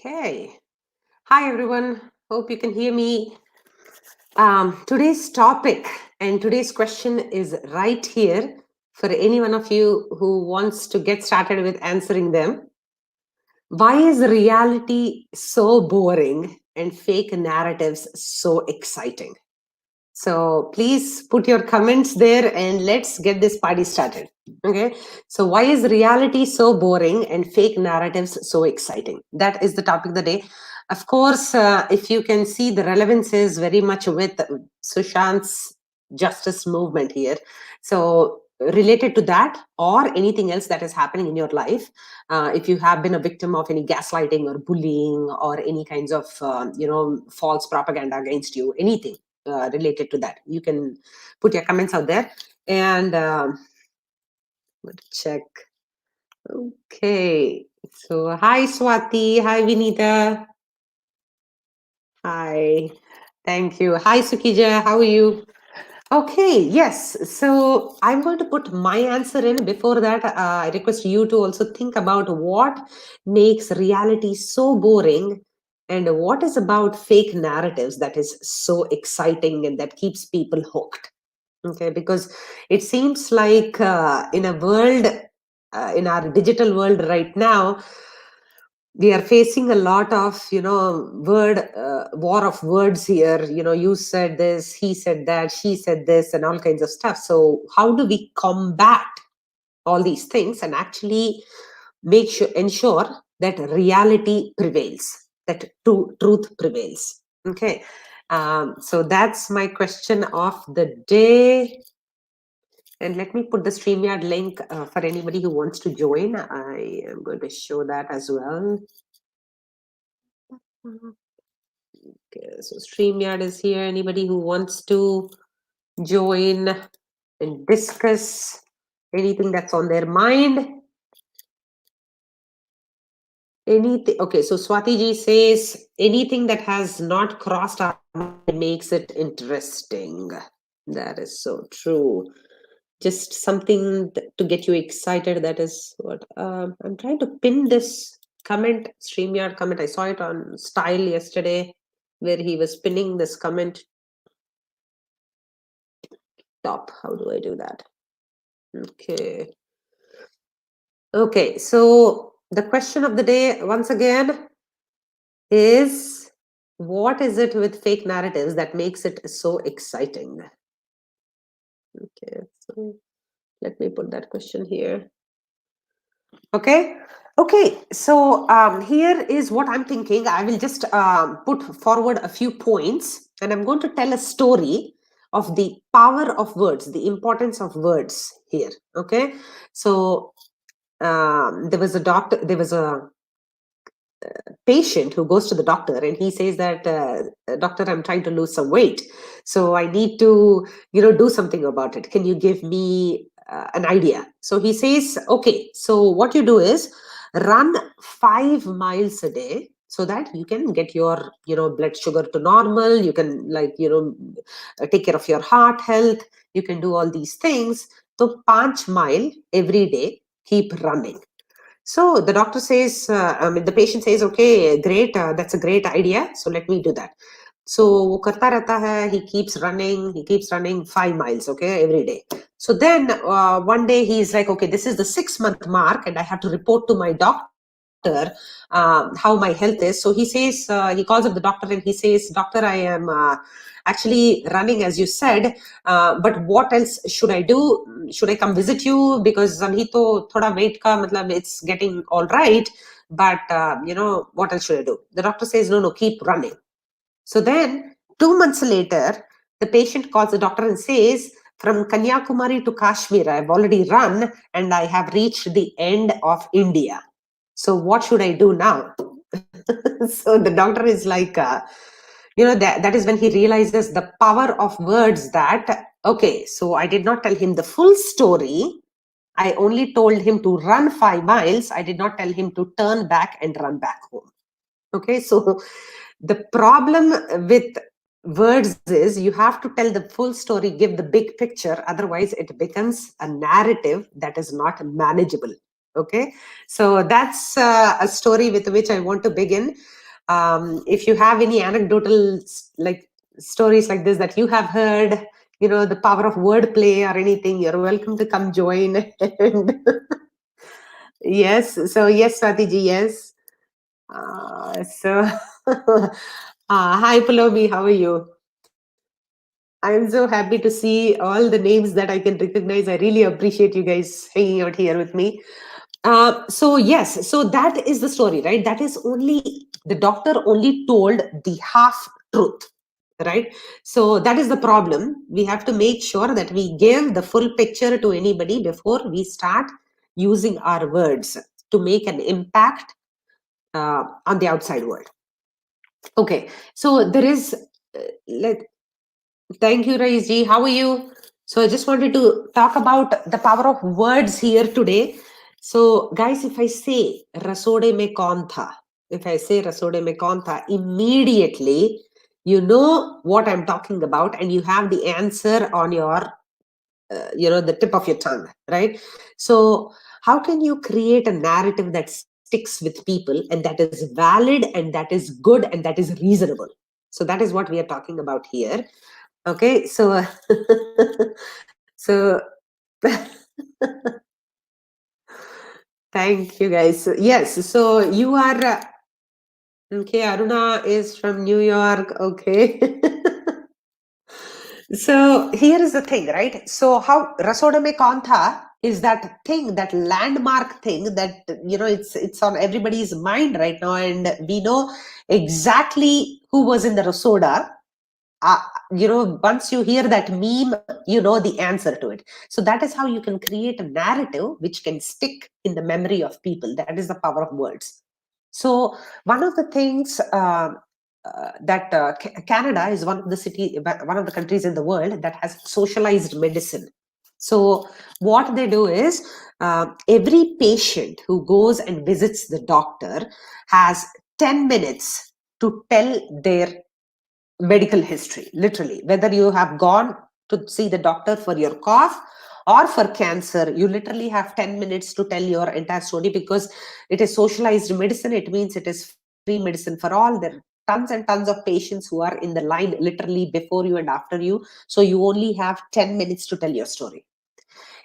Okay. Hi, everyone. Hope you can hear me. Today's topic and today's question is right here for any one of you who wants to get started with answering them. Why is reality so boring and fake narratives so exciting? So please put your comments there and let's get this party started. Okay. So why is reality so boring and fake narratives so exciting? That is the topic of the day. Of course, if you can see, the relevance is very much with Sushant's justice movement here. So related to that or anything else that is happening in your life, if you have been a victim of any gaslighting or bullying or any kinds of false propaganda against you, anything related to that, you can put your comments out there. And let's check. Okay, so hi Swati, hi Vinita, hi, thank you, hi Sukija, how are you? Okay, yes. So I'm going to put my answer in. Before that, I request you to also think about what makes reality so boring and what is about fake narratives that is so exciting and that keeps people hooked. Okay, because it seems like in a world, in our digital world right now, we are facing a lot of word war of words here. You said this, he said that, she said this, and all kinds of stuff. So how do we combat all these things and actually ensure that reality prevails, that truth prevails? Okay. So that's my question of the day. And let me put the StreamYard link for anybody who wants to join. I am going to show that as well. Okay, so StreamYard is here. Anybody who wants to join and discuss anything that's on their mind? Anything? Okay, so Swati ji says anything that has not crossed our mind makes it interesting. That is so true. Just something to get you excited. That is what I'm trying to pin this comment, StreamYard comment. I saw it on Style yesterday where he was pinning this comment top. How do I do that? Okay. Okay. So the question of the day, once again, is what is it with fake narratives that makes it so exciting? Okay. So let me put that question here. Okay. Okay. So here is what I'm thinking. I will just put forward a few points and I'm going to tell a story of the power of words, the importance of words here. Okay. So there was a patient who goes to the doctor and he says that doctor, I'm trying to lose some weight, so I need to do something about it. Can you give me an idea? So he says, okay, so what you do is run 5 miles a day so that you can get your blood sugar to normal. You can take care of your heart health. You can do all these things. So 5 mile every day, keep running. So the doctor says, the patient says, okay, great, that's a great idea. So let me do that. So वो करता रहता है, he keeps running 5 miles, okay, every day. So then one day he's like, okay, this is the 6-month mark and I have to report to my doctor how my health is. So he says, he calls up the doctor and he says, doctor, I am actually running as you said, but what else should I do? Should I come visit you? Because abhi to thoda weight ka matlab it's getting all right, but what else should I do? The doctor says, no, keep running. So then 2 months later, the patient calls the doctor and says, from Kanyakumari to Kashmir, I've already run and I have reached the end of India. So what should I do now? So the doctor is like, that is when he realizes the power of words that, okay, so I did not tell him the full story. I only told him to run 5 miles. I did not tell him to turn back and run back home. Okay, so the problem with words is you have to tell the full story, give the big picture. Otherwise, it becomes a narrative that is not manageable. Okay, so that's a story with which I want to begin. If you have any anecdotal like stories like this that you have heard, the power of wordplay or anything, you're welcome to come join. And yes, so yes, Swatiji, yes. So, hi, Palomi, how are you? I'm so happy to see all the names that I can recognize. I really appreciate you guys hanging out here with me. So yes, so that is the story, right? That is only the doctor only told the half truth, right? So that is the problem. We have to make sure that we give the full picture to anybody before we start using our words to make an impact on the outside world. Okay, so there is. Let Thank you, Raisji. How are you? So I just wanted to talk about the power of words here today. So, guys, if I say Rasode me kaun tha, if I say Rasode me kaun tha, immediately you know what I'm talking about, and you have the answer on your, the tip of your tongue, right? So, how can you create a narrative that sticks with people and that is valid and that is good and that is reasonable? So that is what we are talking about here. Okay, so so thank you guys. Yes, so you are okay. Aruna is from New York. Okay. So here is the thing, right? So how Rasodame Kantha is that thing, that landmark thing that it's on everybody's mind right now, and we know exactly who was in the Rasoda. uh, Once you hear that meme, you know the answer to it. So that is how you can create a narrative which can stick in the memory of people. That is the power of words. So one of the things that Canada is one of the countries in the world that has socialized medicine. So what they do is, every patient who goes and visits the doctor has 10 minutes to tell their medical history, literally. Whether you have gone to see the doctor for your cough or for cancer, you literally have 10 minutes to tell your entire story, because it is socialized medicine. It means it is free medicine for all. There are tons and tons of patients who are in the line literally before you and after you. So you only have 10 minutes to tell your story.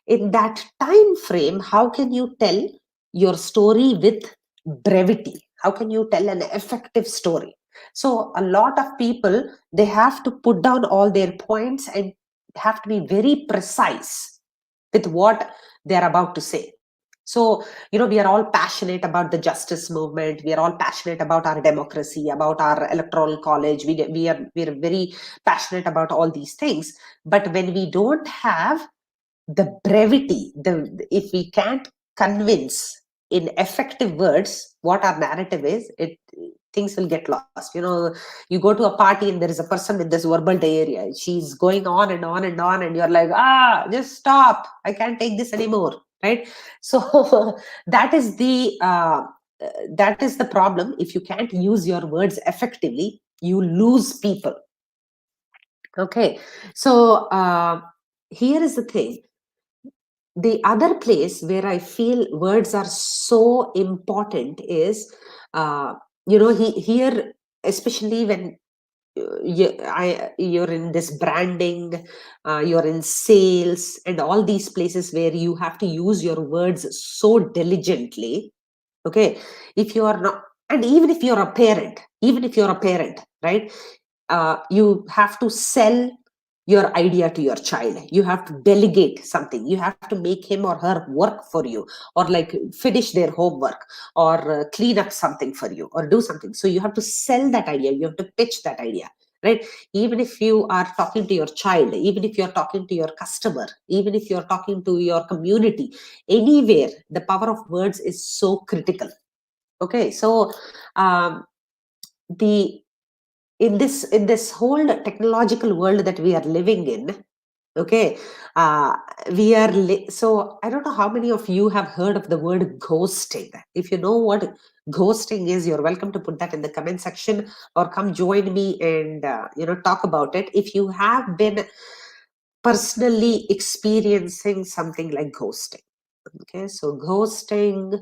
In that time frame, how can you tell your story with brevity? How can you tell an effective story? So a lot of people, they have to put down all their points and have to be very precise with what they're about to say. So we are all passionate about the justice movement. We are all passionate about our democracy, about our electoral college. We are very passionate about all these things. But when we don't have the brevity, if we can't convince in effective words what our narrative is, it things will get lost. You go to a party and there is a person with this verbal diarrhea. She's going on and on and on, and you're like, just stop, I can't take this anymore, right? So that is the problem. If you can't use your words effectively, you lose people. Okay, so here is the thing. The other place where I feel words are so important is, here, especially when you're in this branding, you're in sales, and all these places where you have to use your words so diligently. Okay, if you are not, and even if you're a parent, right? You have to sell your idea to your child. You have to delegate something. You have to make him or her work for you, or like finish their homework, or clean up something for you, or do something. So you have to sell that idea. You have to pitch that idea, right? Even if you are talking to your child, even if you're talking to your customer, even if you're talking to your community, anywhere, the power of words is so critical. Okay, so um, the in this whole technological world that we are living in, okay, uh, so I don't know how many of you have heard of the word ghosting. If you know what ghosting is, you're welcome to put that in the comment section, or come join me and talk about it if you have been personally experiencing something like ghosting. Okay, so ghosting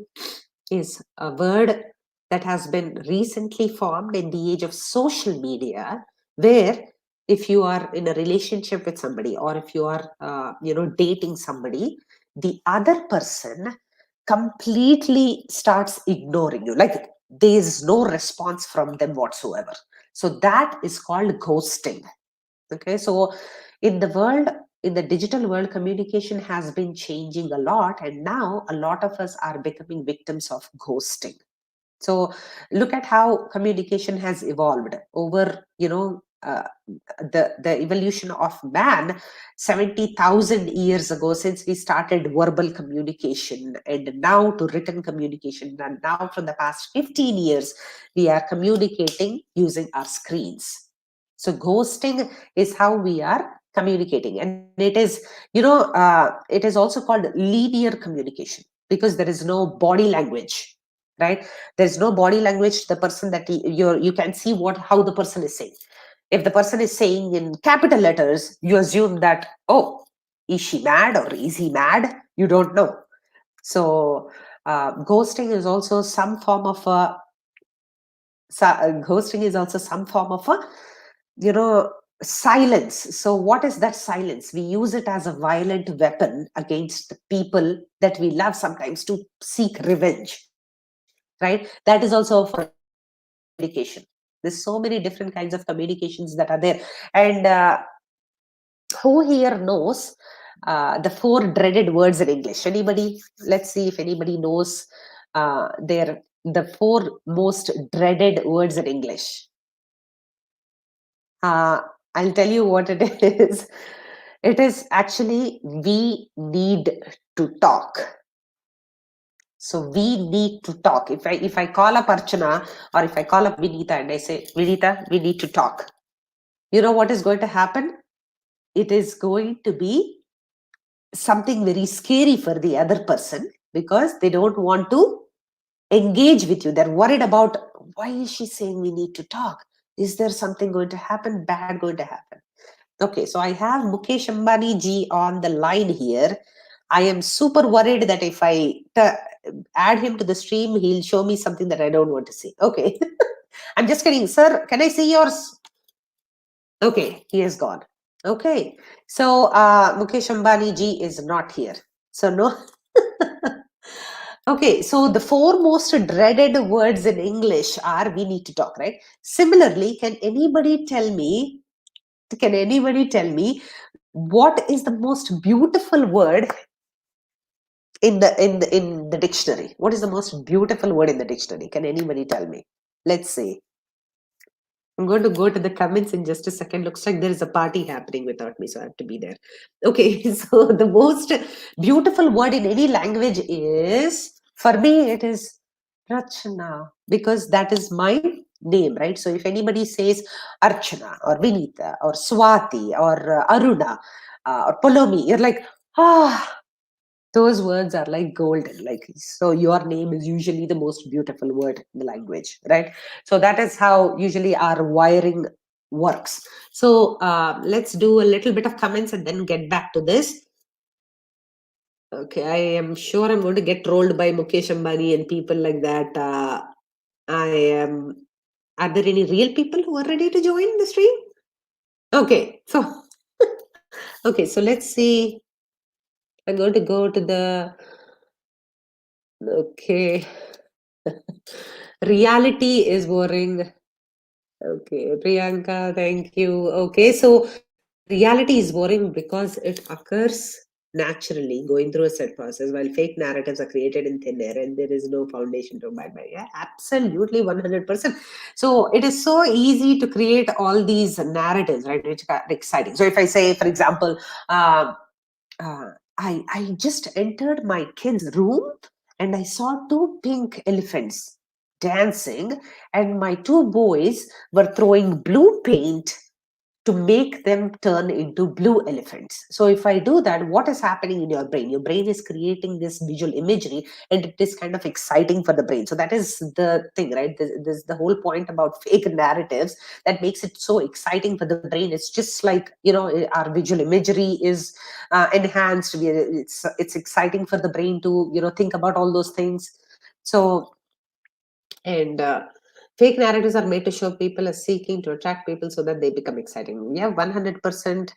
is a word that has been recently formed in the age of social media, where if you are in a relationship with somebody, or if you are dating somebody, the other person completely starts ignoring you, like there is no response from them whatsoever. So that is called ghosting. Okay, so in the world, in the digital world, communication has been changing a lot, and now a lot of us are becoming victims of ghosting. So look at how communication has evolved over, the evolution of man 70,000 years ago, since we started verbal communication, and now to written communication, and now from the past 15 years we are communicating using our screens. So ghosting is how we are communicating, and it is also called linear communication, because there is no body language, right? There's no body language. The person that you can see what how the person is saying. If the person is saying in capital letters, you assume that, oh, is she mad or is he mad? You don't know. So ghosting is also some form of a ghosting is also some form of a you know silence. So what is that silence? We use it as a violent weapon against the people that we love, sometimes to seek revenge, right? That is also a form of communication. There's so many different kinds of communications that are there. And who here knows the four dreaded words in English? Anybody? Let's see if anybody knows the four most dreaded words in English. Uh, I'll tell you what it is. It is actually we need to talk. So we need to talk. If I call up Archana, or if I call up Vinita and I say, Vinita, we need to talk. You know what is going to happen? It is going to be something very scary for the other person, because they don't want to engage with you. They're worried about, why is she saying we need to talk? Is there something going to happen, bad going to happen? Okay, so I have Mukesh Ambani ji on the line here. I am super worried that if I add him to the stream, he'll show me something that I don't want to see. Okay. I'm just kidding. Sir, can I see yours? Okay, he is gone. Okay. So Mukesh Ambani ji is not here. So no. Okay, so the four most dreaded words in English are we need to talk, right? Similarly, can anybody tell me what is the most beautiful word in the dictionary? What is the most beautiful word in the dictionary? Can anybody tell me? Let's see. I'm going to go to the comments in just a second. Looks like there is a party happening without me, so I have to be there. Okay, so the most beautiful word in any language is, for me, it is Rachana, because that is my name, right? So if anybody says Archana or Vinita or Swati or Aruna or Polomi, you're like, ah, those words are like golden. Like, so your name is usually the most beautiful word in the language, right? So that is how usually our wiring works. So let's do a little bit of comments and then get back to this. Okay, I am sure I'm going to get trolled by Mukesh Ambani and people like that. I am. Are there any real people who are ready to join the stream? Okay, so okay, so let's see. I'm going to go to the. Okay. Reality is boring. Okay, Priyanka, thank you. Okay, so reality is boring because it occurs naturally, going through a set process, while fake narratives are created in thin air and there is no foundation to abide by. Yeah, absolutely 100%. So it is so easy to create all these narratives, right, which are exciting. So if I say, for example, uh, I just entered my kid's room and I saw two pink elephants dancing, and my two boys were throwing blue paint to make them turn into blue elephants. So if I do that, what is happening in your brain? Your brain is creating this visual imagery, and it is kind of exciting for the brain. So that is the thing, right? This is the whole point about fake narratives that makes it so exciting for the brain. It's just like, our visual imagery is enhanced. It's exciting for the brain to, think about all those things. So, and fake narratives are made to show people as seeking to attract people so that they become exciting. Yeah, 100%.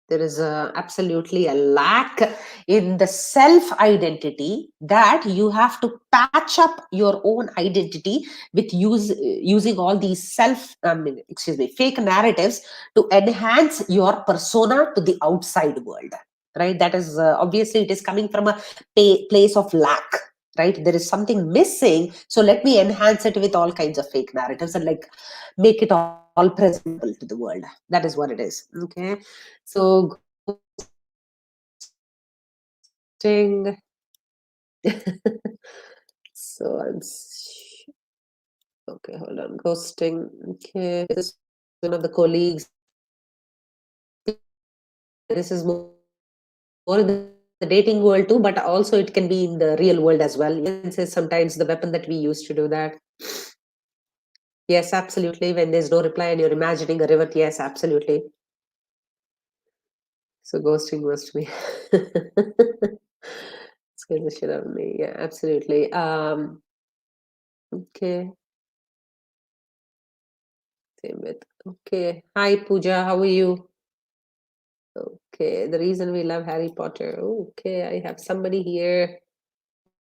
There is absolutely a lack in the self identity, that you have to patch up your own identity with using all these fake narratives to enhance your persona to the outside world, right? That is obviously, it is coming from a place of lack, right? There is something missing, so let me enhance it with all kinds of fake narratives and like make it all presentable to the world. That is what it is. Okay, so ghosting. so I'm s- okay, hold on. Ghosting. Okay, this is one of the colleagues. This is more in the dating world too, but also it can be in the real world as well. You can say sometimes the weapon that we used to do that. Yes, absolutely. When there's no reply and you're imagining a river, yes, absolutely. So ghosting must be. Scares the shit out of me. Yeah, absolutely. Okay. Same with. Okay. Hi, Pooja. How are you? Okay. The reason we love Harry Potter. Okay. I have somebody here.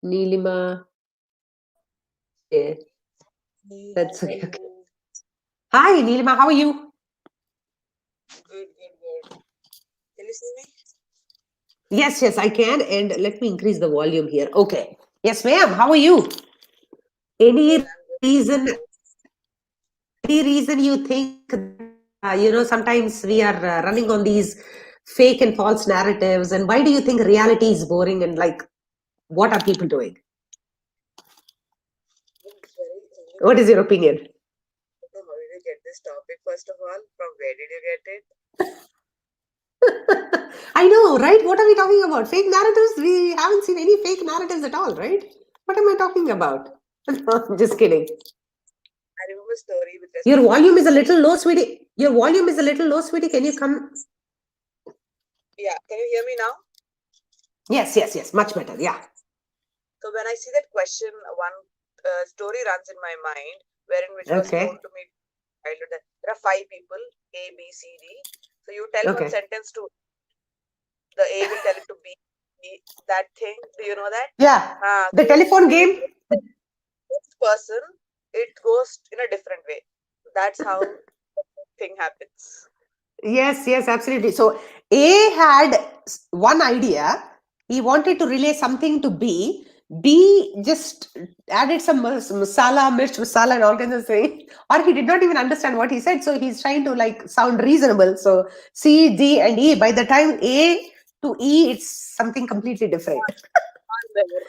Neelima. Okay. Hey, how That's are okay. Okay. you? Hi, Neelima. How are you? Good, good, good. Can you see me? Yes, yes, I can. And let me increase the volume here. Okay. Yes, ma'am. How are you? Any I'm good. reason? Any reason you think that sometimes we are running on these fake and false narratives, and why do you think reality is boring, and like what are people doing? It's very What is interesting. your opinion? So how did you get this topic, first of all? From where did you get it? I know, right? What are we talking about? Fake narratives? We haven't seen any fake narratives at all, right? What am I talking about? I'm just kidding. I remember a story with Your respect to volume is a ghosting. little low, sweetie. Your volume is a little low, sweetie. Can you come? Yeah, can you hear me now? Yes, yes, yes. Much better. Yeah. So when I see that question, one story runs in my mind, wherein which was told Okay. to me childhood that there are five people, A, B, C, D. So you tell one Okay. sentence to the A will tell it to B. That thing, do you know that? Yeah. The So telephone when you game. next person, it goes in a different way. That's how thing happens. Yes, yes, absolutely. So A had one idea. He wanted to relay something to B. B just added some masala, mirch masala, and all kinds of things. Or he did not even understand what he said. So he's trying to like sound reasonable. So C, D, and E. By the time A to E, it's something completely different. On there.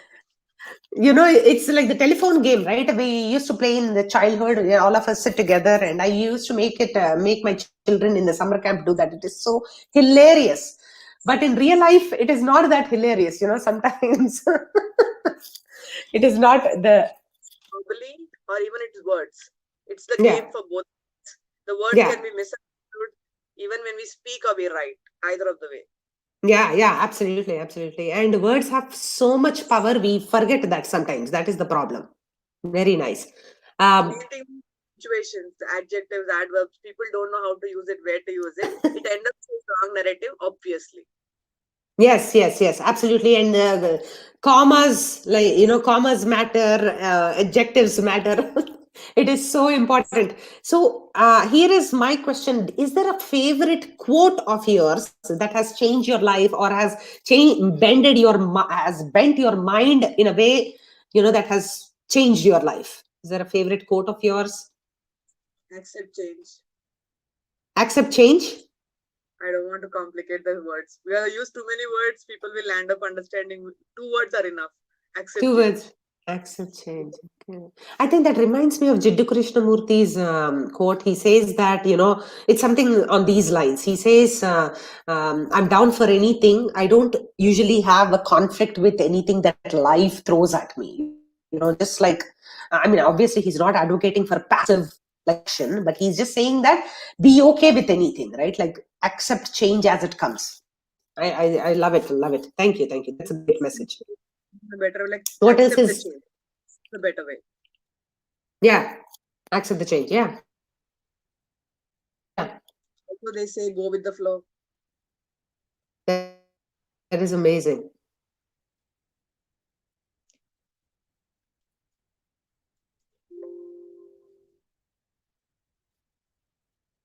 It's like the telephone game, right? We used to play in the childhood. All of us sit together, and I used to make my children in the summer camp do that. It is so hilarious. But in real life, it is not that hilarious. Sometimes it is not the. Verbally or even its words. It's the Yeah, game for both. The words yeah, can be misunderstood even when we speak or we write, either of the way. yeah, yeah. Absolutely, absolutely. And words have so much power. We forget that sometimes. That is the problem. Very nice. Um, Same thing with situations, adjectives, adverbs. People don't know how to use it, where to use it. It ends up with a wrong narrative, obviously. Yes, yes, yes, absolutely. And commas, like, commas matter, adjectives matter. It is so important. So, here is my question. Is there a favorite quote of yours that has changed your life, or has has bent your mind in a way, that has changed your life? Is there a favorite quote of yours? Accept change. Accept change? I don't want to complicate the words. We have used too many words, people will end up understanding. Two words are enough. Accept Two words. change. Accept change. Okay. I think that reminds me of Jiddu Krishnamurthy's quote. He says that, it's something on these lines. He says, I'm down for anything. I don't usually have a conflict with anything that life throws at me. Just like, obviously he's not advocating for passive like action, but he's just saying that be okay with anything, right? Like accept change as it comes. I love it. Love it. Thank you. Thank you. That's a great message. The better, like What else accept the is, change. The better way. yeah, accept the change. Yeah. Yeah. Also, they say go with the flow. That is amazing.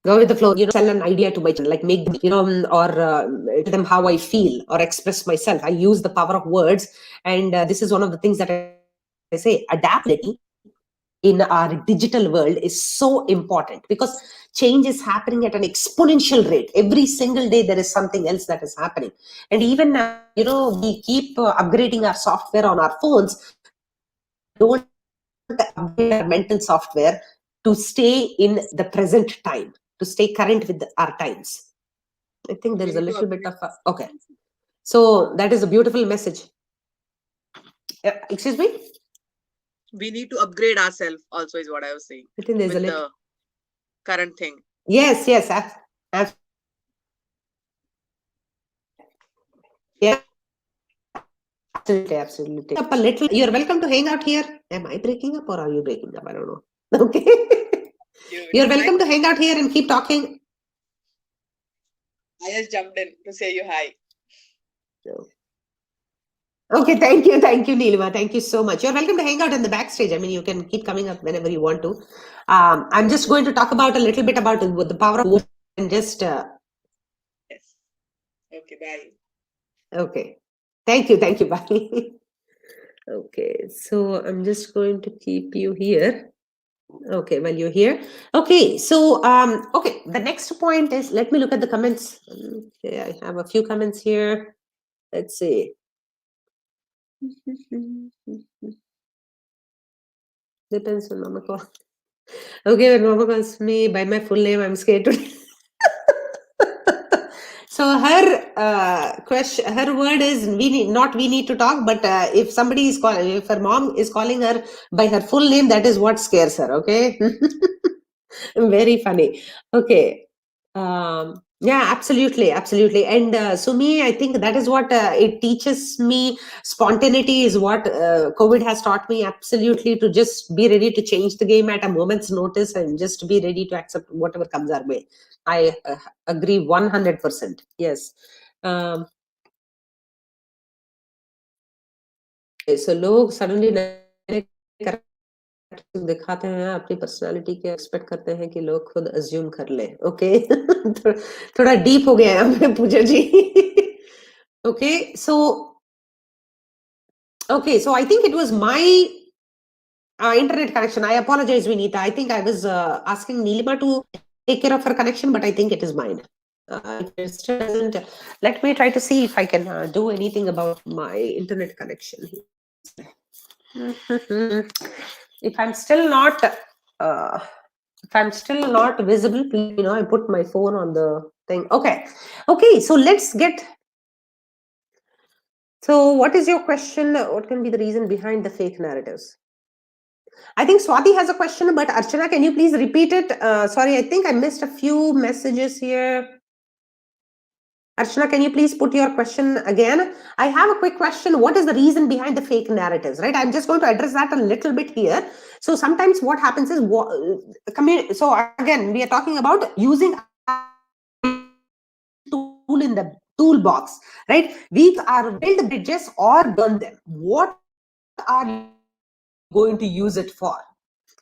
Go with the flow, sell an idea to my children, like make them, or tell them how I feel or express myself. I use the power of words. And this is one of the things that I say adaptability in our digital world is so important because change is happening at an exponential rate. Every single day, there is something else that is happening. And even, we keep upgrading our software on our phones, but we don't upgrade our mental software to stay in the present time, to stay current with our times. I think there is a We need to little bit upgrade. of okay. So that is a beautiful message. Excuse me? We need to upgrade ourselves. Also, is what I was saying I think there's a with little. the current thing. Yes, yes, absolutely. Yeah, absolutely, absolutely. Up a little. You're welcome to hang out here. Am I breaking up or are you breaking up? I don't know. Okay. It You're was nice. welcome to hang out here and keep talking. I just jumped in to say you hi. Okay, thank you, Neelima. Thank you so much. You're welcome to hang out in the backstage. I mean, you can keep coming up whenever you want to. I'm just going to talk about a little bit about the power of words and just. Yes. Okay. Bye. Okay, thank you, bye. Okay, so I'm just going to keep you here. Okay, well, you're here. Okay, so okay, the next point is, let me look at the comments. Okay, I have a few comments here. Let's see. Depends on Mama call. Okay, when Mama calls me by my full name, I'm scared to. So her question, her word is we need to talk. But if somebody is calling, if her mom is calling her by her full name, that is what scares her. Okay, very funny. Okay, yeah, absolutely, absolutely. And Sumi, I think that is what it teaches me. Spontaneity is what COVID has taught me. Absolutely, to just be ready to change the game at a moment's notice and just be ready to accept whatever comes our way. I agree 100%. Yes. Um, so लोग suddenly नए character दिखाते हैं अपनी personality के expect करते हैं कि लोग खुद अज्यूम कर ले ओके थोड़ा डीप हो गया है हमें Puja ji okay so I think it was my internet connection. I apologize, Vinita. I think I was asking Neelima to take care of her connection, but I think it is mine. If it still doesn't, let me try to see if I can do anything about my internet connection. If I'm still not, uh, if I'm still not visible, please let me know. I put my phone on the thing. Okay. So let's get. So, what is your question? What can be the reason behind the fake narratives? I think Swati has a question, but Archana, can you please repeat it? Sorry, I think I missed a few messages here. Archana, can you please put your question again? I have a quick question. What is the reason behind the fake narratives, right? I'm just going to address that a little bit here. So sometimes what happens is, so again, we are talking about using tool in the toolbox, right? We are build bridges or burn them. What are you going to use it for?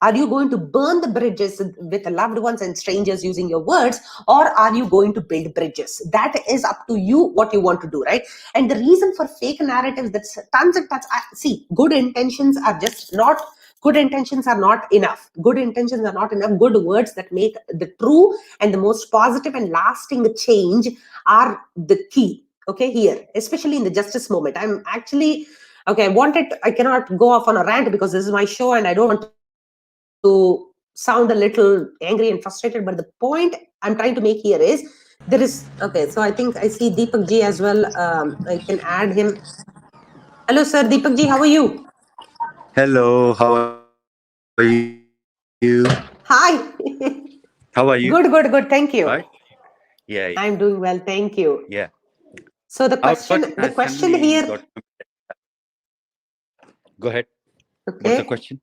Are you going to burn the bridges with loved ones and strangers using your words, or are you going to build bridges? That is up to you what you want to do, right? And the reason for fake narratives, that's tons and tons. See, good intentions are not enough. Good intentions are not enough. Good words that make the true and the most positive and lasting change are the key. Okay, here, especially in the justice moment. I'm actually Okay, I cannot go off on a rant because this is my show and I don't want to sound a little angry and frustrated. But the point I'm trying to make here is okay, so I think I see Deepak Ji as well. I can add him. Hello, sir. Deepak Ji, how are you? Hello, how are you? Hi. Good, good, good. Right? Thank you. Yeah, yeah, I'm doing well. Thank you. yeah. So the Our question, person the has question suddenly here, got. Go ahead. What's the okay. question?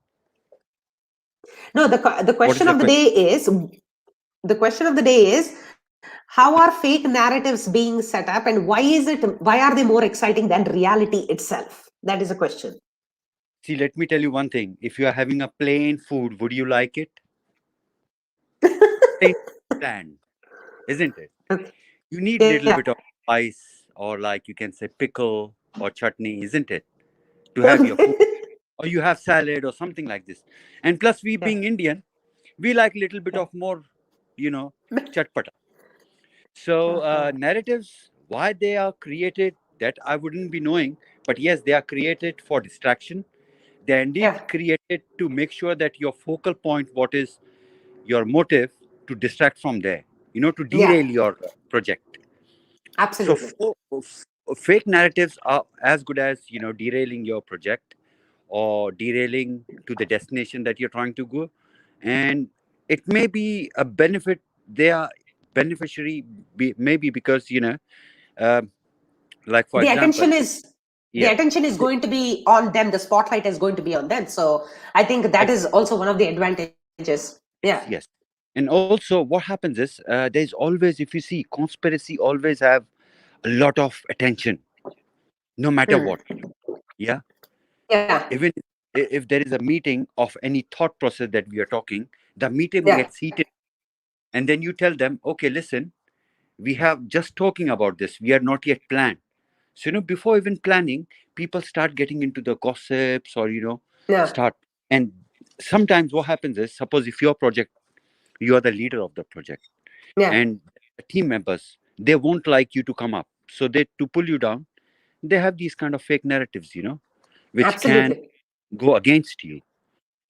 No, the What is question the of the question? day is the question of the day is how are fake narratives being set up and why are they more exciting than reality itself? That is a question. See, let me tell you one thing. If you are having a plain food, would you like it? Plain, bland, isn't it? Okay. You need Yeah. little bit of spice, or like you can say pickle or chutney, isn't it? To have your food, Okay. or you have salad or something like this. And plus, we Yeah. being Indian, we like little bit Yeah. of more, you know, chatpata. So Uh-huh. narratives, why they are created, that I wouldn't be knowing, but yes, they are created for distraction. They are indeed Yeah. created to make sure that your focal point, what is your motive, to distract from there, to Yeah. derail your project. So Absolutely. fake narratives are as good as derailing your project or derailing to the destination that you're trying to go, and it may be a benefit. They are beneficiary, maybe because um, like for The example, attention is the yeah, attention is going to be on them. The spotlight is going to be on them. So I think that is also one of the advantages. Yeah. yes. And also what happens is, there's always, if you see, conspiracy always have a lot of attention, no matter Hmm. what. Yeah. Yeah. Even if there is a meeting of any thought process that we are talking, the meeting Yeah. gets heated, and then you tell them, okay, listen, we have just talking about this, we are not yet planned. So before even planning, people start getting into the gossips, or Yeah. start. And sometimes what happens is, suppose if your project, you are the leader of the project, Yeah. and the team members, they won't like you to come up, so they, to pull you down, they have these kind of fake narratives, which can Absolutely. go against you.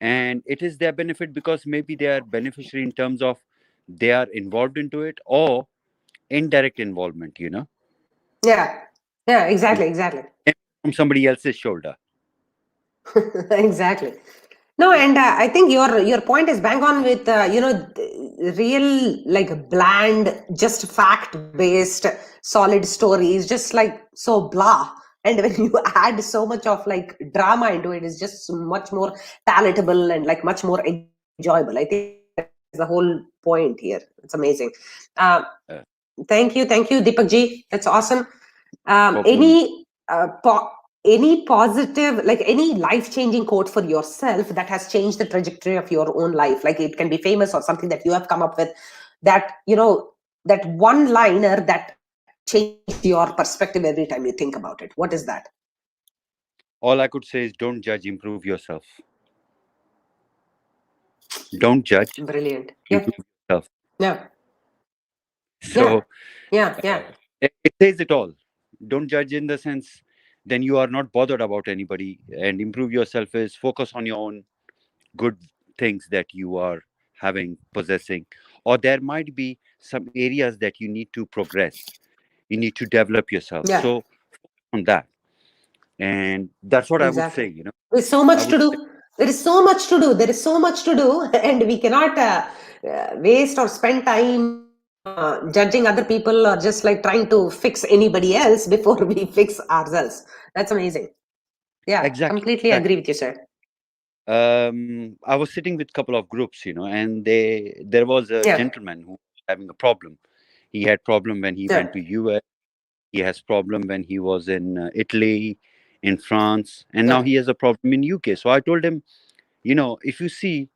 And it is their benefit because maybe they are beneficiary in terms of they are involved into it, or indirect involvement, Yeah. Yeah. Exactly. Exactly. from somebody else's shoulder. Exactly. No, Yeah, and I think your point is bang on with real like bland, just fact based, solid stories, just like so blah. And when you add so much of like drama into it, it's just much more palatable and like much more enjoyable. I think that is the whole point here. It's amazing. Uh, uh, thank you, Deepak Ji. That's awesome. problem. Any positive, like any life changing quote for yourself that has changed the trajectory of your own life, like it can be famous or something that you have come up with, that that one liner that changes your perspective every time you think about it. What is that? All I could say is, don't judge, improve yourself. Don't judge, Brilliant. Yeah. improve yourself. Yeah. So Yeah. Yeah. uh, Yeah. it says it all. Don't judge in the sense, then you are not bothered about anybody. And improve yourself is focus on your own good things that you are having, possessing, or there might be some areas that you need to progress, you need to develop yourself. Yeah. So on that, and that's what I would Exactly. say. There's so I much would to say do. There is so much to do. There is so much to do, and we cannot waste or spend time judging other people or just like trying to fix anybody else before we fix ourselves. That's amazing. Yeah, exactly, completely agree exactly. with you, sir. I was sitting with a couple of groups, and there was a Yeah, gentleman who was having a problem. He had problem when he yeah, went to US. He has problem when he was in Italy, in France, and now yeah, he has a problem in UK. So I told him, if you see,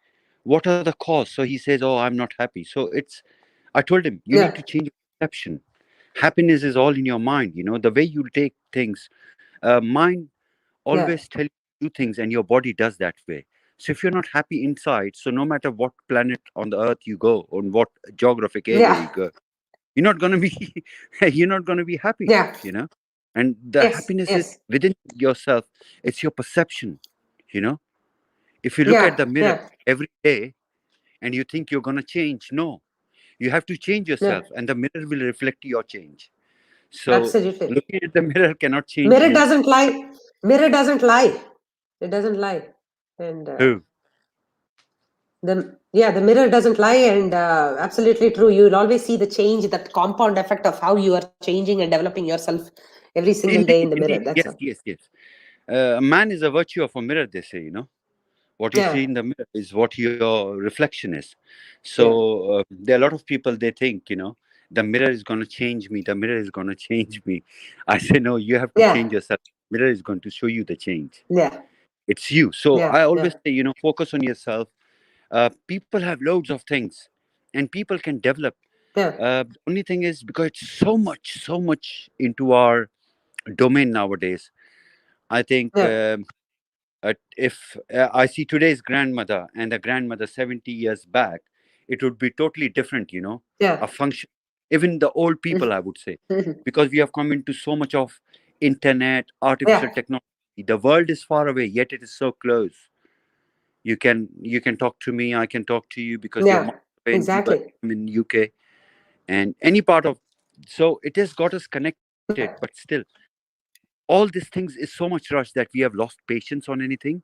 what are the cause? So he says, oh, I'm not happy. So I told him, you need yeah, to change your perception. Happiness is all in your mind. The way you take things, mind yeah, always tell you to do things, and your body does that way. So if you're not happy inside, so no matter what planet on the earth you go, on what geographic area yeah, you go, you're not going to be you're not going to be happy, yeah, And the Yes, happiness is yes. within yourself. It's your perception, you know. If you look at Yeah, the mirror yeah, every day and you think you're going to change, no, you have to change yeah. yourself, and the mirror will reflect your change. So Absolutely. looking at the mirror cannot change Mirror you. doesn't lie. Mirror doesn't lie. It doesn't lie. And Who? the mirror doesn't lie, and absolutely true. You will always see the change, that compound effect of how you are changing and developing yourself every single day in the Indeed, mirror. indeed. That's Yes, all. yes, yes. A man is a virtue of a mirror, they say, you know. What you see Yeah, in the mirror is what your reflection is. yeah, So there are a lot of people, they think, you know, the mirror is going to change me. The mirror is going to change me. I say, no, you have to yeah, change yourself. Mirror is going to show you the change. yeah, It's you. So yeah, I yeah, always say, you know, focus on yourself. People have loads of things and people can develop. yeah, The only thing is because it's so much into our domain nowadays. I think yeah, if I see today's grandmother and the grandmother 70 years back, it would be totally different, you know, yeah, a function. Even the old people, I would say, because we have come into so much of internet, artificial yeah, technology. The world is far away, yet it is so close. You can talk to me, I can talk to you because you're yeah. miles away in US, Exactly. I'm in UK, and any part of. So it has got us connected, but Yeah, still, all these things is so much rush that we have lost patience on anything.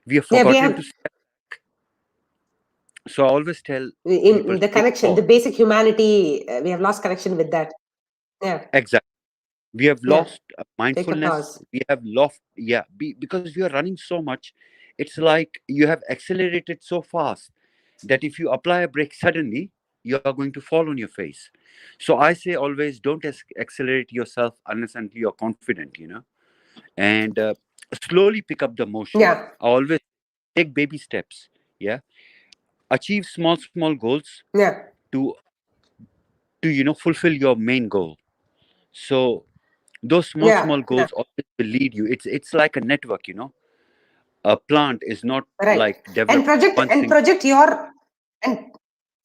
We have yeah. We forgotten to. have So I always tell people in the take connection, the pause. basic humanity. We have lost connection with that. Yeah, Exactly. We have yeah. lost Take a mindfulness. pause. We have lost, yeah, because we are running so much. It's like you have accelerated so fast that if you apply a brake suddenly, you are going to fall on your face. So I say always don't accelerate yourself unless until you're confident, you know, and slowly pick up the motion. Yeah, I always take baby steps. Yeah, achieve small goals yeah, to fulfill your main goal. So those yeah, small yeah. goals always will lead you. It's like a network, you know. A plant is not Right. like developing one And single. project your and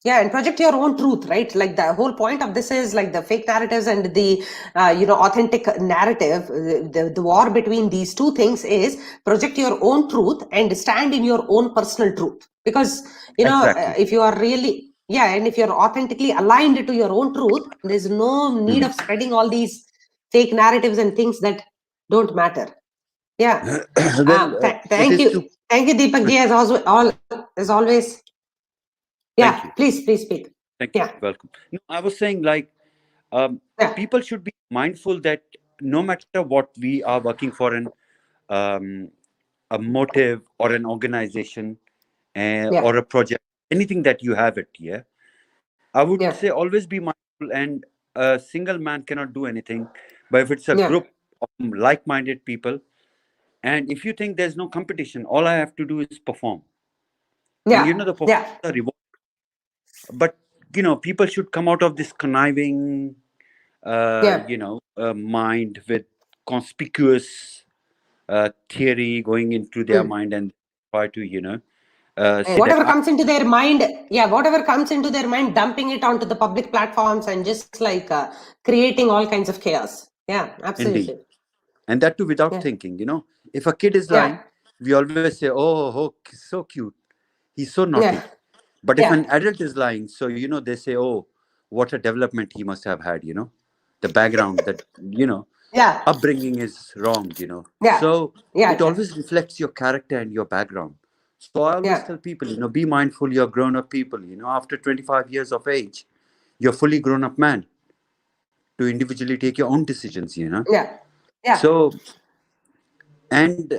yeah, and project your own truth, right? Like the whole point of this is like the fake narratives and the authentic narrative. The war between these two things is project your own truth and stand in your own personal truth. Because Exactly. if you are really, yeah, and if you're authentically aligned to your own truth, there's no need Mhm. of spreading all these fake narratives and things that don't matter. Yeah. Well, it Thank is you. to. Thank you, Deepak ji, as always. Yeah, Thank you. please speak. Thank you. Yeah, Welcome. No, I was saying like um, yeah, people should be mindful that no matter what we are working for um, a motive or an organization yeah, or a project, anything that you have it, yeah. I would say yeah, always be mindful, and a single man cannot do anything. But if it's a yeah, group of like-minded people, and if you think there's no competition, all I have to do is perform, and yeah, the performance yeah, are reward. But people should come out of this conniving, yeah. mind with conspicuous theory going into their Mm. mind and try to And say that whatever comes into their mind, yeah, whatever comes into their mind, dumping it onto the public platforms and just like creating all kinds of chaos. Yeah, indeed, absolutely. and that too without Yeah, thinking. If a kid is lying, yeah, we always say, oh, so cute, he's so naughty. yeah, But if yeah, an adult is lying, so they say, oh, what a development he must have had. The background, that yeah, upbringing is wrong. yeah, So it yeah, always reflects your character and your background. So I always yeah, tell people, be mindful. You're grown up people. After 25 years of age, you're fully grown up man to individually take your own decisions. yeah, yeah. So, and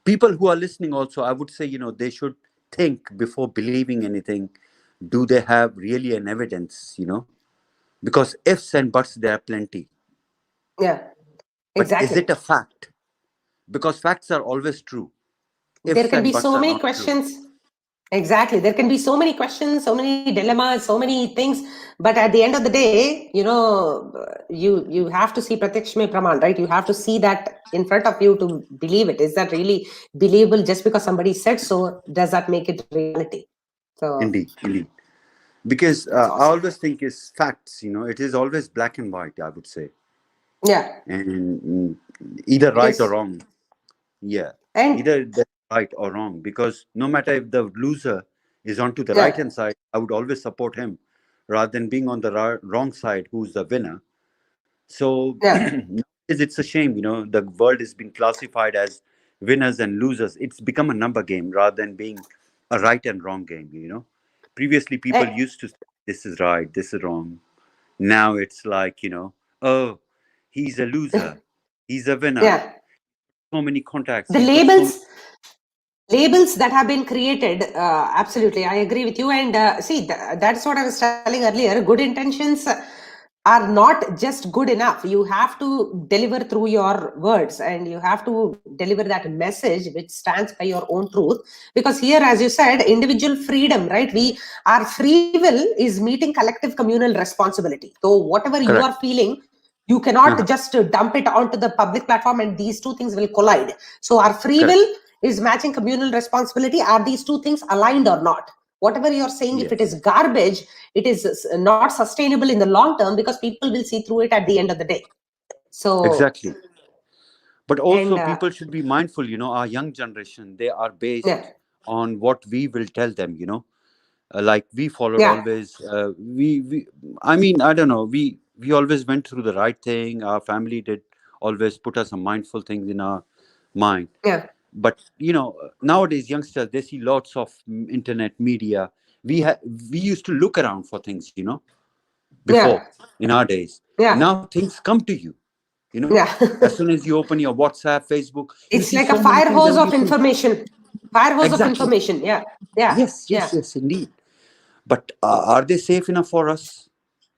people who are listening also, I would say, they should think before believing anything. Do they have really an evidence? Because ifs and buts there are plenty, Yeah, but is exactly. it a fact? Because facts are always true, There ifs can and be buts so are many not true. questions. Exactly. There can be so many questions, so many dilemmas, so many things. But at the end of the day, you have to see Pratyaksh Mein Praman, right? You have to see that in front of you to believe it. Is that really believable just because somebody said so? Does that make it reality? So Indeed. Because that's I awesome. always think is facts, it is always black and white, I would say. Yeah. and either It right or is. wrong. Yeah, And either that's right or wrong, because no matter if the loser is onto the right yeah. hand side, I would always support him rather than being on the wrong side, who's the winner. So Yeah. nowadays it's a shame, the world has been classified as winners and losers. It's become a number game rather than being a right and wrong game. Previously, people Eh, used to say, this is right, this is wrong. Now it's like, oh, he's a loser, he's a winner. yeah. So many contacts. The He's got so many. labels that have been created, absolutely I agree with you. And see, that's what I was telling earlier. Good intentions are not just good enough. You have to deliver through your words, and you have to deliver that message which stands by your own truth. Because here, as you said, individual freedom, right? Our free will is meeting collective communal responsibility. So whatever you are Correct. feeling, you cannot Uh-huh. just dump it onto the public platform, and these two things will collide. So our free Correct. will is matching communal responsibility. Are these two things aligned or not? Whatever you're saying, if it is Yes. garbage, it is not sustainable in the long term, because people will see through it at the end of the day. So, Exactly. But and also, people should be mindful. Our young generation, they are yeah, based on what we will tell them. Like we followed yeah, always. We. I mean, I don't know. We always went through the right thing. Our family did always put us some mindful things in our mind. yeah, But nowadays youngsters, they see lots of internet media. We used to look around for things, before, yeah, in our days. yeah, Now things come to you. yeah. As soon as you open your WhatsApp, Facebook, you It's see like a so many fire things, hose and you of think, information. Fire hose of exactly. information. Yeah, yeah, Yes, yeah, yes, yes, indeed. But are they safe enough for us?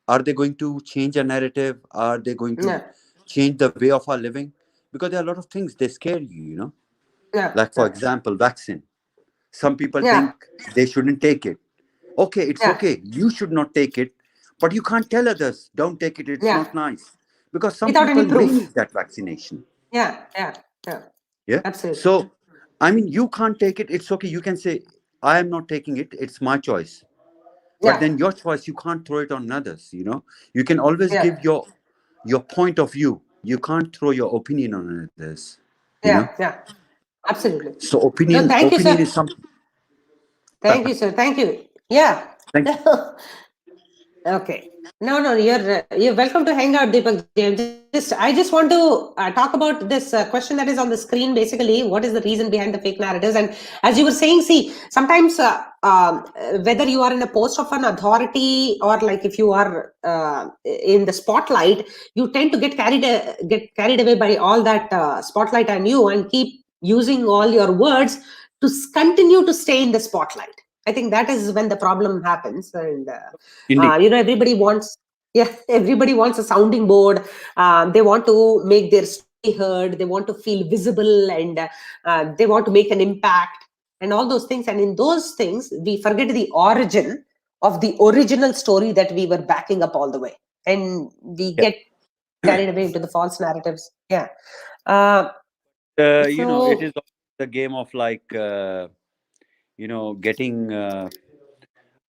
Are they going to change a narrative? Are they going to yeah, change the way of our living? Because there are a lot of things they scare you. yeah, Like, for yeah, example, vaccine. Some people yeah, think they shouldn't take it. Okay, it's yeah. okay. You should not take it, but you can't tell others, don't take it. It's Yeah. not nice. Because some Without any people may proof. need that vaccination. Yeah, yeah, yeah. Yeah. Absolutely. So, I mean, you can't take it. It's okay. You can say, I am not taking it. It's my choice. But Yeah, then your choice, you can't throw it on others. You can always yeah, give your point of view. You can't throw your opinion on others. You know. yeah, yeah. Absolutely. So No, opinion thank you, opinion sir. is something. Thank you, sir. Thank you. Yeah. Thank you. Okay. No, no, you're welcome to hang out, Deepak ji. I just want to talk about this question that is on the screen. Basically, what is the reason behind the fake narratives? And as you were saying, see, sometimes whether you are in a post of an authority, or like if you are in the spotlight, you tend to get carried away by all that spotlight on you, and keep using all your words to continue to stay in the spotlight. I think that is when the problem happens. And Indeed. everybody wants, yeah, everybody wants a sounding board. They want to make their story heard. They want to feel visible, and they want to make an impact, and all those things. And in those things, we forget the origin of the original story that we were backing up all the way, and we Yeah. get carried away into the false narratives. Yeah. uh, It is so the game of like getting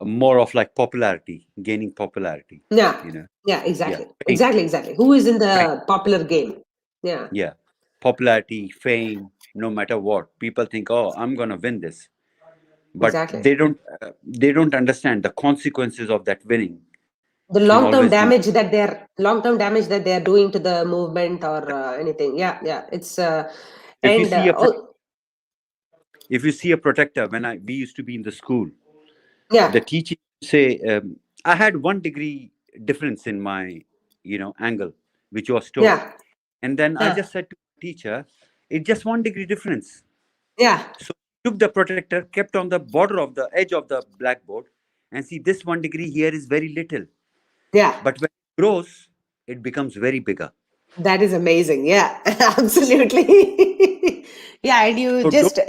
more of like popularity, gaining popularity. yeah, You know. yeah, Yeah. exactly, Fame. exactly, exactly. Who is in Fame. the popular game? Yeah, Yeah. Popularity, fame, no matter what. People think, oh, I'm gonna win this, but exactly. they don't understand the consequences of that winning The can always be. long term damage that they are doing to the movement, or anything. Yeah, yeah. It's If you and see a oh, if you see a protector, when I we used to be in the school, the yeah, teacher say, I had 1 degree difference in my angle, which was taught, yeah, and then I yeah, just said to the teacher, it's just 1 degree difference. yeah, So took the protector, kept on the border of the edge of the blackboard, and see, this 1 degree here is very little, yeah. but when it grows, it becomes very bigger. That is amazing. Yeah, absolutely. Yeah, and you So don't just,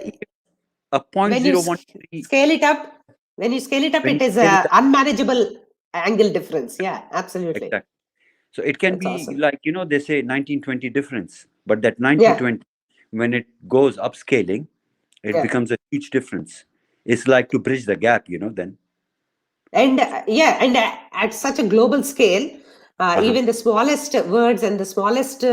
a point when you zero one degree scale it up, when you it is scale it a up. unmanageable angle difference. Yeah, absolutely. Exactly. So it can That's be awesome. like, they say 1920 difference, but that Yeah, 1920, when it goes upscaling, it yeah. becomes a huge difference. It's like to bridge the gap, then. And yeah, and at such a global scale, Uh-huh. Even the smallest words and the smallest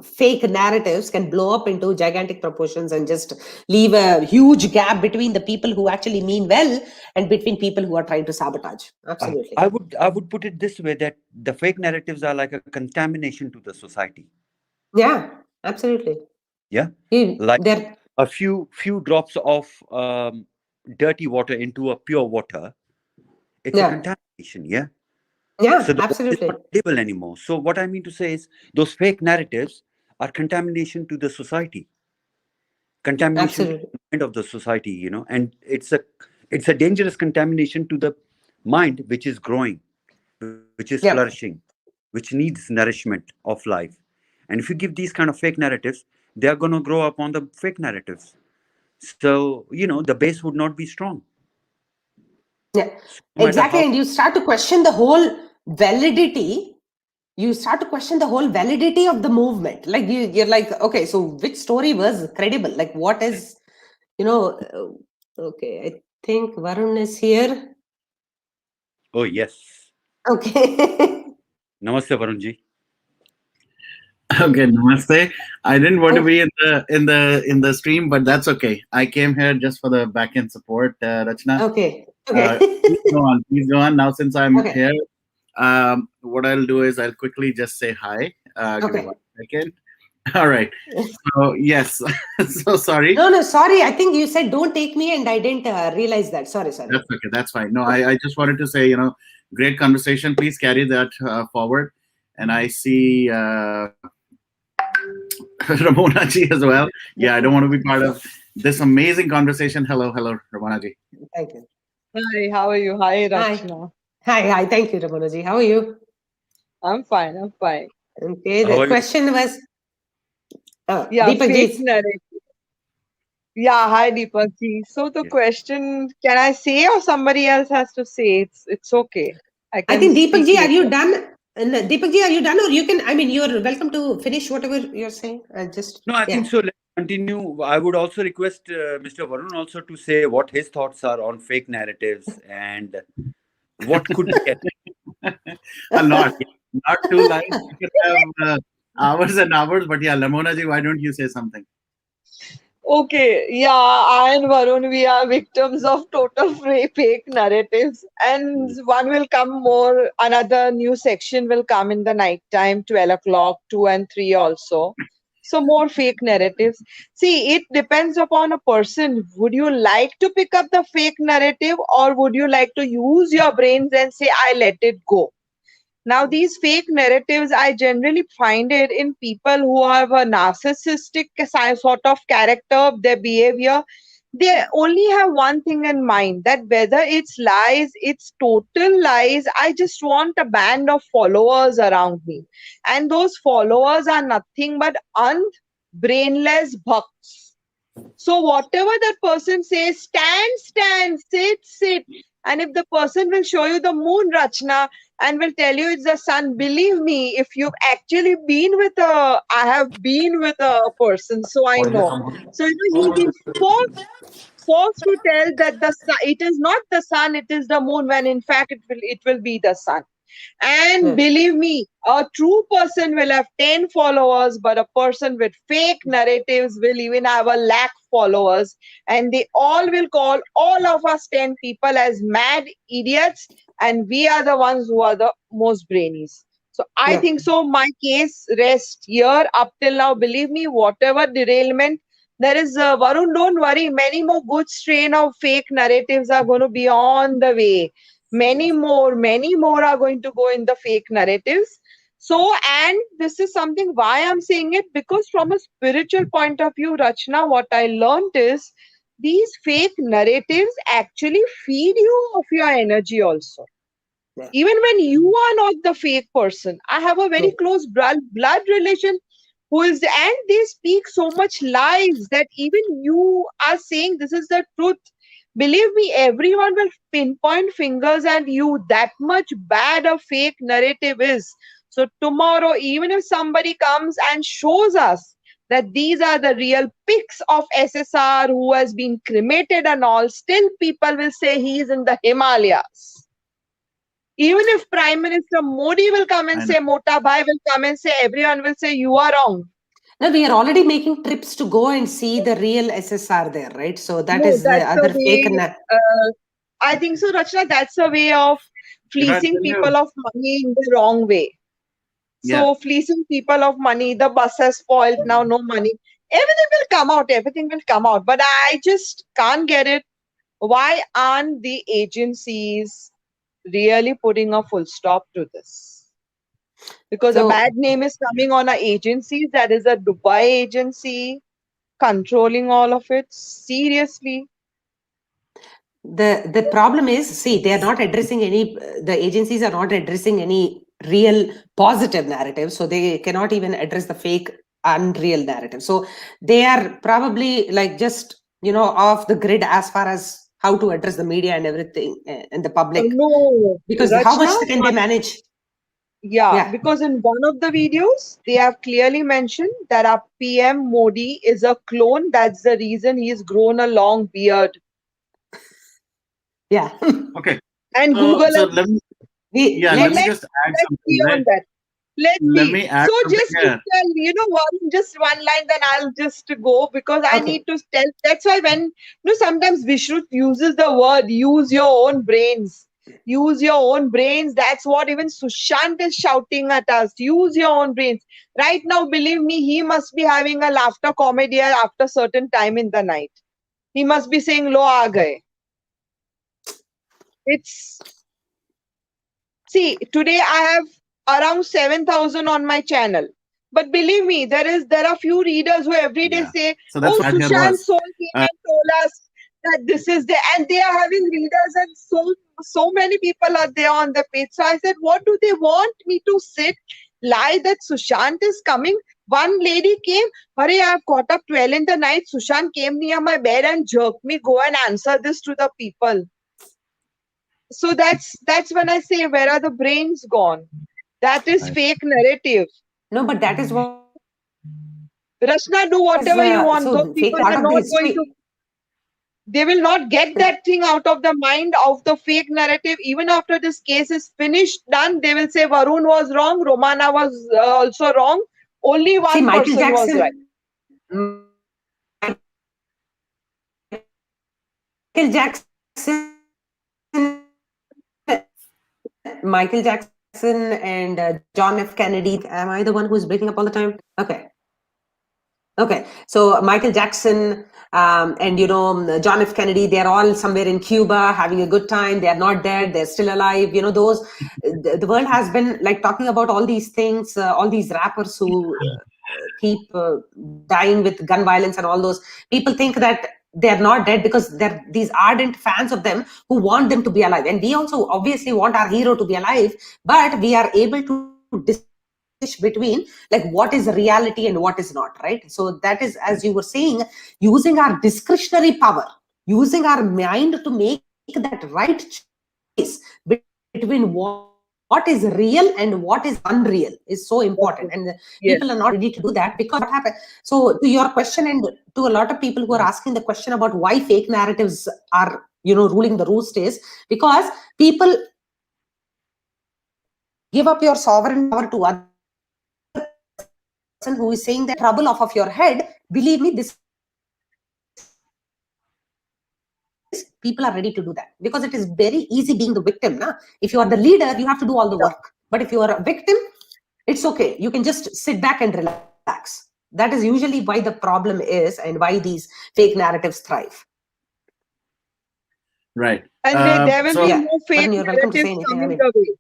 fake narratives can blow up into gigantic proportions and just leave a huge gap between the people who actually mean well and between people who are trying to sabotage. Absolutely. I would put it this way, that the fake narratives are like a contamination to the society. Yeah, absolutely. Yeah, like They're, a few drops of dirty water into a pure water. It's a yeah, contamination. Yeah. So yeah, the water is not absolutely. edible anymore. So what I mean to say is those fake narratives are contamination to the society, contamination to Absolutely. the mind of the society, and it's a dangerous contamination to the mind, which is growing, which is Yeah. flourishing, which needs nourishment of life. And if you give these kind of fake narratives, they are going to grow up on the fake narratives. So the base would not be strong. Yeah, So no matter exactly. how. And you start to question the whole validity. You start to question the whole validity of the movement. Like you're like, okay, so which story was credible? Like what is, you know, okay, I think Varun is here. Oh yes. Okay. Namaste, Varunji. Okay, namaste. I didn't want to be in the stream, but that's okay. I came here just for the back end support, Rachana. Okay. Uh, Okay. Please go on. Please go on. Now, since I'm Okay. here, what I'll do is I'll quickly just say hi. Give me Okay. 1 second. All right. So yes. So sorry. No, no, sorry. I think you said don't take me and I didn't realize that. Sorry, sorry. That's okay. That's fine. No, I just wanted to say, great conversation. Please carry that forward. And I see Ramona ji as well. Yeah, I don't want to be part of this amazing conversation. Hello, Ramona ji. Thank you. Hi, how are you? Hi, Hi. Rachana. Hi. Thank you, Ramonaji. How are you? I'm fine. I'm fine. Okay. How The are you? question was, Yeah, Deepak fake ji. narrative. Yeah, hi, Deepak ji. So the Yeah. question, can I say or somebody else has to say? It's okay. I I can think Deepak speak ji, are you later. done? Deepak ji, are you done? Or you can, I mean, you're welcome to finish whatever you're saying. No, I Yeah. think so. Let's continue. I would also request Mr. Varun also to say what his thoughts are on fake narratives and what could be. A lot. Not two lines. We could have hours and hours. But yeah, Lamona ji, why don't you say something? Okay, yeah, I and Varun, we are victims of total fake narratives, and one will come more. Another new section will come in the night time, 12 o'clock, 2 and 3 also. So more fake narratives. See, it depends upon a person. Would you like to pick up the fake narrative, or would you like to use your brains and say, "I let it go"? Now, these fake narratives, I generally find it in people who have a narcissistic sort of character, their behavior. They only have one thing in mind, that whether it's lies, it's total lies. I just want a band of followers around me. And those followers are nothing but unbrainless bucks. So whatever that person says, stand, sit. And if the person will show you the moon, Rachna, and will tell you it's the sun, believe me, if you've actually been with I have been with a person, so I know. So he'll be forced to tell that it is not the sun, it is the moon, when in fact it will be the sun. And Yeah. believe me, a true person will have 10 followers, but a person with fake narratives will even have a lakh followers. And they all will call all of us 10 people as mad idiots. And we are the ones who are the most brainies. So I Yeah. think so. My case rests here up till now. Believe me, whatever derailment there is, Varun, don't worry. Many more good strain of fake narratives are going to be on the way. Many more are going to go in the fake narratives. So, and this is something why I'm saying it, because from a spiritual point of view, Rachna, what I learned is these fake narratives actually feed you of your energy also. Yeah. Even when you are not the fake person. I have a Yeah. very close blood relation who is, and they speak so much lies that even you are saying this is the truth. Believe me, everyone will pinpoint fingers at you. That much bad a fake narrative is. So tomorrow, even if somebody comes and shows us that these are the real pics of SSR who has been cremated and all, still people will say he is in the Himalayas. Even if Prime Minister Modi will come and I say, Mota Bhai will come and say, everyone will say, you are wrong. No, we are already making trips to go and see the real SSR there, right? So that No, is the that's the other fake. way. I think so, Rachana. That's a way of I fleecing tell you, people of money in the wrong way. yeah. So fleecing people of money, the bus has spoiled, now no money. Everything will come out, everything will come out. But I just can't get it. Why aren't the agencies really putting a full stop to this? Because a So bad name is coming on our agencies. That is a Dubai agency controlling all of it. Seriously. the problem is, see, they are not addressing any. The agencies are not addressing any real positive narrative, so they cannot even address the fake, unreal narrative. So they are probably like just off the grid as far as how to address the media and everything and the public. No, Because how much Rachna, can they manage? yeah, Yeah, because in one of the videos, they have clearly mentioned that our PM Modi is a clone. That's the reason he's grown a long beard. yeah. Okay. And So Google so has, let me we yeah, and let let's me just add let's something, be right? on that. Let's Let be. me add So something just to here. tell, just one line, then I'll just go because I okay. need to tell. That's why when sometimes Vishruth uses the word use your own brains. Use your own brains. That's what even Sushant is shouting at us. Use your own brains. Right now, believe me, he must be having a laughter comedy after certain time in the night. He must be saying lo aa gaye. It's See, today I have around 7,000 on my channel. But believe me, there are few readers who every day Yeah. say, So that's "Oh, what here Sushant was. Soul came and told us that this is the," and they are having readers, and so many people are there on the page. So I said, "What do they want me to sit, lie that Sushant is coming?" One lady came, "Hurry, I have got up 12 in the night. Sushant came near my bed and jerked me. Go and answer this to the people." So that's when I say, where are the brains gone? That is Right. fake narrative. No, but that is what Rachna, do is whatever you want. Those so fake people part are of the not going to, history. they will not get that thing out of the mind of the fake narrative. Even after this case is finished, done, they will say Varun was wrong, Romana was also wrong. Only See, one Michael person was right. Jackson. Michael Jackson and John F. Kennedy. Am I the one who's breaking up all the time? Okay. Okay, so Michael Jackson and John F. Kennedy, they're all somewhere in Cuba having a good time. They are not dead; they're still alive. Those the world has been like talking about all these things, all these rappers who keep dying with gun violence and all those. People think that they're not dead because they're these ardent fans of them who want them to be alive, and we also obviously want our hero to be alive, but we are able to distinguish between like what is reality and what is not, right? So that is, as you were saying, using our discretionary power, using our mind to make that right choice between what is real and what is unreal is so important, and people are not ready to do that Yes. because what happened. So to your question, and to a lot of people who are asking the question about why fake narratives are ruling the roost, is because people give up your sovereign power to other person who is saying that trouble off of your head. Believe me, this is what will make you successful in your life. People are ready to do that because it is very easy being the victim. If you are the leader, you have to do all the work. But if you are a victim, it's okay, you can just sit back and relax. That is usually why the problem is and why these fake narratives thrive. Right. And there will Yeah, be So no Varun, fake you're welcome to say narratives anything. I coming mean, the way.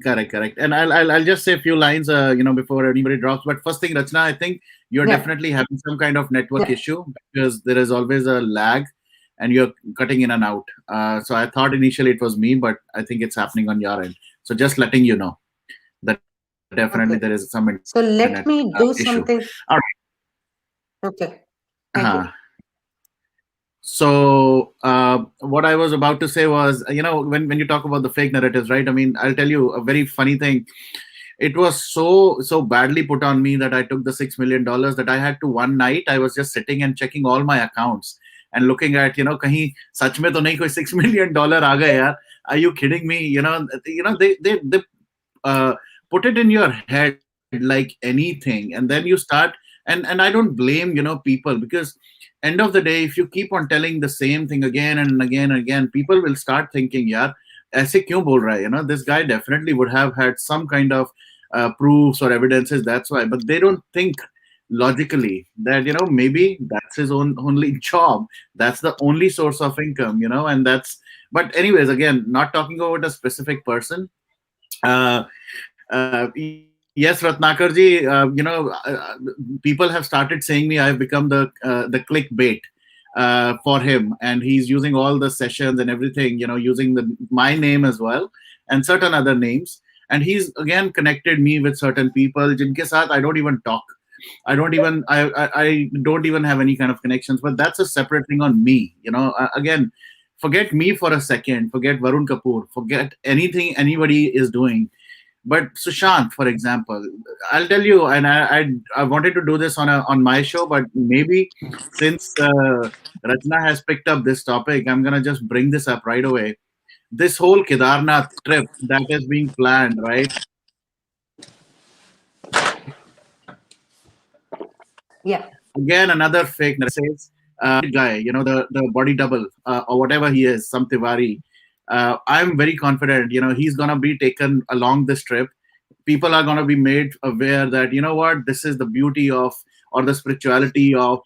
correct. And I'll just say a few lines, before anybody drops. But first thing, Rachna, I think you're yeah, definitely having some kind of network yeah. issue because there is always a lag, and you're cutting in and out. So I thought initially it was me, but I think it's happening on your end. So just letting you know that definitely there is some Okay. internet So let me do issue. something. All Okay. Thank right. you. So what I was about to say was, when you talk about the fake narratives, right? I mean, I'll tell you a very funny thing. It was so badly put on me that I took the $6 million that I had to one night. I was just sitting and checking all my accounts, and looking at, kahin sach mein to nahi koi $6 million aa gaye yaar. Are you kidding me? They uh, put it in your head like anything, and then you start. And I don't blame, people, because end of the day, if you keep on telling the same thing again and again and again, people will start thinking, yaar, aise kyun bol raha hai? This guy definitely would have had some kind of proofs or evidences. That's why. But they don't think logically that, maybe that's his only job. That's the only source of income, and that's. But anyways, again, not talking about a specific person. uh, yes, Ratnakar ji, people have started saying me I've become the clickbait for him, and he's using all the sessions and everything, using my name as well and certain other names, and he's again connected me with certain people jinke saath I don't even talk. I don't even have any kind of connections, but that's a separate thing on me. Again, forget me for a second, forget Varun Kapoor, forget anything anybody is doing. But Sushant, for example, I'll tell you, and I wanted to do this on my show, but maybe since Rachana has picked up this topic, I'm gonna just bring this up right away. This whole Kedarnath trip that is being planned, right? Yeah. Again, another fake narrative says guy, the body double or whatever he is, some Tiwari. I'm very confident, he's gonna be taken along this trip. People are gonna be made aware that, what, this is the beauty of, or the spirituality of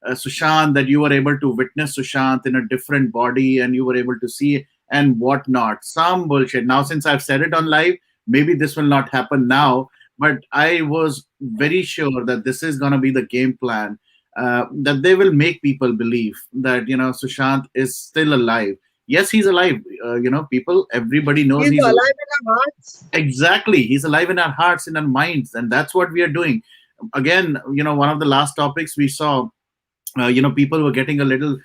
Sushant, that you were able to witness Sushant in a different body and you were able to see and whatnot. Some bullshit. Now, since I've said it on live, maybe this will not happen now, but I was very sure that this is going to be the game plan, that they will make people believe that, Sushant is still alive. Yes, he's alive. People, everybody knows He's he's alive. alive in our hearts. Exactly. He's alive in our hearts, in our minds. And that's what we are doing. Again, one of the last topics we saw, people were getting a little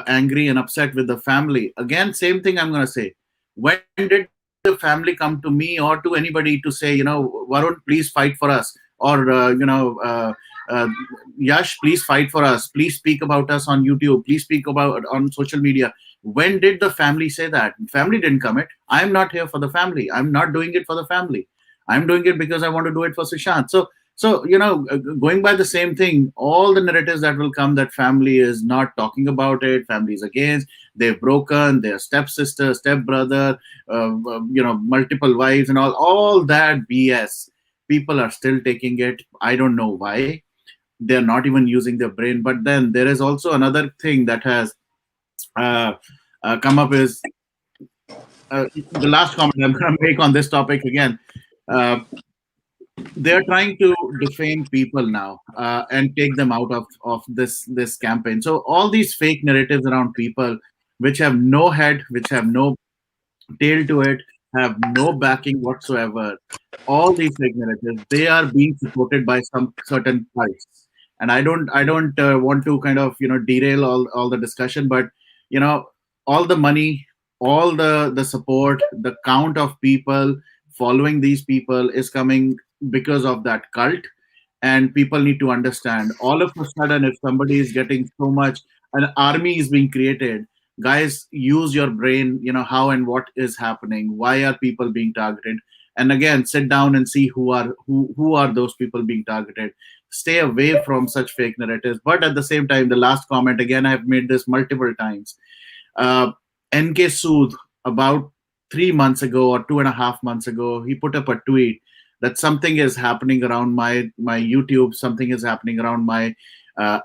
angry and upset with the family. Again, same thing I'm going to say. When did the family come to me or to anybody to say, Varun, please fight for us, or Yash, please fight for us, please speak about us on YouTube, please speak about on social media? When did the family say that? Family didn't commit. I'm not here for the family. I'm not doing it for the family. I'm doing it because I want to do it for Sushant. So, going by the same thing, all the narratives that will come, that family is not talking about it, family is against, they've broken, their stepsister, stepbrother, multiple wives and all that BS. People are still taking it. I don't know why. They're not even using their brain. But then there is also another thing that has uh, come up is the last comment I'm going to make on this topic again. Uh, they're trying to defame people now and take them out of this campaign. So all these fake narratives around people, which have no head, which have no tail to it, have no backing whatsoever. All these fake narratives, they are being supported by some certain cults. And I don't want to kind of derail all the discussion, but you know all the money, all the support, the count of people following these people is coming because of that cult. And people need to understand, all of a sudden, if somebody is getting so much, an army is being created. Guys, use your brain. How and what is happening, why are people being targeted, and again, sit down and see who are those people being targeted. Stay away from such fake narratives. But at the same time, the last comment, again, I've made this multiple times. uh, NK Sood, about 3 months ago or 2.5 months ago, he put up a tweet that something is happening around my YouTube, something is happening around my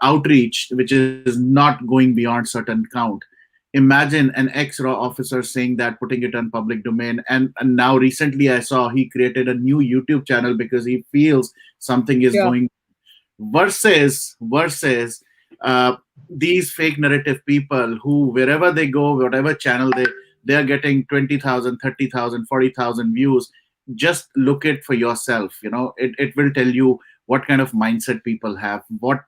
outreach, which is not going beyond certain count. Imagine an ex-raw officer saying that, putting it on public domain, and now recently I saw he created a new YouTube channel because he feels something is Yeah. going. Versus these fake narrative people who, wherever they go, whatever channel they are getting 20,000, 30,000, 40,000 views. Just look it for yourself. It will tell you what kind of mindset people have, what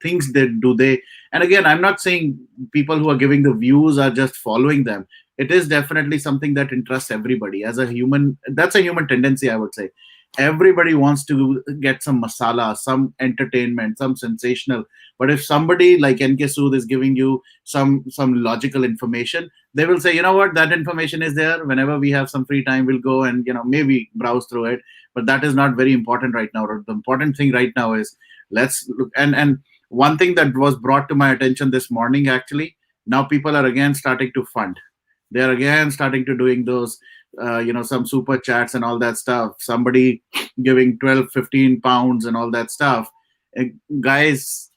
things they. And again, I'm not saying people who are giving the views are just following them. It is definitely something that interests everybody as a human. That's a human tendency, I would say. Everybody wants to get some masala, some entertainment, some sensational. But if somebody like NK Sood is giving you some logical information, they will say, you know what, that information is there. Whenever we have some free time, we'll go and maybe browse through it. But that is not very important right now. The important thing right now is, let's look. And one thing that was brought to my attention this morning, actually, now people are again starting to fund. They're again starting to doing those some super chats and all that stuff. Somebody giving 12-15 pounds and all that stuff. Guys,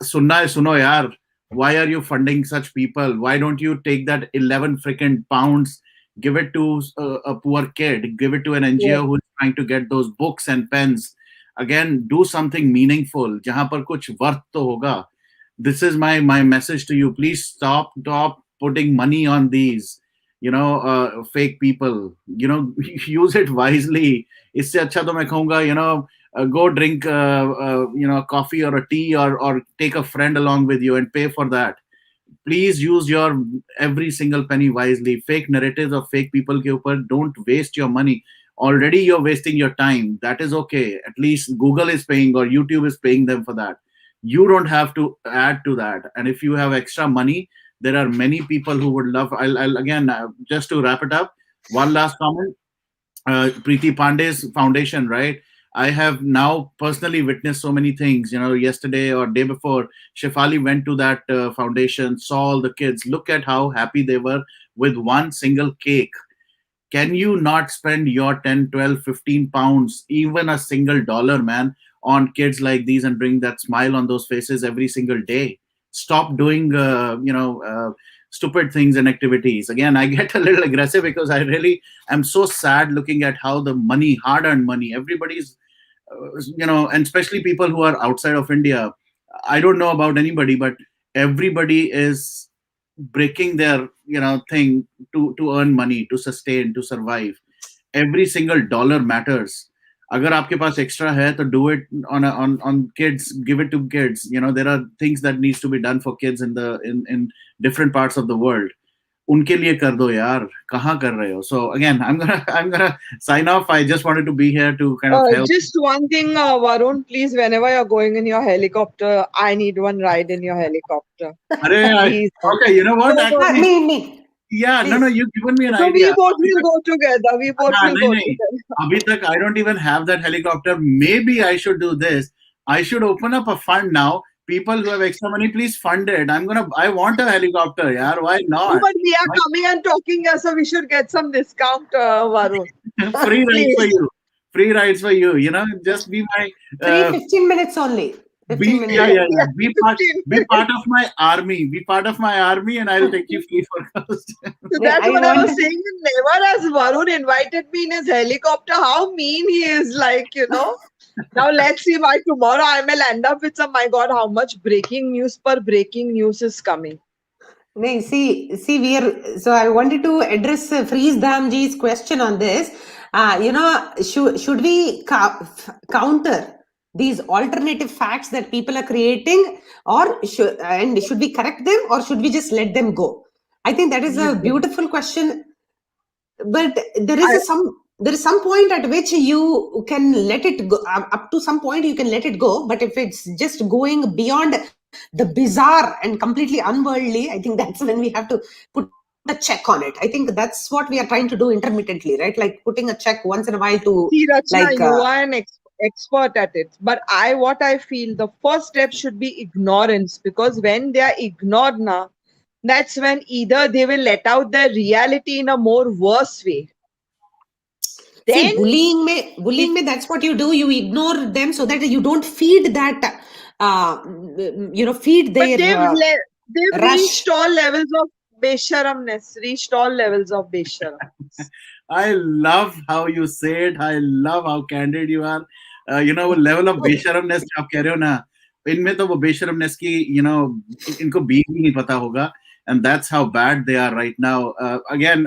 sunna hai, suno yaar. Why are you funding such people? Why don't you take that 11 freaking pounds, give it to a poor kid, give it to an Yes. NGO who's trying to get those books and pens? Again, do something meaningful जहां पर कुछ worth तो होगा. This is my message to you. Please stop putting money on these fake people. Use it wisely. इससे अच्छा तो मैं कहूँगा, go drink coffee or a tea, or take a friend along with you and pay for that. Please use your every single penny wisely. Fake narratives of fake people ke upar, don't waste your money. Already you're wasting your time. That is okay. At least Google is paying or YouTube is paying them for that. You don't have to add to that. And if you have extra money, there are many people who would love. I'll again, just to wrap it up, one last comment. Preeti Pandey's foundation, right? I have now personally witnessed so many things. Yesterday or day before, Shefali went to that foundation, saw all the kids. Look at how happy they were with one single cake. Can you not spend your 10, 12, 15 pounds, even a single dollar, man, on kids like these and bring that smile on those faces every single day? Stop doing, stupid things and activities. Again, I get a little aggressive because I really am so sad looking at how the money, hard earned money, everybody's, and especially people who are outside of India. I don't know about anybody, but everybody is breaking their thing to earn money, to sustain, to survive. Every single dollar matters. अगर आपके पास extra है तो do it on kids, give it to kids. There are things that needs to be done for kids in different parts of the world. उनके लिए कर दो यार, कहाँ कर रहे हो? So again, I'm gonna sign off. I just wanted to be here to kind of help. Just one thing, Varun, please, whenever you're going in your helicopter, I need one ride in your helicopter. अरे, Please. okay, you know what? No, no, Actually, Me. yeah, no, Please. you've given me an So we idea. both will go together. We both हाँ, will नहीं go नहीं, together. अभी तक I don't even have that helicopter. Maybe I should do this. I should open up a fund now. People who have extra money, please fund it. I want a helicopter, yaar. Why No, not? but we are coming and talking here, so we should get some discount, Varun. Free rides for Please. you. Free rides for you. Just be my Free 15 minutes only. 15 yeah, minutes. yeah. Be part 15 of my army. Be part of my army, and I'll take you free for cost. So Yeah, that's I what I was want- saying. Never has Varun invited me in his helicopter. How mean he is, Now let's see why tomorrow I may end up with some. My God, how much breaking news per breaking news is coming. No, see, we are. So I wanted to address Freeze Dhamji's question on this. Should we counter these alternative facts that people are creating, or should we correct them, or should we just let them go? I think that is a beautiful question, but there is some point at which you can let it go. Up to some point you can let it go, but if it's just going beyond the bizarre and completely unworldly, I think that's when we have to put a check on it. I think that's what we are trying to do intermittently, right? Like putting a check once in a while to See, Rachana, like you are an expert at it. But what I feel, the first step should be ignorance, because when they are ignored now, that's when either they will let out their reality in a more worse way. Then see bullying me, that's what you do. You ignore them so that you don't feed that feed but their they've rush. reached all levels of besharamness, reached all levels of besharamness. I love how you say it. I love how candid you are. वो level of बेशरमनेस आप कह रहे हो ना, इनमें तो वो बेशरमनेस की इनको बीज ही नहीं पता होगा, and that's how bad they are right now. Again,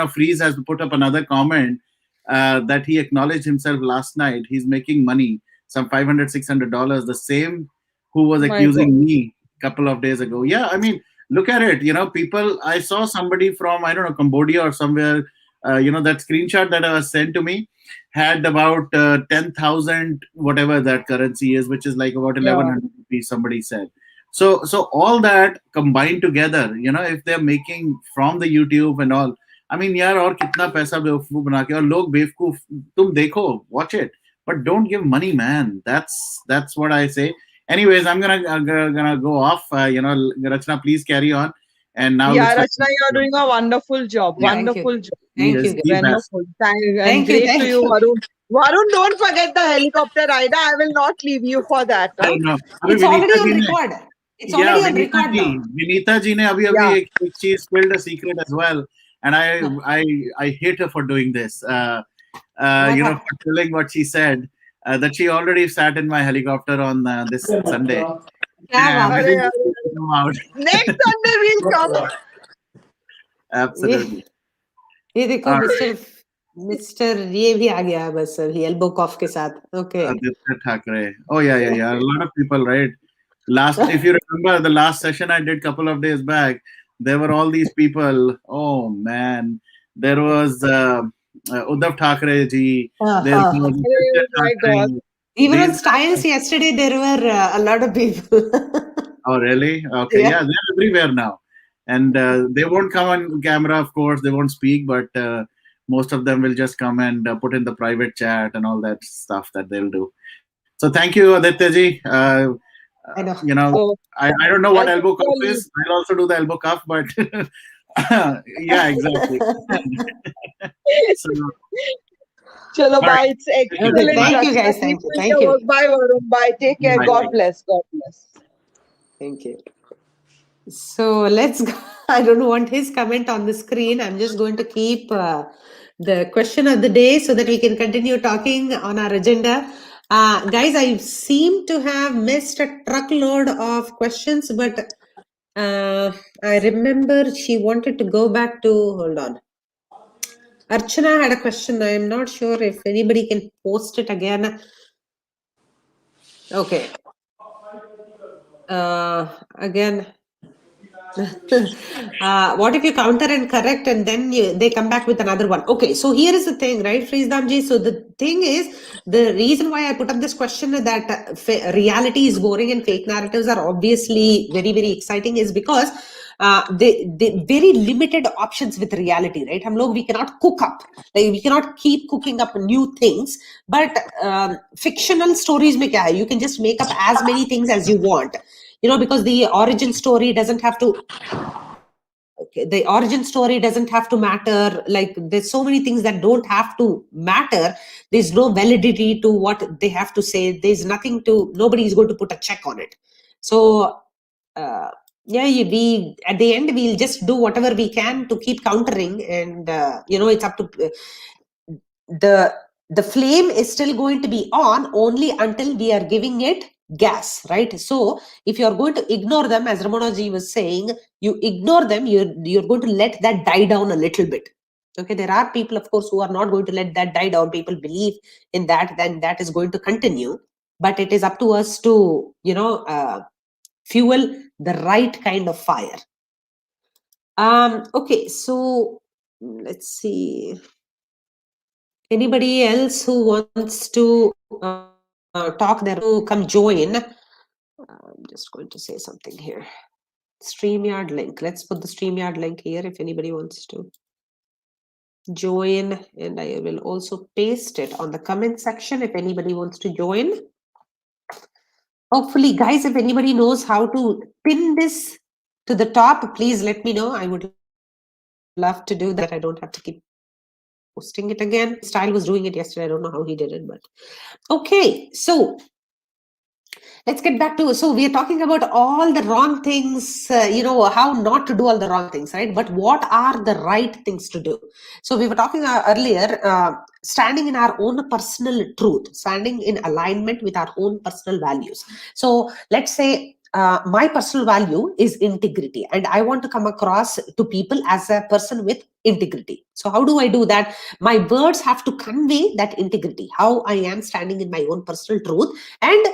Freeze has put up another comment that he acknowledged himself last night. He's making money, some $500-$600, the same who was My accusing me a couple of days ago. Yeah, I mean, look at it. People. I saw somebody from, I don't know, Cambodia or somewhere. That screenshot that was sent to me. had about 10,000 whatever that currency is, which is like about Yeah. 1100 rupees. Somebody said. So all that combined together, if they're making from the YouTube and all, I mean, यार और कितना पैसा बेवकूफ बना के और लोग बेवकूफ तुम देखो, watch it, but don't give money, man. That's what I say. Anyways, I'm gonna go off. Rachna, please carry on. And now Yeah, looks like Rachna, you're doing a wonderful job. Yeah. Thank you. Wonderful job. Thank he is you. the best. Wonderful. And Thank you. great to Thank you, you. Varun. Varun, don't forget the helicopter rider. I will not leave you for that. I Huh? don't know. अभी It's already Vinita on जी ने record. It's yeah, already on record now. Vinita ji ने अभी Yeah. एक she spilled a secret as well, and I hate her for doing this. What For happened? telling what she said, that she already sat in my helicopter on this Sunday. क्या Yeah, बात we है? अरे, didn't अरे, come out. next Sunday we'll come. Absolutely. ये देखो All right. Mister ये भी आ गया बस अभी एल्बो कॉफ के साथ. Okay. Aditya Thackeray. Oh yeah. A lot of people, right? If you remember the last session I did couple of days back, there were all these people. Oh man, there was Uddhav Thackeray ji. There was Aditya Oh my God. Thackeray. Even on These Styles yesterday, there were a lot of people. Oh really? Okay, Yeah. yeah, they're everywhere now, and they won't come on camera, of course. They won't speak, but most of them will just come and put in the private chat and all that stuff that they'll do. So thank you, Aditya ji. I know. So I don't know what I elbow think cuff is. I'll also do the elbow cuff, but yeah, exactly. So, Chalo, all bye. right. It's Thank you. excellent. Thank you, Rachna. guys. Keep Thank you. doing Thank your you. work. Bye, Varun. Bye. Take care. Bye. God bless. God bless. Thank you. So let's go. I don't want his comment on the screen. I'm just going to keep the question of the day so that we can continue talking on our agenda. Guys, I seem to have missed a truckload of questions, but I remember she wanted to go back to, hold on. Archana had a question. I'm not sure if anybody can post it again. Okay. Again. What if you counter and correct and then they come back with another one? Okay, so here is the thing, right, Freesdamji? So the thing is, the reason why I put up this question is that reality is boring and fake narratives are obviously very, very exciting is because they very limited options with reality, right? We cannot cook up, like we cannot keep cooking up new things, but fictional stories mein kya hai? You can just make up as many things as you want, because the origin story doesn't have to matter. Like there's so many things that don't have to matter. There's no validity to what they have to say. There's nothing nobody is going to put a check on it. So we at the end we'll just do whatever we can to keep countering, and it's up to the flame is still going to be on only until we are giving it gas, right? So if you're going to ignore them, as Ramanaji was saying, you ignore them, you're going to let that die down a little bit. Okay, there are people, of course, who are not going to let that die down. People believe in that, then that is going to continue. But it is up to us to, fuel the right kind of fire. Okay, so let's see. Anybody else who wants to talk there to come join? I'm just going to say something here. StreamYard link. Let's put the StreamYard link here if anybody wants to join, and I will also paste it on the comment section if anybody wants to join. Hopefully, guys, if anybody knows how to pin this to the top, please let me know. I would love to do that. I don't have to keep posting it again. Style was doing it yesterday. I don't know how he did it, but okay. So let's get back to, so we are talking about all the wrong things, how not to do all the wrong things, right? But what are the right things to do? So we were talking earlier, standing in our own personal truth, standing in alignment with our own personal values. So let's say my personal value is integrity, and I want to come across to people as a person with integrity. So how do I do that? My words have to convey that integrity, how I am standing in my own personal truth. And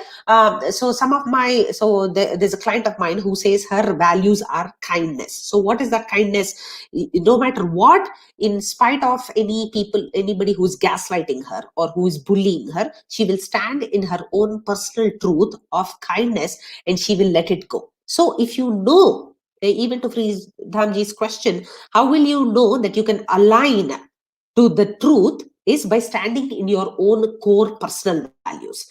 so some of my, so there's a client of mine who says her values are kindness. So what is that kindness? No matter what, in spite of anybody who's gaslighting her or who is bullying her, she will stand in her own personal truth of kindness, and she will let it go. So if you know, even to freeze Dhamji's question, how will you know that you can align to the truth is by standing in your own core personal values.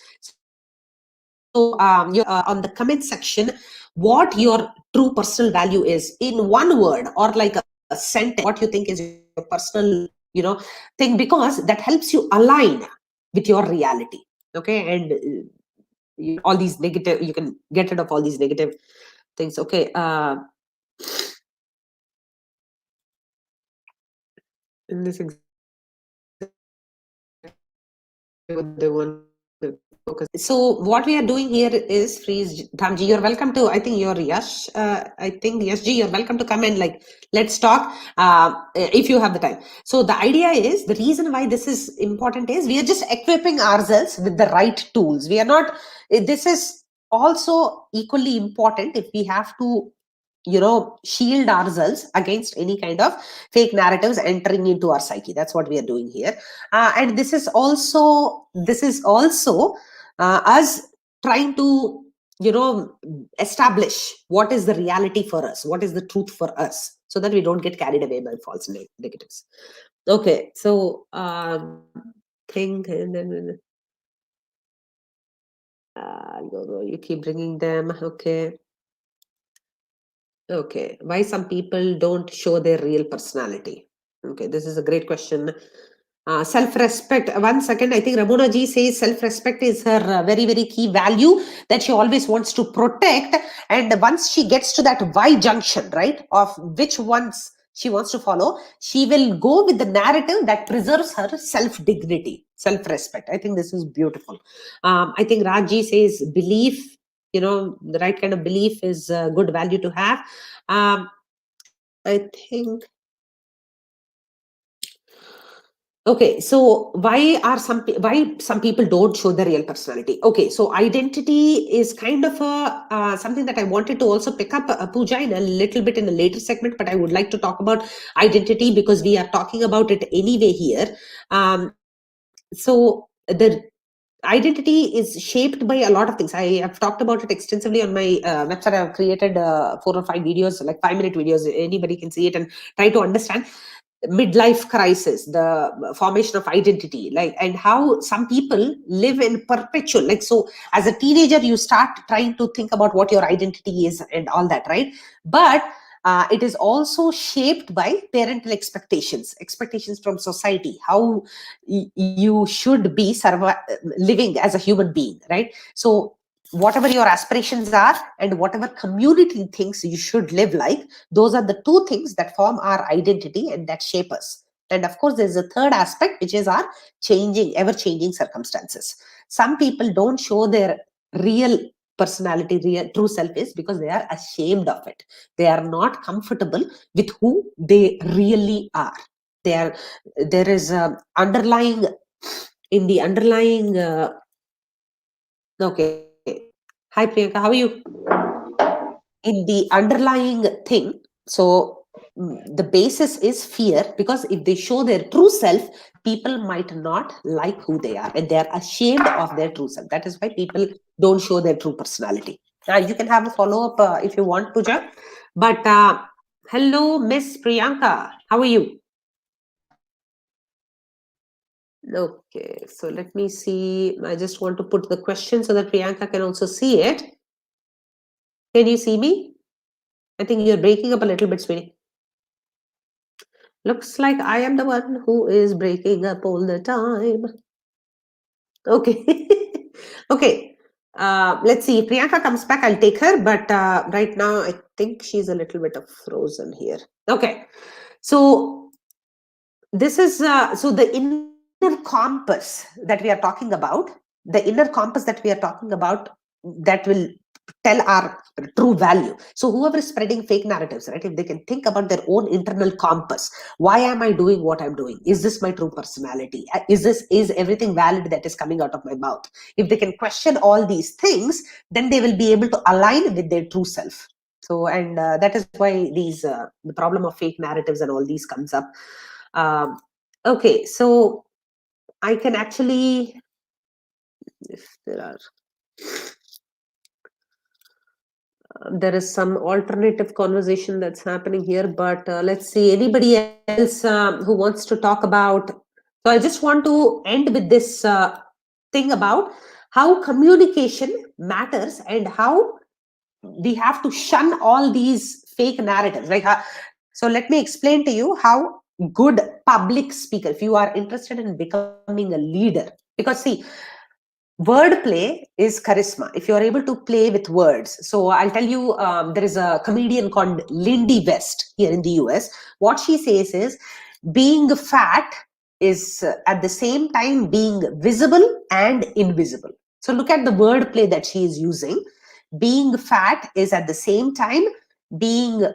So on the comment section, what your true personal value is in one word or like a sentence, what you think is your personal, thing, because that helps you align with your reality. Okay. And all these negative, you can get rid of all these negative things. Okay. In this exactly what they want to focus. So what we are doing here is, freeze Dhamji, you're welcome to, I think you're Yash, I think Yashji, you're welcome to come and like, let's talk if you have the time. So the idea is, the reason why this is important is we are just equipping ourselves with the right tools. We are not, this is also equally important if we have to shield ourselves against any kind of fake narratives entering into our psyche. That's what we are doing here. And this is also us trying to establish what is the reality for us, what is the truth for us, so that we don't get carried away by false negatives. Okay, so think, and then you keep bringing them. Okay, why some people don't show their real personality? Okay, this is a great question. Self-respect. One second, I think Ramona ji says self-respect is her very, very key value that she always wants to protect. And once she gets to that Y junction, right, of which ones she wants to follow, she will go with the narrative that preserves her self-dignity, self-respect. I think this is beautiful. I think Raji says belief, the right kind of belief is a good value to have. I think, okay, so why some people don't show their real personality? Okay, so identity is kind of a something that I wanted to also pick up, Pooja, in a little bit in a later segment, but I would like to talk about identity because we are talking about it anyway here. So the identity is shaped by a lot of things. I have talked about it extensively on my website. I've created 4 or 5 videos, like 5-minute videos. Anybody can see it and try to understand midlife crisis, the formation of identity, like, and how some people live in perpetual, like, so as a teenager you start trying to think about what your identity is and all that, right? But it is also shaped by parental expectations from society, how you should be living as a human being, right? So whatever your aspirations are and whatever community thinks you should live like, those are the two things that form our identity and that shape us. And of course, there's a third aspect, which is our ever changing circumstances. Some people don't show their real personality, real true self, is because they are ashamed of it. They are not comfortable with who they really are. There is underlying in the underlying okay, hi Priyanka, how are you? In the underlying thing, so the basis is fear, because if they show their true self, people might not like who they are, and they are ashamed of their true self. That is why people don't show their true personality. You can have a follow-up if you want, Pooja. But hello, Miss Priyanka, how are you? Okay, so let me see. I just want to put the question so that Priyanka can also see it. Can you see me? I think you're breaking up a little bit, sweetie. Looks like I am the one who is breaking up all the time. Okay. Okay. Let's see. If Priyanka comes back, I'll take her. But right now, I think she's a little bit of frozen here. Okay. So this is so the inner compass that we are talking about, that will tell our true value. So whoever is spreading fake narratives, right, if they can think about their own internal compass, why am I doing what I'm doing? Is this my true personality? Is everything valid that is coming out of my mouth? If they can question all these things, then they will be able to align with their true self. So, and that is why the problem of fake narratives and all these comes up. Okay, so I can actually, if there are, there is some alternative conversation that's happening here, but let's see, anybody else who wants to talk about. So I just want to end with this thing about how communication matters and how we have to shun all these fake narratives, right? So let me explain to you how good public speaker, if you are interested in becoming a leader, because see, wordplay is charisma. If you are able to play with words, so I'll tell you, there is a comedian called Lindy West here in the US. What she says is, being fat is at the same time being visible and invisible. So look at the wordplay that she is using. Being fat is at the same time being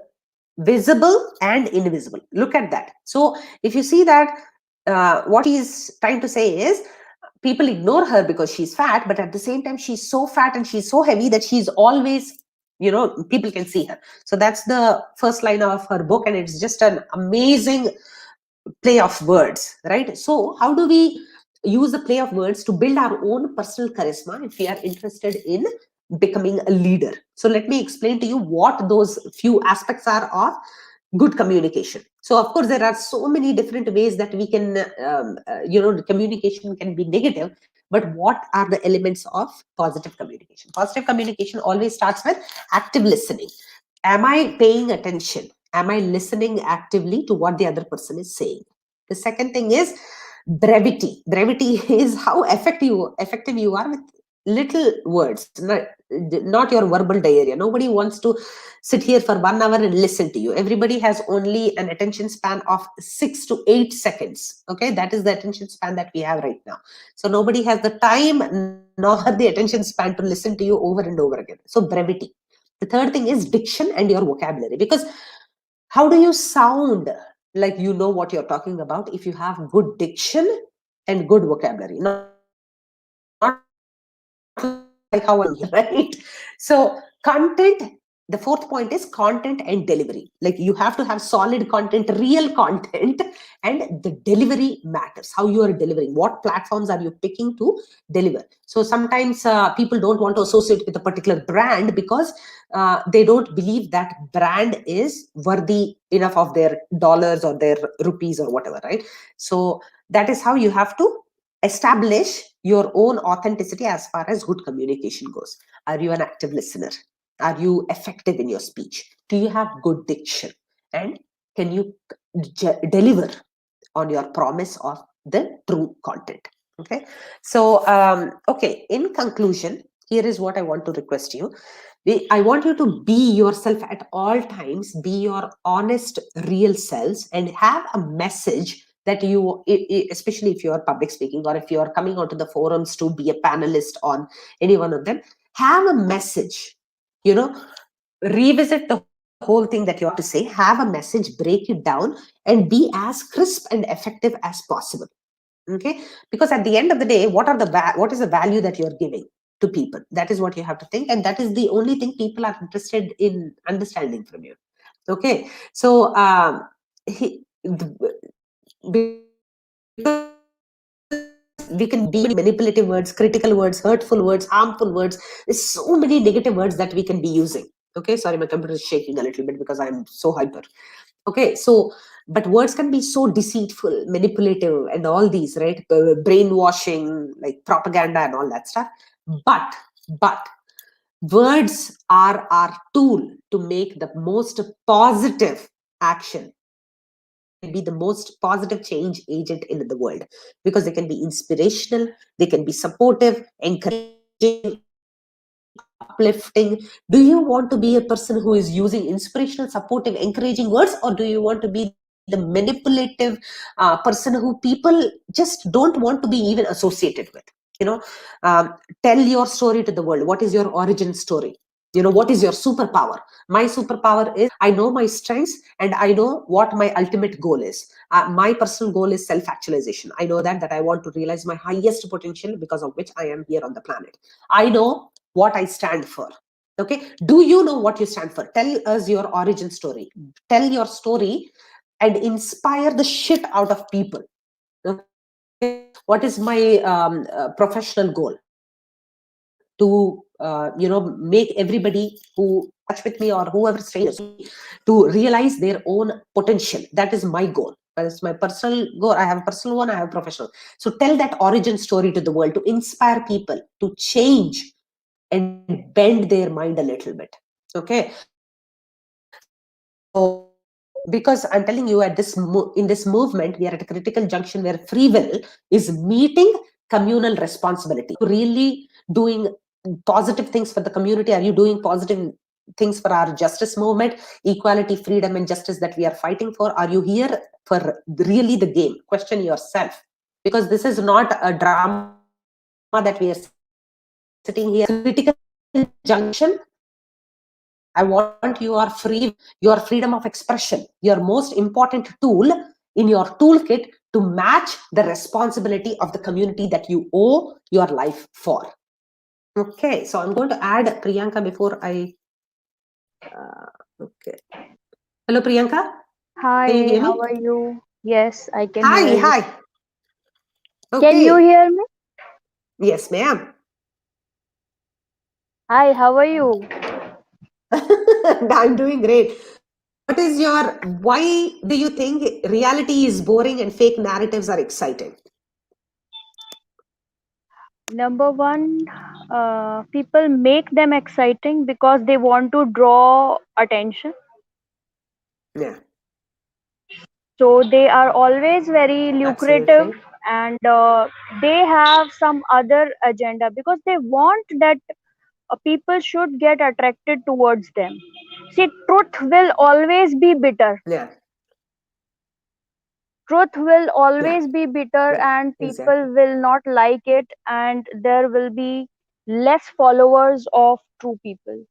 visible and invisible. Look at that. So if you see that, what he's trying to say is, people ignore her because she's fat, but at the same time she's so fat and she's so heavy that she's always, people can see her. So that's the first line of her book, and it's just an amazing play of words, right? So how do we use the play of words to build our own personal charisma if we are interested in becoming a leader? So let me explain to you what those few aspects are of good communication. So of course there are so many different ways that we can communication can be negative, but what are the elements of positive communication? Positive communication always starts with active listening. Am I paying attention? Am I listening actively to what the other person is saying? The second thing is brevity. Brevity is how effective you are with little words, not your verbal diarrhea. Nobody wants to sit here for 1 hour and listen to you. Everybody has only an attention span of 6 to 8 seconds. Okay, that is the attention span that we have right now. So nobody has the time nor the attention span to listen to you over and over again. So brevity. The third thing is diction and your vocabulary, because how do you sound like you know what you're talking about if you have good diction and good vocabulary? Not like how I'm talking here, right? So content, the fourth point is content and delivery. Like you have to have solid content, real content, and the delivery matters. How you are delivering, what platforms are you picking to deliver? So sometimes people don't want to associate with a particular brand because they don't believe that brand is worthy enough of their dollars or their rupees or whatever, right? So that is how you have to establish your own authenticity as far as good communication goes. Are you an active listener? Are you effective in your speech? Do you have good diction? And can you deliver on your promise of the true content? Okay. So, okay, in conclusion, here is what I want to request you. I want you to be yourself at all times, be your honest, real selves, and have a message that you, especially if you are public speaking or if you are coming onto the forums to be a panelist on any one of them, have a message, revisit the whole thing that you have to say, have a message, break it down, and be as crisp and effective as possible. Okay, because at the end of the day, what is the value that you're giving to people? That is what you have to think, and that is the only thing people are interested in understanding from you. Okay, so because we can be manipulative words, critical words, hurtful words, harmful words. There's so many negative words that we can be using. Okay, sorry, my computer is shaking a little bit because I'm so hyper. Okay, so but words can be so deceitful, manipulative, and all these, right? Brainwashing, like propaganda and all that stuff. But words are our tool to make the most positive action. They can be the most positive change agent in the world, because they can be inspirational, they can be supportive, encouraging, uplifting. Do you want to be a person who is using inspirational, supportive, encouraging words, or do you want to be the manipulative person who people just don't want to be even associated with? you know Tell your story to the world. What is your origin story? What is your superpower? My superpower is I know my strengths and I know what my ultimate goal is. My personal goal is self actualization. I know that I want to realize my highest potential, because of which I am here on the planet. I know what I stand for. Okay, do you know what you stand for? Tell us your origin story. Tell your story and inspire the shit out of people. Okay, what is my professional goal? To make everybody who touch with me, or whoever strangers to realize their own potential. That is my goal. That's my personal goal. I have a personal one, I have a professional. So tell that origin story to the world, to inspire people to change and bend their mind a little bit. Okay, so because I'm telling you, at in this movement, we are at a critical junction where free will is meeting communal responsibility. Are you really doing positive things for the community? Are you doing positive things for our justice movement, equality, freedom, and justice that we are fighting for? Are you here for really the game? Question yourself, because this is not a drama that we are sitting here. This is a critical junction. I want your free will, your freedom of expression, your most important tool in your toolkit to match the responsibility of the community that you owe your life for. Okay, so I'm going to add Priyanka before I. Okay. Hello, Priyanka. Can you hear me? Hi, how are you? Yes, I can Hi, hear hi. you. Can you Okay. hear me? Yes, ma'am. Hi, how are you? I'm doing great. What is your, why do you think reality is boring and fake narratives are exciting? Number one, people make them exciting because they want to draw attention. Yeah, So they are always very lucrative, absolutely. and they have some other agenda because they want that people should get attracted towards them. See, truth will always be bitter. Yeah, Truth will yeah, always be bitter yeah, and exactly. people will not like it, and there will be less followers of true people.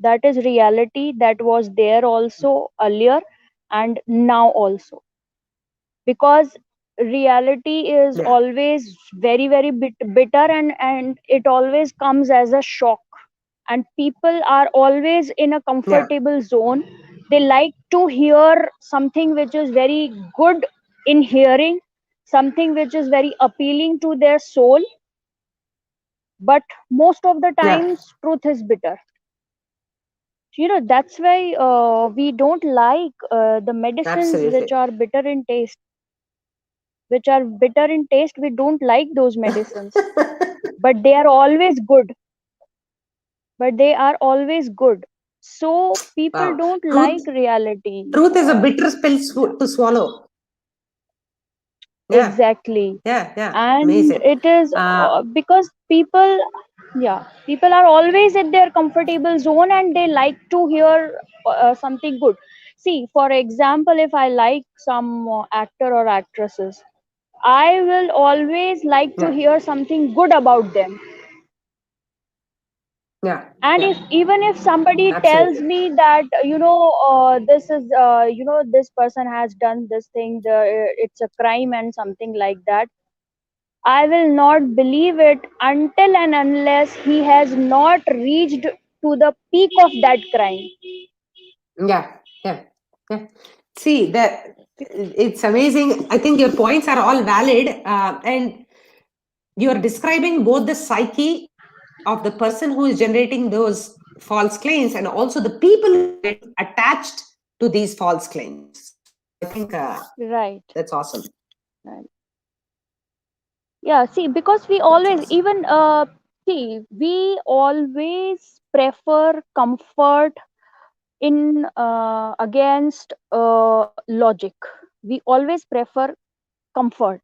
That is reality that was there also earlier and now also, because reality is Yeah, always very very bitter, and it always comes as a shock, and people are always in a yeah, comfortable zone. They like to hear something which is very good in hearing, something which is very appealing to their soul, but most of the yeah, times truth is bitter. That's why we don't like the medicines which absolutely. are bitter in taste. Which are bitter in taste, we don't like those medicines, but they are always good. But they are always good. So people Wow. don't like Truth, reality. truth is a bitter pill to swallow. Yeah, Exactly. yeah, yeah. And Amazing. it is because people, yeah, people are always at their comfortable zone and they like to hear something good. See, for example, if I like some actor or actresses, I will always like to Yeah, hear something good about them. yeah, And yeah. if even if somebody tells Absolutely. me that this is this person has done this thing, it's a crime and something like that, I will not believe it until and unless he has not reached to the peak of that crime. Yeah, yeah, yeah. See, that it's amazing. I think your points are all valid, and you're describing both the psyche of the person who is generating those false claims and also the people who are getting attached to these false claims. So I think Right. that's awesome. Right. Yeah, see, because we That's always awesome. even see, we always prefer comfort in against logic. We always prefer comfort.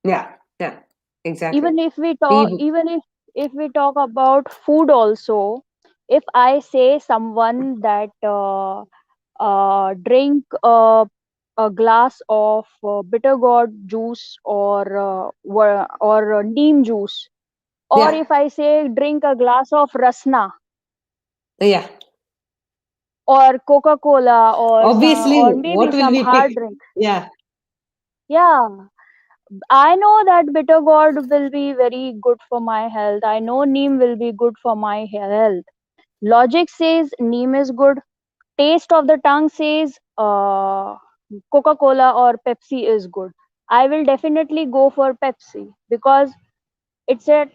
Yeah, yeah, exactly. Even if we talk, We, even if we talk about food also, if I say someone that drink a glass of bitter gourd juice or neem juice, or yeah, if I say drink a glass of rasna, Yeah. or Coca-Cola, or Obviously, maybe what will some we pick? hard drink. Yeah. Yeah, I know that bitter gourd will be very good for my health. I know neem will be good for my health. Logic says neem is good. Taste of the tongue says Coca-Cola or Pepsi is good. I will definitely go for Pepsi because it's a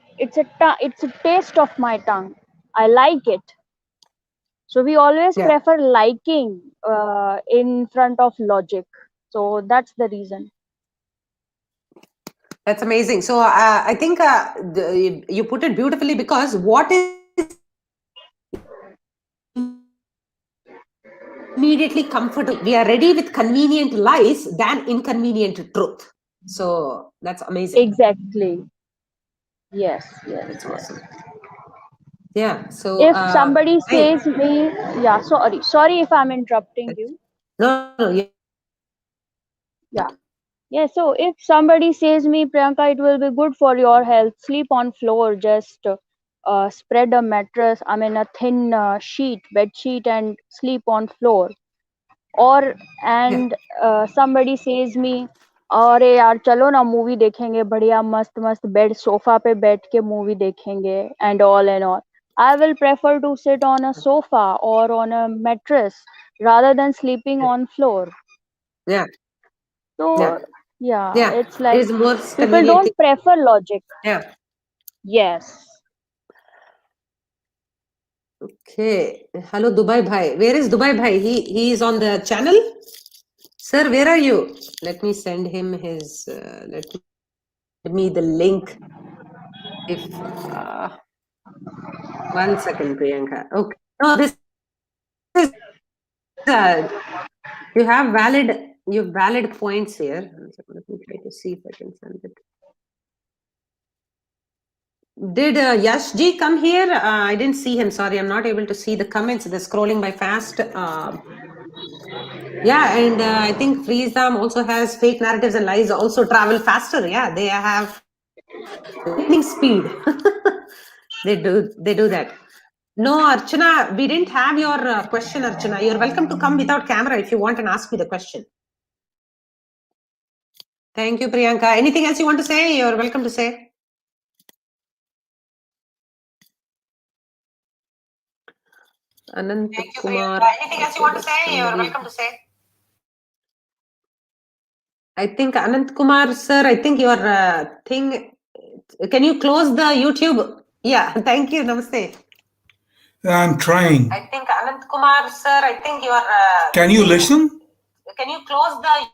taste of my tongue. I like it. So we always Yeah. prefer liking in front of logic. So that's the reason. That's amazing. So I think you put it beautifully, because what is immediately comfortable? We are ready with convenient lies than inconvenient truth. So that's amazing. Exactly. Yes, yes, That's yes. awesome. Yeah. So If somebody I, says me, yeah, sorry if I'm interrupting you. no, no, you're not. Yeah. Yeah, so if somebody says me, Priyanka, it will be good for your health, sleep on floor, just spread a mattress, I mean a thin bed sheet, and sleep on floor. और Yeah. and somebody says me, अरे यार चलो ना movie देखेंगे बढ़िया मस्त मस्त bed sofa पे बैठ के मूवी देखेंगे and all I will prefer to sit on a sofa or on a mattress rather than sleeping Yeah. on floor. Yeah. So Yeah. yeah, Yeah. it's It like is the most people convenient thing. don't prefer logic. Yeah. Yes. Okay. Hello, Dubai Bhai. Where is Dubai Bhai? He is on the channel. Sir, where are you? Let me send him his. Let me the link. If one second, Priyanka. Okay. No, this is. You have valid points here. Let me try to see if I can send it. Did Yash Ji come here? I didn't see him. Sorry, I'm not able to see the comments. They're scrolling by fast. Yeah, and I think Freezam also has fake narratives and lies also travel faster. Yeah, they have lightning speed. They do that. No, Archana, we didn't have your question, Archana. You're welcome to come without camera if you want and ask me the question. Thank you, Priyanka. Anything else you want to say? You're welcome to say. Anant Thank you, Kumar. Priyanka. Anything else you Okay, want to that's say? You're somebody. welcome to say. I think Anant Kumar, sir, I think your thing. Can you close the YouTube? Yeah, thank you. Namaste. I'm trying. I think Anant Kumar, sir, I think your Can you thing. listen? Can you close the?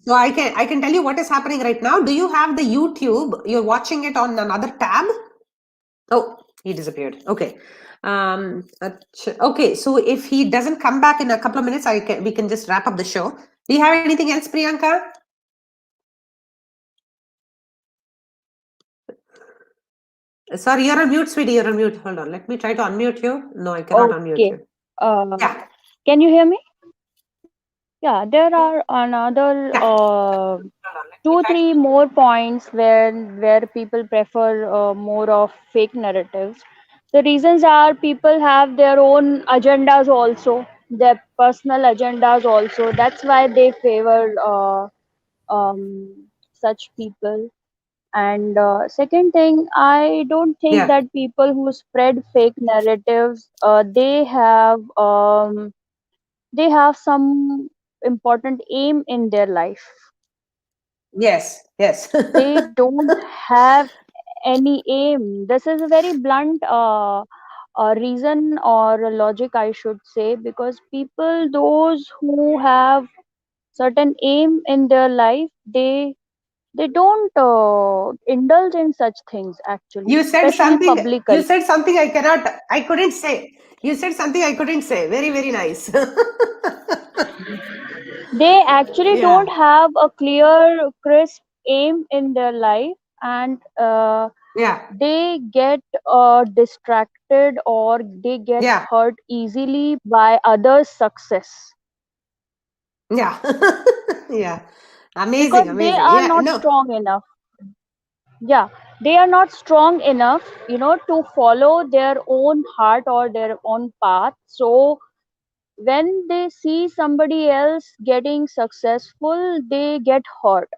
So I can tell you what is happening right now. Do you have the YouTube? You're watching it on another tab? Oh, he disappeared. Okay. Okay. So if he doesn't come back in a couple of minutes, we can just wrap up the show. Do you have anything else, Priyanka? Sorry, you're on mute, sweetie. You're on mute. Hold on. Let me try to unmute you. No, I cannot unmute Okay. you. Yeah. Can you hear me? Yeah, there are another Yeah. two, three more points where people prefer more of fake narratives. The reasons are people have their own agendas also, their personal agendas also. That's why they favor such people. And second thing, I don't think Yeah. that people who spread fake narratives, they have some important aim in their life. Yes. Yes. They don't have any aim. This is a very blunt reason or a logic, I should say, because people, those who have certain aim in their life, they don't indulge in such things actually, You said especially something. You publicly. said something I couldn't say. You said something I couldn't say. Very, very nice. They actually Yeah. don't have a clear, crisp aim in their life, and Yeah. they get distracted or they get Yeah. hurt easily by others' success Yeah. Yeah. because Amazing. they Amazing. are Yeah. not No. strong enough. yeah, they are not strong enough, to follow their own heart or their own path. So when they see somebody else getting successful, they get hurt.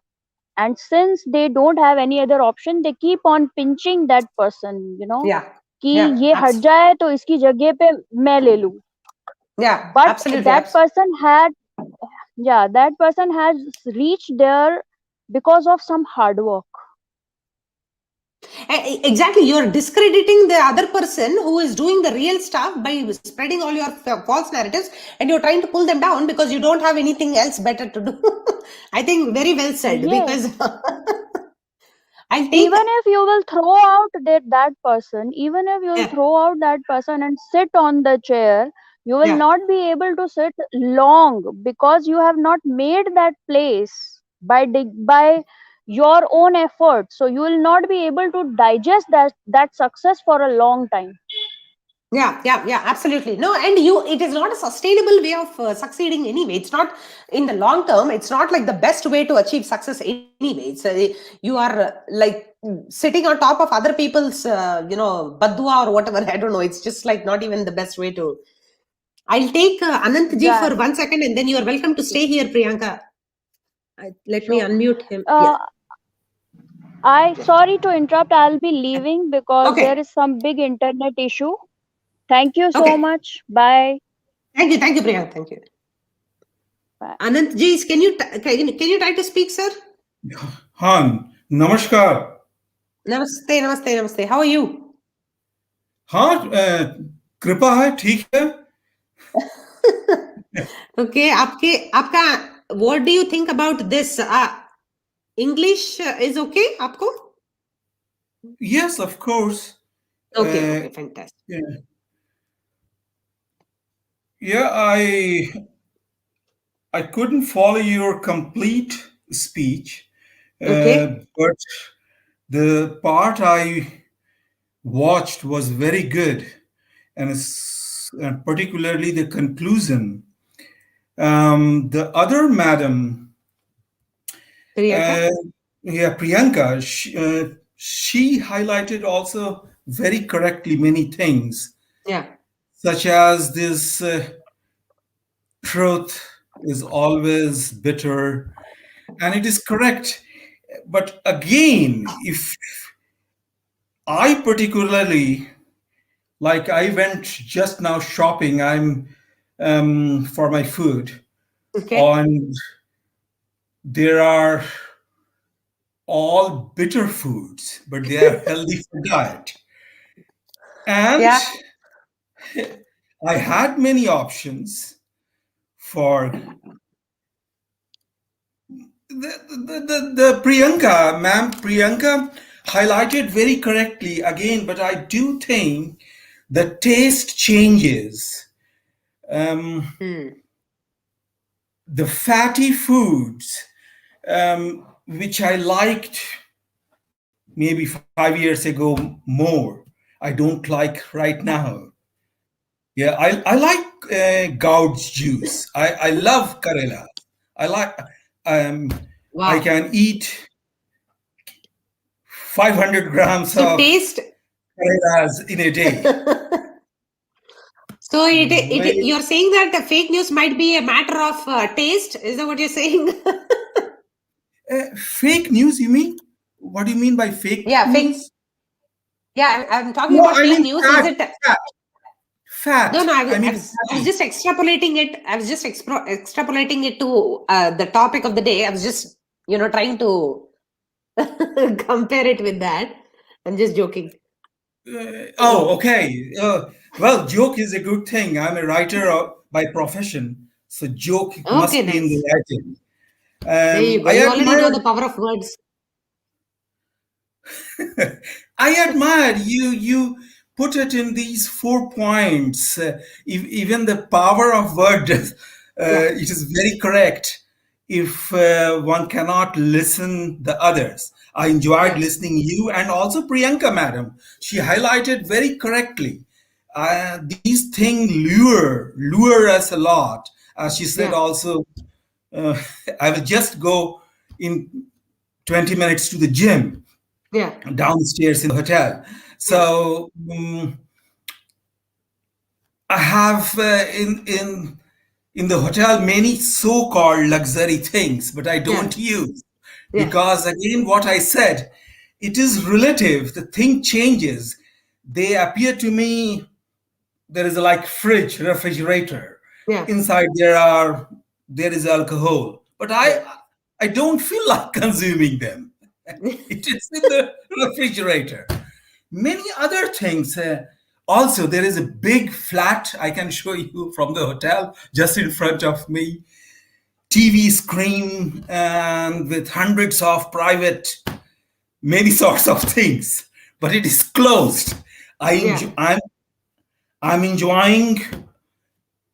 And since they don't have any other option, they keep on pinching that person, Yeah, कि yeah, ये हट जाए तो इसकी जगह पे मैं ले लूं. yeah, But absolutely, that person had, yeah, that person has reached there because of some hard work. Exactly. You're discrediting the other person who is doing the real stuff by spreading all your false narratives, and you're trying to pull them down because you don't have anything else better to do. I think very well said, Yes. because I'll take. Even if you will throw out that person, even if you will Yeah, throw out that person and sit on the chair, you will yeah, not be able to sit long because you have not made that place by your own effort. So you will not be able to digest that success for a long time. yeah, absolutely. No, and it is not a sustainable way of succeeding anyway. It's not in the long term. It's not like the best way to achieve success anyway. You are like sitting on top of other people's, badua or whatever. I don't know. It's just like not even the best way to. I'll take Anantji for Right. 1 second, and then you are welcome to stay here, Priyanka. Let me Sure. unmute him. Yeah. Uh, I sorry to interrupt. I'll be leaving because there Okay. is some big internet issue. Thank you so Okay. much. Bye. Thank you, Priyanka. Thank you. Bye. Anantji, can you try to speak, sir? Han, namaskar. Namaste, namaste, namaste. How are you? हाँ कृपा है ठीक है. Okay. आपका what do you think about this? English is okay, आपको? Yes, of course. Okay, Uh, okay, fantastic. yeah, yeah, I couldn't follow your complete speech, Okay, but the part I watched was very good, and particularly the conclusion. The other madam, Priyanka. uh, yeah, Priyanka, she highlighted also very correctly many things, Yeah, such as this truth is always bitter, and it is correct. But again, if I particularly, like, I went just now shopping, I'm for my food, okay. and there are all bitter foods, but they are healthy for diet. And Yeah, I had many options for the Priyanka, ma'am. Priyanka highlighted very correctly again, but I do think the taste changes. Um, hmm. the fatty foods, which I liked maybe 5 years ago more, I don't like right now. Yeah, I like gourd juice. I love karela. I like um, I Wow. can eat 500 grams So of taste. karelas in a day. So Way, you're saying that the fake news might be a matter of taste. Is that what you're saying? fake news, you mean? What do you mean by fake Yeah, fake. news? Yeah, I'm talking No, about I fake mean news. Is fat, it? fat, No, fat. no. I mean I was fatty. just extrapolating it. I was just extrapolating it to the topic of the day. I was just, trying to compare it with that. I'm just joking. Oh, okay. Well, joke is a good thing. I'm a writer by profession, so joke Okay, must be in the nice. writing. There you go. I You already know admire the power of words. I admire you. You put it in these 4 points. Even the power of word, Yeah, it is very correct. If one cannot listen the others, I enjoyed yeah, listening you and also Priyanka, madam. She highlighted very correctly. These things lure us a lot. As she said, yeah. also, uh, I will just go in 20 minutes to the gym. Yeah. downstairs in the hotel. Yeah. So I have in the hotel many so-called luxury things, but I Yeah. don't use, Yeah. because again, what I said, it is relative. The thing changes. They appear to me, there is a like fridge, refrigerator. Yeah. Inside there is alcohol, but Yeah. I don't feel like consuming them. It is in the refrigerator. Many other things. Also, there is a big flat I can show you from the hotel just in front of me. TV screen and with hundreds of private, many sorts of things, but it is closed. I Yeah. enjoy, I'm enjoying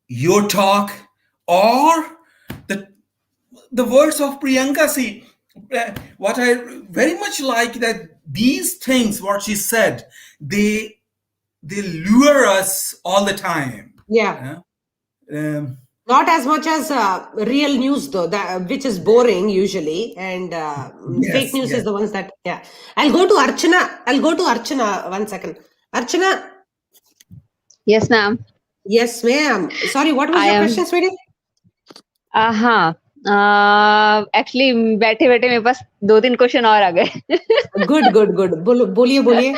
your talk or the the words of Priyanka. See, what I very much like that these things, what she said, they lure us all the time. Yeah. Yeah? Um, Not as much as real news, though, that which is boring usually, and fake yes, news yes. is the ones that. Yeah. I'll go to Archana. I'll go to Archana. 1 second. Archana. Yes, ma'am. Yes, ma'am. Sorry, what was I your am. question, sweetie? हाँ. Actually बैठे बैठे मेरे पास 2-3 question और आ गए. Good, good, good. बोलिए, बोलिए.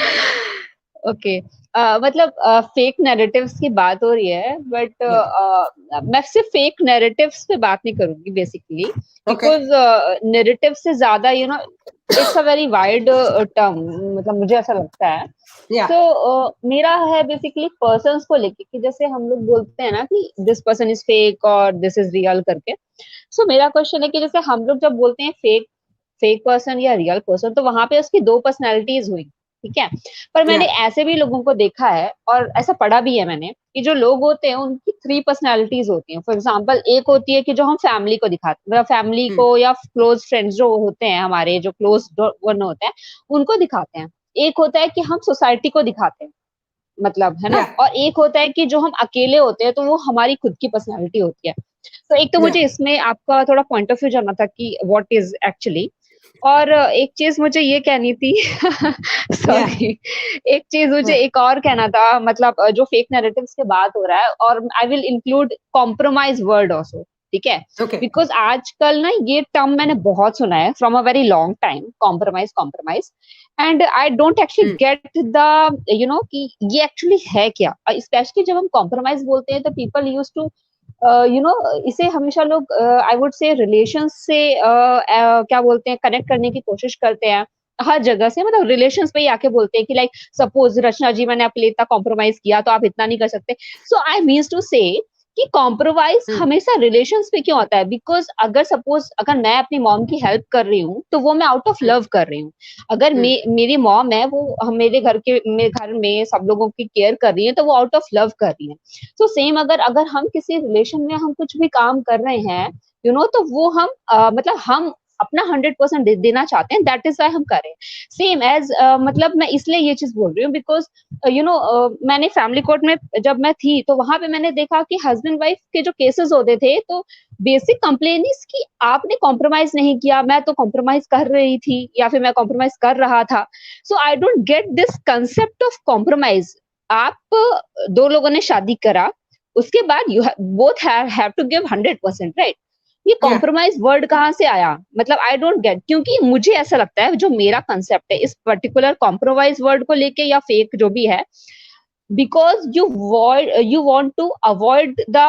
Okay. मतलब fake narratives की बात हो रही है, बट Yeah. मैं सिर्फ फेक नैरेटिव्स पे बात नहीं करूंगी बेसिकली, Okay. बिकॉज नैरेटिव से ज्यादा it's a very wide term, मतलब मुझे ऐसा लगता है. Yeah. तो मेरा है बेसिकली पर्सन्स को लेके, कि जैसे हम लोग बोलते हैं ना कि दिस पर्सन इज फेक और दिस इज रियल करके. सो मेरा क्वेश्चन है कि जैसे हम लोग जब बोलते हैं फेक फेक पर्सन या रियल पर्सन, तो वहां पे उसकी 2 पर्सनैलिटीज हुई, ठीक है. पर मैंने Yeah. ऐसे भी लोगों को देखा है और ऐसा पढ़ा भी है मैंने, कि जो लोग होते हैं उनकी 3 पर्सनैलिटीज होती हैं. फॉर एग्जांपल, एक होती है कि जो हम फैमिली को दिखाते हैं, मतलब फैमिली Hmm. को या क्लोज फ्रेंड्स जो होते हैं हमारे, जो क्लोज वन होते हैं, उनको दिखाते हैं. एक होता है कि हम सोसाइटी को दिखाते हैं, मतलब है ना. Yeah. और एक होता है कि जो हम अकेले होते हैं, तो वो हमारी खुद की पर्सनैलिटी होती है. तो एक तो Yeah. मुझे इसमें आपका थोड़ा पॉइंट ऑफ व्यू जानना था कि व्हाट इज एक्चुअली. और एक चीज मुझे ये कहनी थी Yeah. सॉरी, एक चीज मुझे Yeah. एक और कहना था, मतलब जो फेक नैरेटिव्स की बात हो रहा है, और I will include compromise word also, ठीक है. Okay. बिकॉज आजकल ना ये टर्म मैंने बहुत सुना है from a very long time, compromise compromise. And I don't actually Hmm. Get the कि ये एक्चुअली है क्या. स्पेशली जब हम कॉम्प्रोमाइज बोलते हैं, तो पीपल यूज टू इसे हमेशा लोग आई वुड से रिलेशन से क्या बोलते हैं, कनेक्ट करने की कोशिश करते हैं हर जगह से. मतलब रिलेशंस पे ही आके बोलते हैं कि लाइक सपोज रचना जी, मैंने आपके लिए इतना कॉम्प्रोमाइज किया, तो आप इतना नहीं कर सकते. सो आई मीन्स टू से कि कॉम्प्रोमाइज Hmm. हमेशा रिलेशंस पे क्यों आता है. बिकॉज अगर सपोज अगर मैं अपनी मॉम की हेल्प कर रही हूँ, तो वो मैं आउट ऑफ Hmm. लव कर रही हूँ. अगर Hmm. मेरी मॉम है, वो मेरे घर में सब लोगों की केयर कर रही है, तो वो आउट ऑफ लव कर रही है. तो सेम अगर अगर हम किसी रिलेशन में हम कुछ भी काम कर रहे हैं, तो वो हम मतलब हम अपना 100% देना चाहते हैं, दैट इज वाई हम करें. सेम एज मतलब मैं इसलिए ये चीज बोल रही हूँ, बिकॉज मैंने फैमिली कोर्ट में जब मैं थी, तो वहां पे मैंने देखा कि हस्बैंड वाइफ के जो केसेस होते थे, तो बेसिक कंप्लेन इज कि आपने कॉम्प्रोमाइज नहीं किया, मैं तो कॉम्प्रोमाइज कर रही थी या फिर मैं कॉम्प्रोमाइज कर रहा था. So I don't get this concept of compromise. आप दो लोगों ने शादी करा, उसके बाद you both have to give 100%, right. ये Yeah. कॉम्प्रोमाइज वर्ड कहाँ से आया, मतलब आई डोंट गेट. क्योंकि मुझे ऐसा लगता है, जो मेरा कंसेप्ट है इस पर्टिकुलर कॉम्प्रोमाइज वर्ड को लेके या फेक जो भी है, because you want to avoid the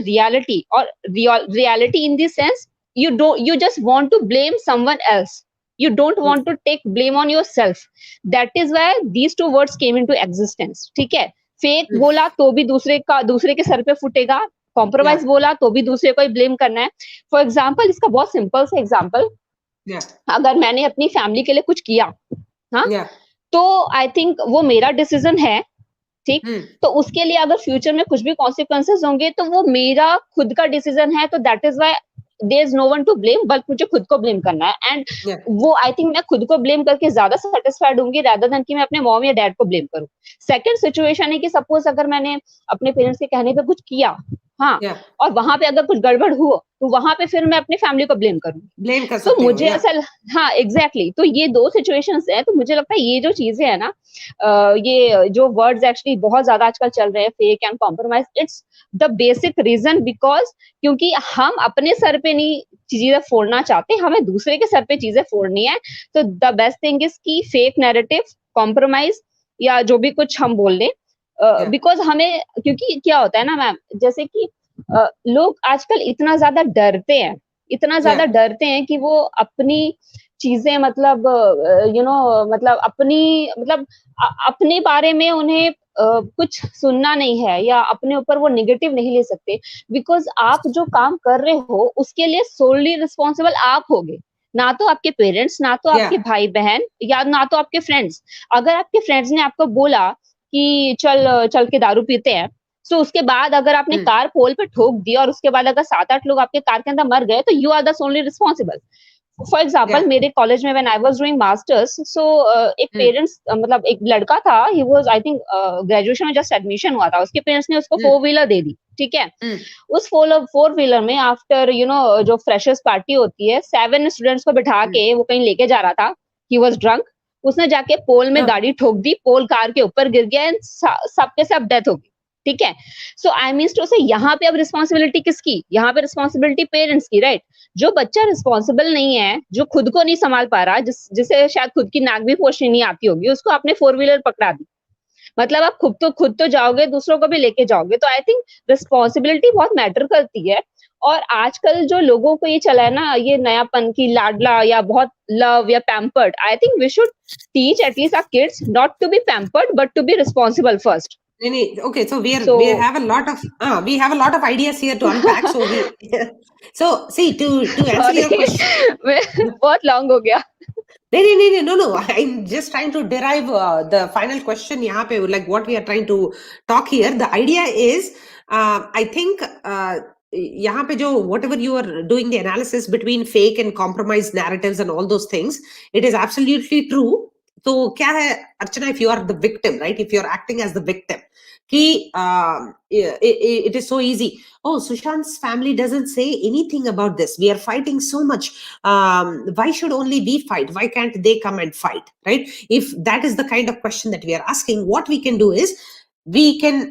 reality, or reality in the sense, you just want to blame someone else, you don't Hmm. want to take blame on yourself. That is why these two words came into existence, ठीक है. Fake Hmm. बोला तो भी दूसरे के sir पे फुटेगा, compromise Yeah. बोला तो भी दूसरे को ही ब्लेम करना है. फॉर एग्जाम्पल, इसका बहुत सिंपल सा एग्जाम्पल, Yeah. अगर मैंने अपनी फैमिली के लिए कुछ किया, हाँ, Yeah. तो आई थिंक वो मेरा डिसीजन है, ठीक. Hmm. तो उसके लिए अगर फ्यूचर में कुछ भी कॉन्सिक्वेंसेस होंगे, तो वो मेरा खुद का डिसीजन है, तो that is why there is no one to blame, but मुझे खुद को ब्लेम करना है. And Yeah. वो आई थिंक मैं खुद को ब्लेम करके ज्यादा सेटिस्फाइड होंगी, रादर देन कि मैं अपने मॉम या डैड को ब्लेम करूं. सेकंड सिचुएशन है कि सपोज अगर मैंने अपने पेरेंट्स के कहने पे कुछ किया, हाँ, Yeah. और वहां पे अगर कुछ गड़बड़ हुआ तो वहां पे फिर मैं अपनी फैमिली को ब्लेम करूंगी। ब्लेम कर तो सकते हो, मुझे या ऐसा हाँ एग्जैक्टली तो ये दो सिचुएशंस है। तो मुझे लगता है ये जो चीजें है ना, ये जो वर्ड्स एक्चुअली बहुत ज्यादा आजकल चल रहे हैं, fake and compromise, it's the basic reason because क्योंकि हम अपने सर पे नहीं चीजें फोड़ना चाहते, हमें दूसरे के सर पे चीजें फोड़नी है। तो द बेस्ट थिंग इज की फेक नैरेटिव, कॉम्प्रोमाइज या जो भी कुछ हम बोल लें, या बिकॉज हमें क्योंकि क्या होता है ना मैम, जैसे कि लोग आजकल इतना ज्यादा डरते हैं, इतना या ज्यादा डरते हैं कि वो अपनी चीजें मतलब मतलब अपनी मतलब अपने बारे में उन्हें कुछ सुनना नहीं है या अपने ऊपर वो निगेटिव नहीं ले सकते। बिकॉज आप जो काम कर रहे हो उसके लिए सोलली रिस्पॉन्सिबल आप होगे, ना तो आपके पेरेंट्स, ना तो या आपके भाई बहन, या ना तो आपके फ्रेंड्स। अगर आपके फ्रेंड्स ने आपको बोला कि चल चल के दारू पीते हैं, तो उसके बाद अगर आपने कार पोल पे ठोक दी और उसके बाद अगर 7-8 लोग आपके कार के अंदर मर गए, तो you are the only responsible. For example या मेरे कॉलेज में when I was doing masters, so एक पेरेंट्स मतलब एक लड़का था, he was I think graduation में जस्ट एडमिशन हुआ था, उसके पेरेंट्स ने उसको 4 व्हीलर दे दी, ठीक है। उस 4 व्हीलर में आफ्टर जो फ्रेशर्स पार्टी होती है, 7 स्टूडेंट्स को बिठा के वो कहीं लेके जा रहा था, ही वाज ड्रंक, उसने जाके पोल में गाड़ी ठोक दी, पोल कार के ऊपर गिर गया एंड सबके सब डेथ हो गई, ठीक है। सो आई मीन टू से यहाँ पे अब रिस्पॉन्सिबिलिटी किसकी, यहाँ पे रिस्पॉन्सिबिलिटी पेरेंट्स की, राइट। जो बच्चा रिस्पॉन्सिबल नहीं है, जो खुद को नहीं संभाल पा रहा, जिसे शायद खुद की नाक भी पोछनी नहीं आती होगी, उसको आपने 4 व्हीलर पकड़ा दी, मतलब आप खुद तो जाओगे, दूसरों को भी लेके जाओगे। तो आई थिंक रिस्पॉन्सिबिलिटी बहुत मैटर करती है। और आजकल जो लोगों को ये चला है ना, ये नयापन की लाडला या बहुत लव या pampered, I think we should teach at least our kids not to be pampered but to be responsible first. Okay, so so we have a lot of we have a lot of ideas here to unpack. So we so see to answer sorry your question. बहुत long हो गया। No. I'm just trying to derive the final question. यहाँ पे, like what we are trying to talk here. The idea is, I think, यहाँ पे जो whatever you are doing the analysis between fake and compromised narratives and all those things, it is absolutely true. तो क्या है, Archana, if you are the victim, right? If you are acting as the victim, कि it is so easy. Oh, Sushant's family doesn't say anything about this. We are fighting so much. Why should only we fight? Why can't they come and fight, right? If that is the kind of question that we are asking, what we can do is we can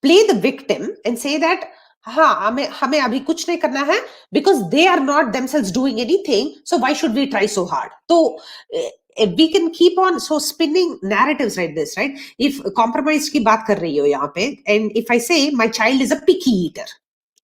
play the victim and say that हाँ हमें अभी कुछ नहीं करना है, because they are not themselves doing anything, so why should we try so hard? So we can keep on so spinning narratives like this, right? If compromise की बात कर रही हो यहाँ पे, and if I say my child is a picky eater,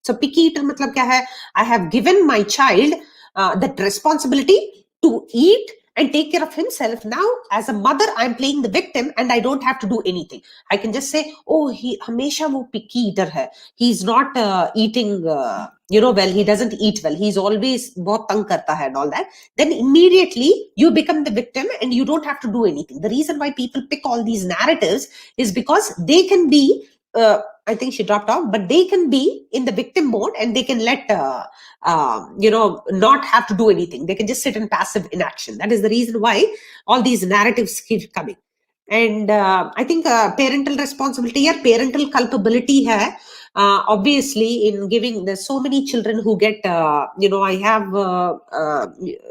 so picky eater मतलब क्या है? I have given my child that responsibility to eat and take care of himself. Now, as a mother, I'm playing the victim and I don't have to do anything. I can just say, oh, he हमेशा वो picky eater है. He's not eating, well. He doesn't eat well. He's always बहुत तंग करता है and all that. Then immediately you become the victim and you don't have to do anything. The reason why people pick all these narratives is because they can be I think she dropped off, but they can be in the victim mode and they can let not have to do anything. They can just sit in passive inaction. That is the reason why all these narratives keep coming. And I think parental responsibility or parental culpability hai, obviously in giving, there's so many children who get I have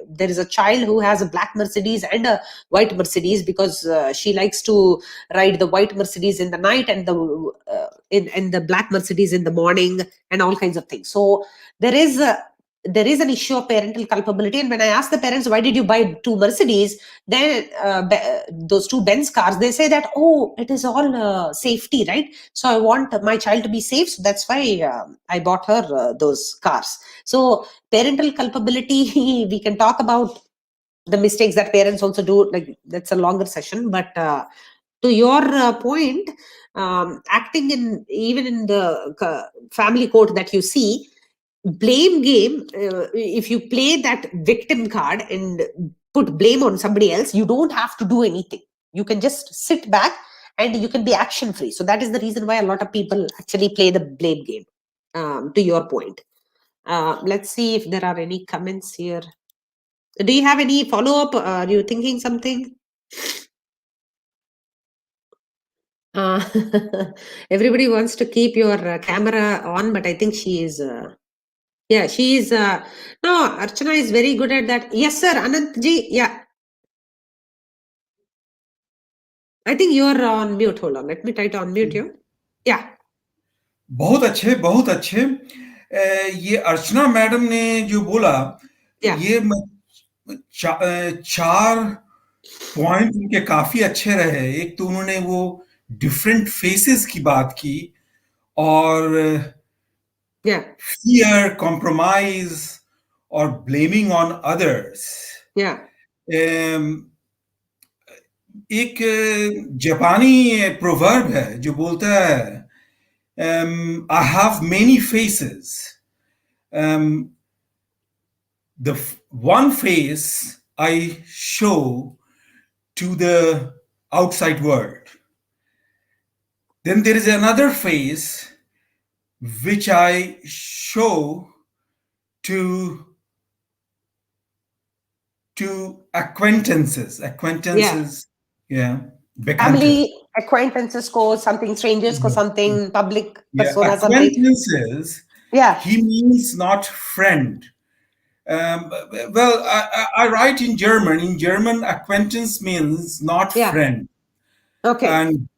there is a child who has a black Mercedes and a white Mercedes, because she likes to ride the white Mercedes in the night and the in the black Mercedes in the morning, and all kinds of things. So there is an issue of parental culpability. And when I ask the parents, why did you buy 2 Mercedes, then those 2 Benz cars, they say that, oh, it is all safety, right? So I want my child to be safe, so that's why I bought her those cars. So parental culpability, we can talk about the mistakes that parents also do, like that's a longer session. But to your point, acting in, even in the family court that you see, blame game, if you play that victim card and put blame on somebody else, you don't have to do anything. You can just sit back and you can be action free. So that is the reason why a lot of people actually play the blame game. To your point, let's see if there are any comments here. Do you have any follow up? Are you thinking something? Uh, everybody wants to keep your camera on, but I think she is. Yeah, she is. No, Archana is very good at that. Yes, sir. Anant ji. Yeah. I think you are on mute. Hold on. Let me try to unmute you. Yeah. बहुत अच्छे, बहुत अच्छे। ये अर्चना madam ने जो बोला, Yeah. ये चार पॉइंट उनके काफी अच्छे रहे। एक तो उन्होंने वो डिफरेंट फेसेस की बात की, और Yeah. फियर, कॉम्प्रोमाइज और ब्लेमिंग ऑन अदर्स। Yeah. एक जापानी प्रोवर्ब है जो बोलता है, I have many faces. The one face I show to the outside world. Then there is another face which I show to acquaintances. Yeah. Family, acquaintances ko something, strangers ko something, public persona something. Acquaintances. Yeah. He means not friend. Well, I write in German. In German, acquaintance means not Yeah. friend. Okay. And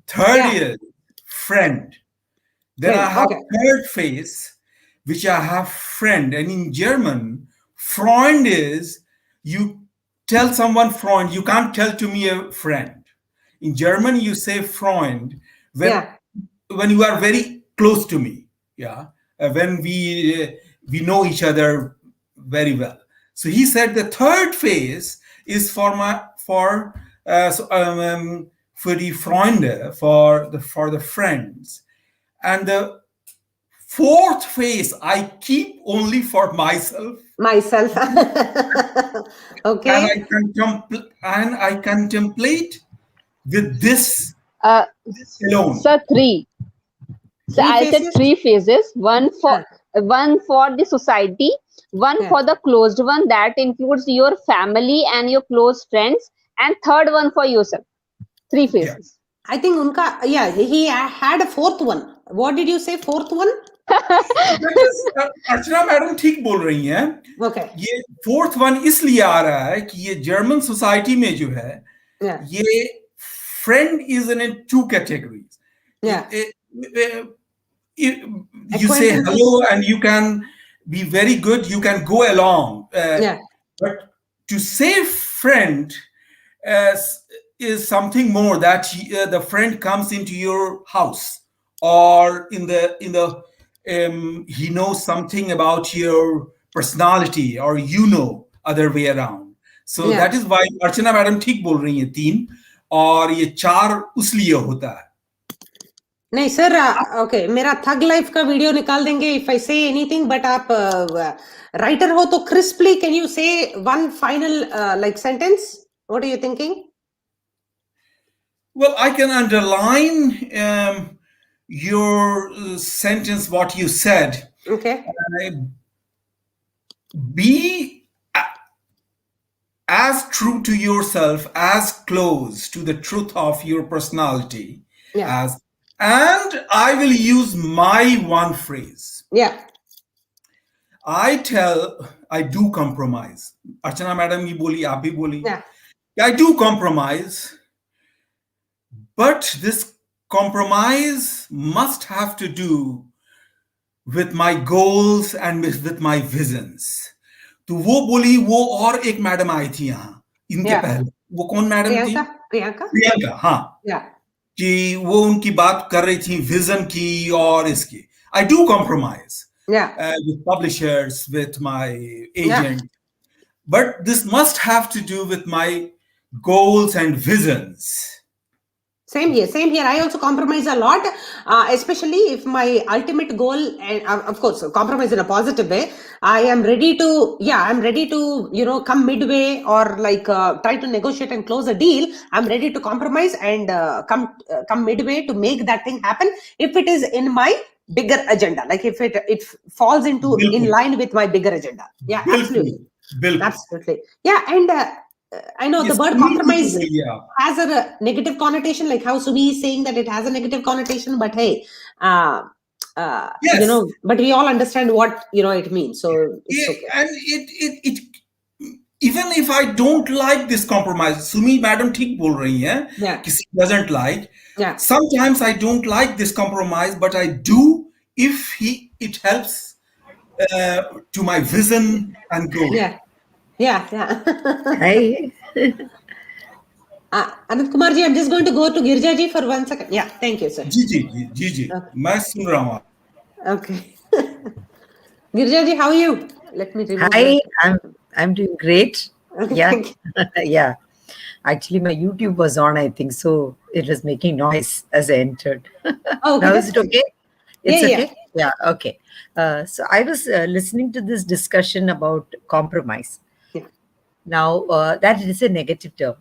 third Yeah. is friend. Then Friend, I have okay. third face, which I have friend. And in German, Freund is, you tell someone Freund, you can't tell to me a friend. In German, you say Freund when you are very close to me. Yeah. When we know each other very well. So he said the third phase is for die Freunde, for the friends, and the fourth phase I keep only for myself. Myself. Okay. And I contemplate with this Uh, alone. Sir, three. So Three I said phases? three phases. One for the society, one Yeah. for the closed one that includes your family and your close friends, and third one for yourself. Three phases. I think unka, yeah, he had a fourth one. What did you say? Fourth one? Archana madam ठीक बोल रही हैं। Okay. ये fourth one इसलिए आ रहा है कि ये जर्मन सोसाइटी में जो है, ये friend is in two categories. You say hello and you can be very good, you can go along. But to say friend is something more, that the friend comes into your house, or he knows something about your personality, or other way around. So that is why Archana madam ठीक बोल रही हैं, 3 और ये 4 उसलिए होता है। नहीं sir, okay, मेरा थग लाइफ का वीडियो निकाल देंगे if I say anything, but आप राइटर हो तो crisply can you say one final like sentence? What are you thinking? Well, I can underline your sentence, what you said. Okay. Be as true to yourself, as close to the truth of your personality as, and I will use my one phrase. Yeah. I do compromise. Archana madam ye boli, aap bhi boli. Yeah. I do compromise. But this compromise must have to do with my goals and with my visions. तो वो बोली, वो और एक madam आई थी यहाँ इनके पहले। वो कौन मैडम थी? प्रियंका। हाँ, कि वो उनकी बात कर रही थी विजन की और इसकी। I do compromise with publishers, with my agent, but this must have to do with my goals and visions. Same here. I also compromise a lot, especially if my ultimate goal, and of course, compromise in a positive way. I am ready to, come midway or like try to negotiate and close a deal. I'm ready to compromise and come midway to make that thing happen if it is in my bigger agenda. Like if it falls into in line with my bigger agenda. Yeah, absolutely. Yeah, and I know the Yes, word community compromise people, yeah. has a negative connotation, like how Sumi is saying that it has a negative connotation, but hey, Yes, but we all understand what it means, so it's yeah, okay. and it even if I don't like this compromise, Sumi madam ठीक बोल रही हैं Yeah, कि she doesn't like. yeah, Sometimes I don't like this compromise, but I do if it helps to my vision and goal. yeah, yeah, yeah. Hi. Anand Kumar ji, I'm just going to go to Girja ji for 1 second. Yeah, thank you, sir. जी जी जी जी जी मैं सुन रहा हूँ. Okay. Girja ji, how are you? Let me remove Hi, this. I'm doing great. Okay, Yeah. thank you. Yeah. Actually, my YouTube was on, I think, so it was making noise as I entered. Oh, okay, Now is that's it fine. okay? Yeah, It's yeah, okay? Yeah, okay. So I was listening to this discussion about compromise. yeah, Now, that is a negative term.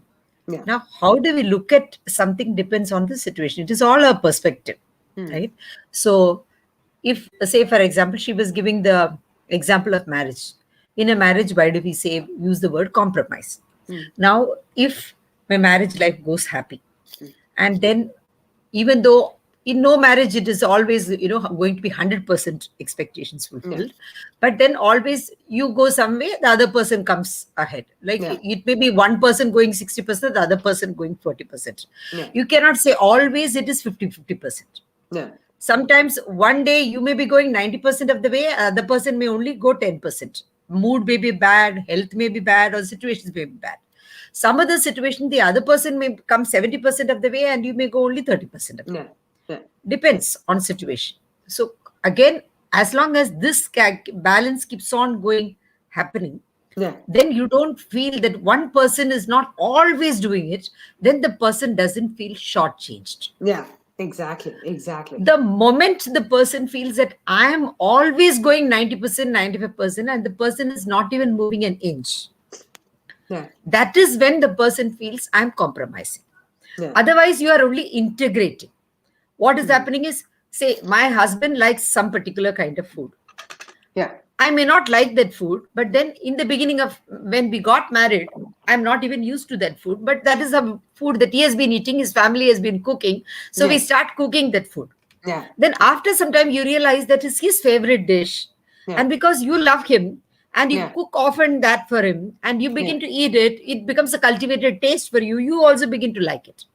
yeah. Now, how do we look at something depends on the situation. It is all a perspective, Hmm. right? So, if, say, for example, she was giving the example of marriage. In a marriage, why do we say use the word compromise? Hmm. Now, if my marriage life goes happy, Hmm. and then even though in no marriage it is always going to be 100% expectations fulfilled, but then always you go some way, the other person comes ahead, like Yeah, it may be one person going 60%, the other person going 40%. yeah, You cannot say always it is 50-50%. yeah, Sometimes one day you may be going 90% of the way, the person may only go 10%. Mood may be bad, health may be bad, or situations may be bad. Some other situation, the other person may come 70% of the way and you may go only 30% of the way. yeah, yeah, Depends on situation. So again, as long as this balance keeps on going, happening, yeah, then you don't feel that one person is not always doing it, then the person doesn't feel shortchanged. yeah. Exactly, exactly. The moment the person feels that I am always going 90%, 95%, and the person is not even moving an inch, Yeah, that is when the person feels I'm compromising. yeah, Otherwise, you are only integrating. What is Hmm. happening is, say, my husband likes some particular kind of food. yeah, I may not like that food, but then in the beginning of when we got married, I'm not even used to that food, but that is a food that he has been eating, his family has been cooking. So we yeah, start cooking that food. yeah, Then after some time, you realize that is his favorite dish. yeah, And because you love him and you yeah, cook often that for him and you yeah, begin to eat it, it becomes a cultivated taste for you. You also begin to like it.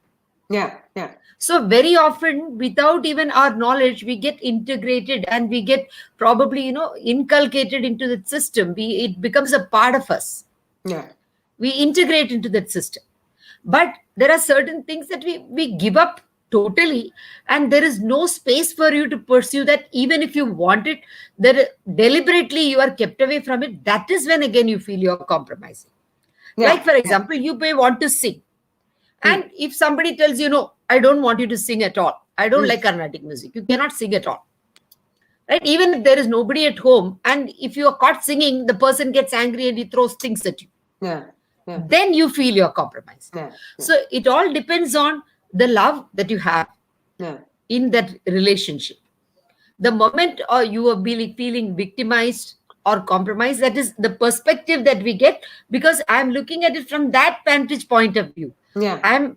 yeah, yeah, So very often, without even our knowledge, we get integrated and we get probably, inculcated into the system. It becomes a part of us. yeah, We integrate into that system. But there are certain things that we give up totally, and there is no space for you to pursue that. Even if you want it, that deliberately you are kept away from it. That is when again you feel you're compromising. Like, yeah, for example, you may want to sing. Hmm. And if somebody tells you, no, I don't want you to sing at all, I don't Hmm. like Carnatic music, you cannot sing at all. Right? Even if there is nobody at home, and if you are caught singing, the person gets angry and he throws things at you. Yeah, yeah, Then you feel you're compromised. yeah, So it all depends on the love that you have yeah, in that relationship. The moment you are feeling victimized or compromised, that is the perspective that we get, because I'm looking at it from that vantage point of view. yeah. I'm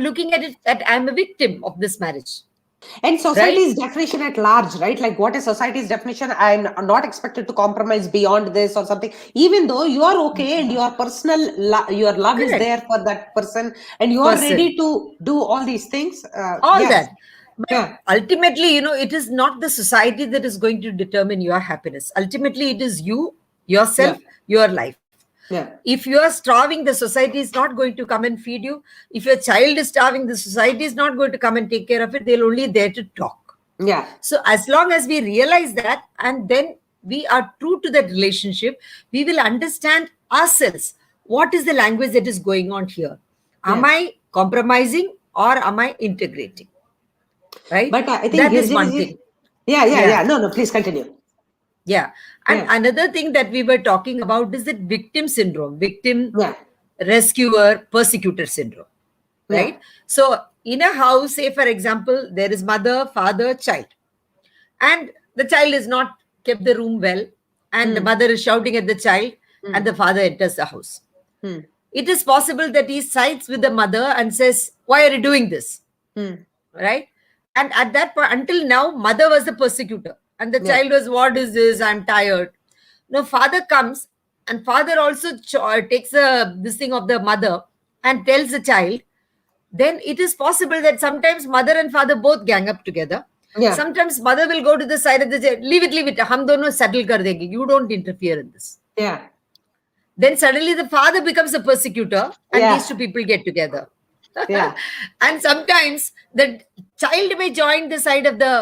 looking at it that I'm a victim of this marriage, And right? society's definition at large, right? Like, what is society's definition? I'm not expected to compromise beyond this or something. Even though you are okay and your personal, your love is Correct. there for that person, and you are Person, ready to do all these things. all Yes, that. But yeah, ultimately, it is not the society that is going to determine your happiness. Ultimately, it is you, yeah, yourself, your life. yeah, If you are starving, the society is not going to come and feed you. If your child is starving, the society is not going to come and take care of it. They're only there to talk. yeah, So as long as we realize that, and then we are true to that relationship, we will understand ourselves. What is the language that is going on here? Am yeah. I compromising or am I integrating? Right? But I think That is Girja one ji, thing. yeah, yeah, Yeah. yeah. No, no, please continue. Yeah. And Yeah, another thing that we were talking about is that victim syndrome, victim, yeah, rescuer, persecutor syndrome, yeah, right? So in a house, say for example, there is mother, father, child, and the child is not kept the room well, and the Hmm. mother is shouting at the child, Hmm. and the father enters the house. Hmm. it is possible that he sides with the mother and says, why are you doing this? Right? And at that point, until now, mother was the persecutor. And the Yeah. child was, what is this? I'm tired. Now, father comes, and father also takes this thing of the mother and tells the child. Then it is possible that sometimes mother and father both gang up together. Yeah. Sometimes mother will go to the side of the child, leave it. Hum dono settle kar denge. You don't interfere in this. Yeah. Then suddenly the father becomes a persecutor, and Yeah. these two people get together. Yeah. And sometimes the child may join the side of the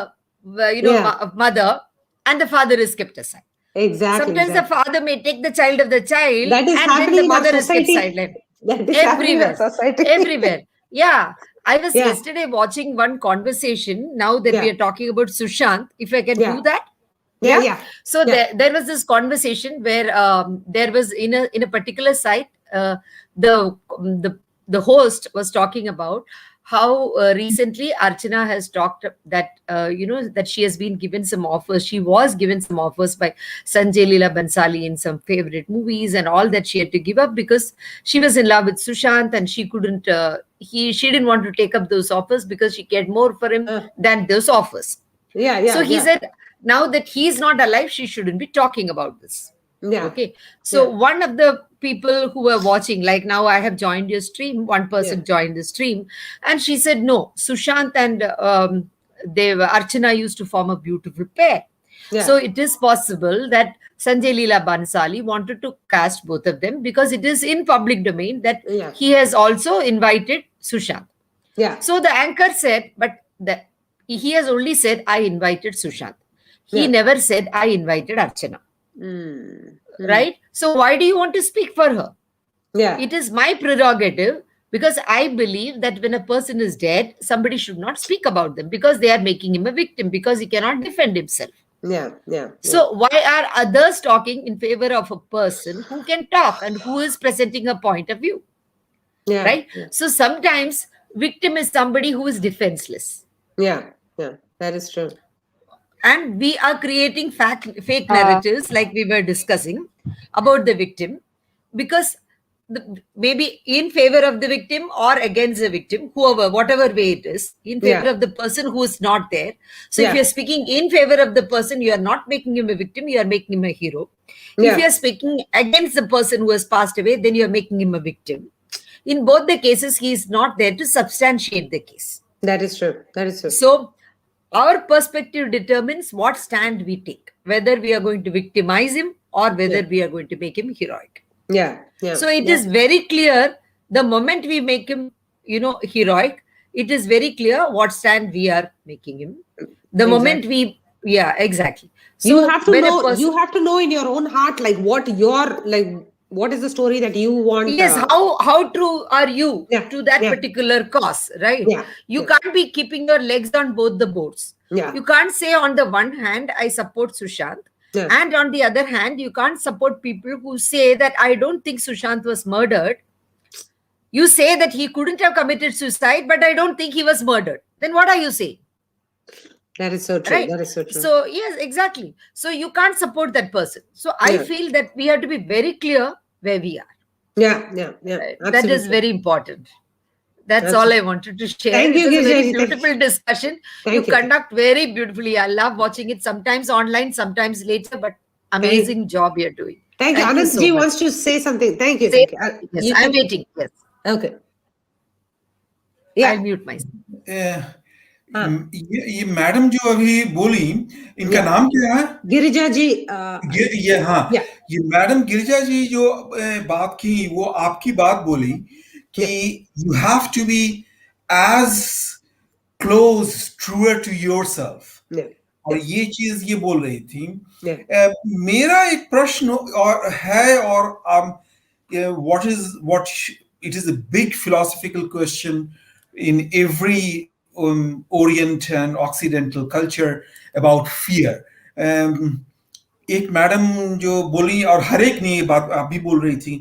Yeah. mother, and the father is kept aside. Exactly. Sometimes the father may take the child of the child, That is and then the happening in our mother is kept society. sidelined. That is happening in our Everywhere. society. Everywhere. Yeah. I was Yeah. yesterday watching one conversation. Now that we Yeah. are talking about Sushant, if I can Yeah. do that. Yeah. Yeah. Yeah. So Yeah. there was this conversation where there was in a particular site, the the host was talking about how recently Archana has talked that that she has been given some offers. She was given some offers by Sanjay Leela Bansali in some favorite movies and all, that she had to give up because she was in love with Sushant, and she couldn't. She didn't want to take up those offers because she cared more for him than those offers. Yeah. So Yeah. he Yeah. said, now that he's not alive, she shouldn't be talking about this. Yeah. Okay. So Yeah. one of the people who were watching, like now I have joined your stream, one person Yeah. joined the stream, and she said, no, Sushant and Archana used to form a beautiful pair. Yeah. So it is possible that Sanjay Leela Bansali wanted to cast both of them because it is in public domain that Yeah. he has also invited Sushant. Yeah. So the anchor said, but he has only said, I invited Sushant. He Yeah. never said, I invited Archana. Right? So why do you want to speak for her? Yeah. It is my prerogative, because I believe that when a person is dead, somebody should not speak about them because they are making him a victim because he cannot defend himself. Yeah. Yeah. So why are others talking in favor of a person who can talk and who is presenting a point of view? Yeah. Right? Yeah. So sometimes victim is somebody who is defenseless. Yeah. Yeah. That is true. And we are creating fake narratives, like we were discussing about the victim, because maybe in favor of the victim or against the victim, whoever, whatever way it is, in favor Yeah. of the person who is not there. So if Yeah. you're speaking in favor of the person, you are not making him a victim, you are making him a hero. If Yeah. you are speaking against the person who has passed away, then you are making him a victim. In both the cases, he is not there to substantiate the case. That is true. That is true. So our perspective determines what stand we take, whether we are going to victimize him or whether Yeah. we are going to make him heroic. Yeah. Yeah. So it Yeah. is very clear, the moment we make him, heroic, it is very clear what stand we are making him. The moment we, yeah, exactly. So you have to when a know. person- You have to know in your own heart, like what is the story that you want. Yes, how true are you Yeah, to that yeah. particular cause, right? Yeah, You yeah. can't be keeping your legs on both the boats. Yeah. You can't say on the one hand, I support Sushant, Yeah. and on the other hand, you can't support people who say that I don't think Sushant was murdered. You say that he couldn't have committed suicide, but I don't think he was murdered. Then what are you saying? That is so true. Right? That is so true. So, yes, exactly. So you can't support that person. So I Yeah. feel that we have to be very clear where we are. Yeah. Yeah. Yeah. That is Absolutely. very important. That's all Absolutely. I wanted to share. Thank you, It was a very Girija ji. Thank beautiful discussion. Thank You you. conduct very beautifully. I love watching it, sometimes online, sometimes later, but amazing job you're doing. Thank you. Thank you Anand so ji much. wants to say something. Thank you. Say- Thank you. Yes, You I'm can- waiting. Yes, Okay. Yeah. I'll mute myself. हाँ. ये madam जो अभी बोली, इनका Yeah. नाम क्या है? गिरिजा जी. ये हाँ, Yeah. ये मैडम गिरिजा जी जो बात की, वो आपकी बात बोली कि you have to be as close, truer to yourself. Yeah. और ये चीज ये बोल रही थी. Yeah. मेरा एक प्रश्न और है, और it is a big philosophical question in every Orient and Occidental culture about fear. एक मैडम जो बोली, और हर एक ने ये बात आप भी बोल रही थी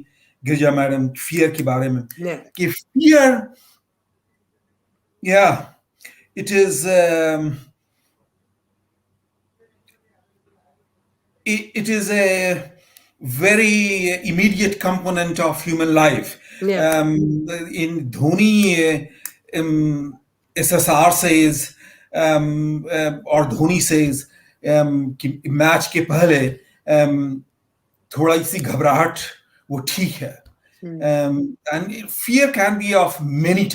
गिरिजा मैडम, फियर के बारे में, Yeah. कि fear, yeah, it is it is a very immediate component of human life. Yeah. In Dhoni, SSR says, or Dhoni says, कि मैच के पहले थोड़ा सी घबराहट वो ठीक है. And fear can be of many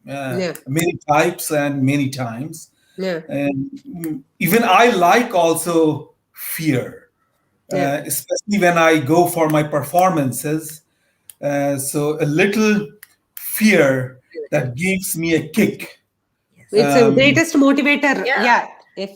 Yeah. many types and many times. Yeah. Even I like also fear, Yeah. especially when I go for my performances. So a little fear that gives me a kick. It's the Um, greatest motivator. Yeah. Yeah. If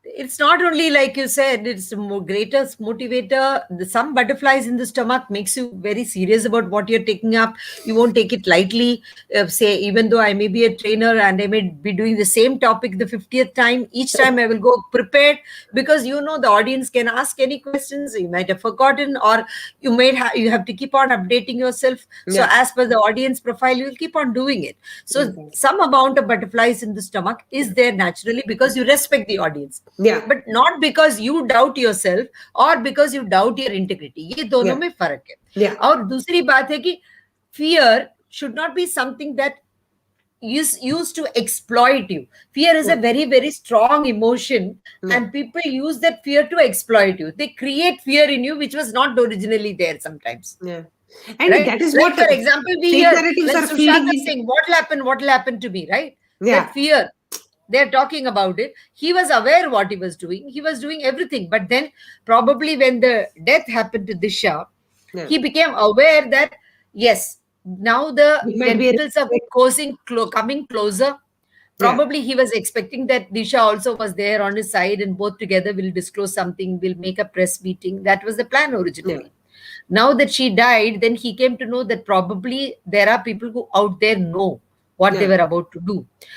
It's not only like you said, it's the greatest motivator. Some butterflies in the stomach makes you very serious about what you're taking up. You won't take it lightly. Say, even though I may be a trainer and I may be doing the same topic the 50th time, each time I will go prepared, because you know the audience can ask any questions. You might have forgotten, or you have to keep on updating yourself. So Yeah. as per the audience profile, you will keep on doing it. So Okay. some amount of butterflies in the stomach is there naturally because you respect the audience. Yeah. But not because you doubt yourself or because you doubt your integrity. ये दोनों Yeah. में फर्क है. Yeah. और दूसरी बात है कि fear should not be something that is used to exploit you. Fear is a very, very strong emotion, Yeah. and people use that fear to exploit you. They create fear in you which was not originally there sometimes. Yeah. And Right? that is Like, what for example, we fake hear narratives when are feeding Sushant is in. saying, what will happen to me, right? Yeah. That fear, they're talking about it. He was aware what he was doing. He was doing everything. But then probably when the death happened to Disha, Yeah. he became aware that, yes, now the It might be a tentacles are coming closer. Probably he was expecting that Disha also was there on his side, and both together will disclose something, will make a press meeting. That was the plan originally. Now that she died, then he came to know that probably there are people who out there know what they Yeah. were about to do.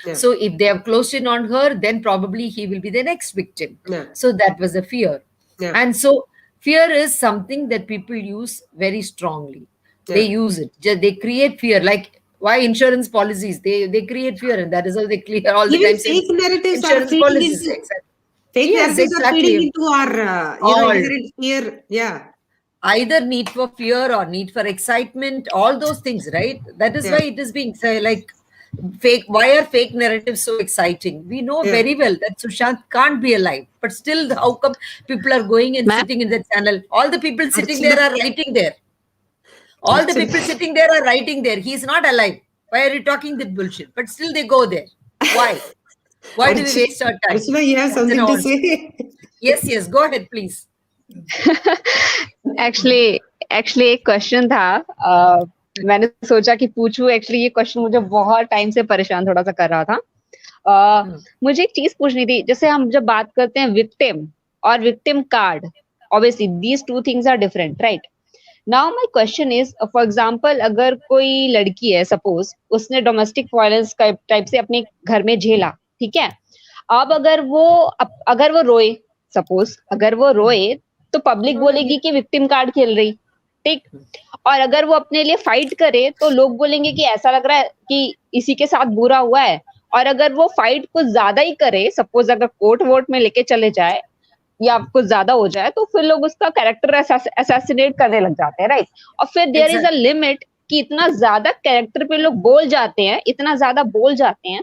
Yeah. So if they have closed in on her, then probably he will be the next victim. Yeah. So that was a fear. Yeah. And so fear is something that people use very strongly. They Yeah. use it. They create fear. Like why insurance policies? They create fear, and that is how they clear all the Even time saying fake narratives are insurance feeding policies. into Exactly. fake Yes, narratives are feeding exactly. into our All. inherent fear. Yeah. Either need for fear or need for excitement, all those things, right? That is Yeah. why it is being like fake. Why are fake narratives so exciting? We know Yeah. very well that Sushant can't be alive, but still, how come people are going and Ma'am? sitting in the channel? All the people sitting there Rachana. are writing there. All the Rachana. people sitting there are writing there. He's not alive. Why are you talking that bullshit? But still, they go there. Why? Why do we waste our time? Rachana, you have That's an something to honest. say? Yes, yes. Go ahead, please. Actually एक question था, मैंने सोचा कि पूछूं. Actually ये question मुझे बहुत time से परेशान थोड़ा सा कर रहा था. मुझे एक चीज पूछनी थी. जैसे हम जब बात करते हैं विक्टिम और victim card, obviously these two things are different, right? Now my question is, for example, अगर कोई लड़की है, सपोज उसने डोमेस्टिक वायलेंस टाइप से अपने घर में झेला, ठीक है? अब अगर वो रोए, सपोज अगर वो रोए, तो पब्लिक बोलेगी कि विक्टिम कार्ड खेल रही, ठीक? और अगर वो अपने लिए फाइट करे तो लोग बोलेंगे कि ऐसा लग रहा है कि इसी के साथ बुरा हुआ है. और अगर वो फाइट कुछ ज्यादा ही करे, सपोज अगर कोर्ट वोट में लेके चले जाए या कुछ ज्यादा हो जाए, तो फिर लोग उसका कैरेक्टर असैसिनेट करने लग जाते हैं, राइट? और फिर देयर इज अ लिमिट कि इतना ज्यादा कैरेक्टर पे लोग बोल जाते हैं, इतना ज्यादा बोल जाते हैं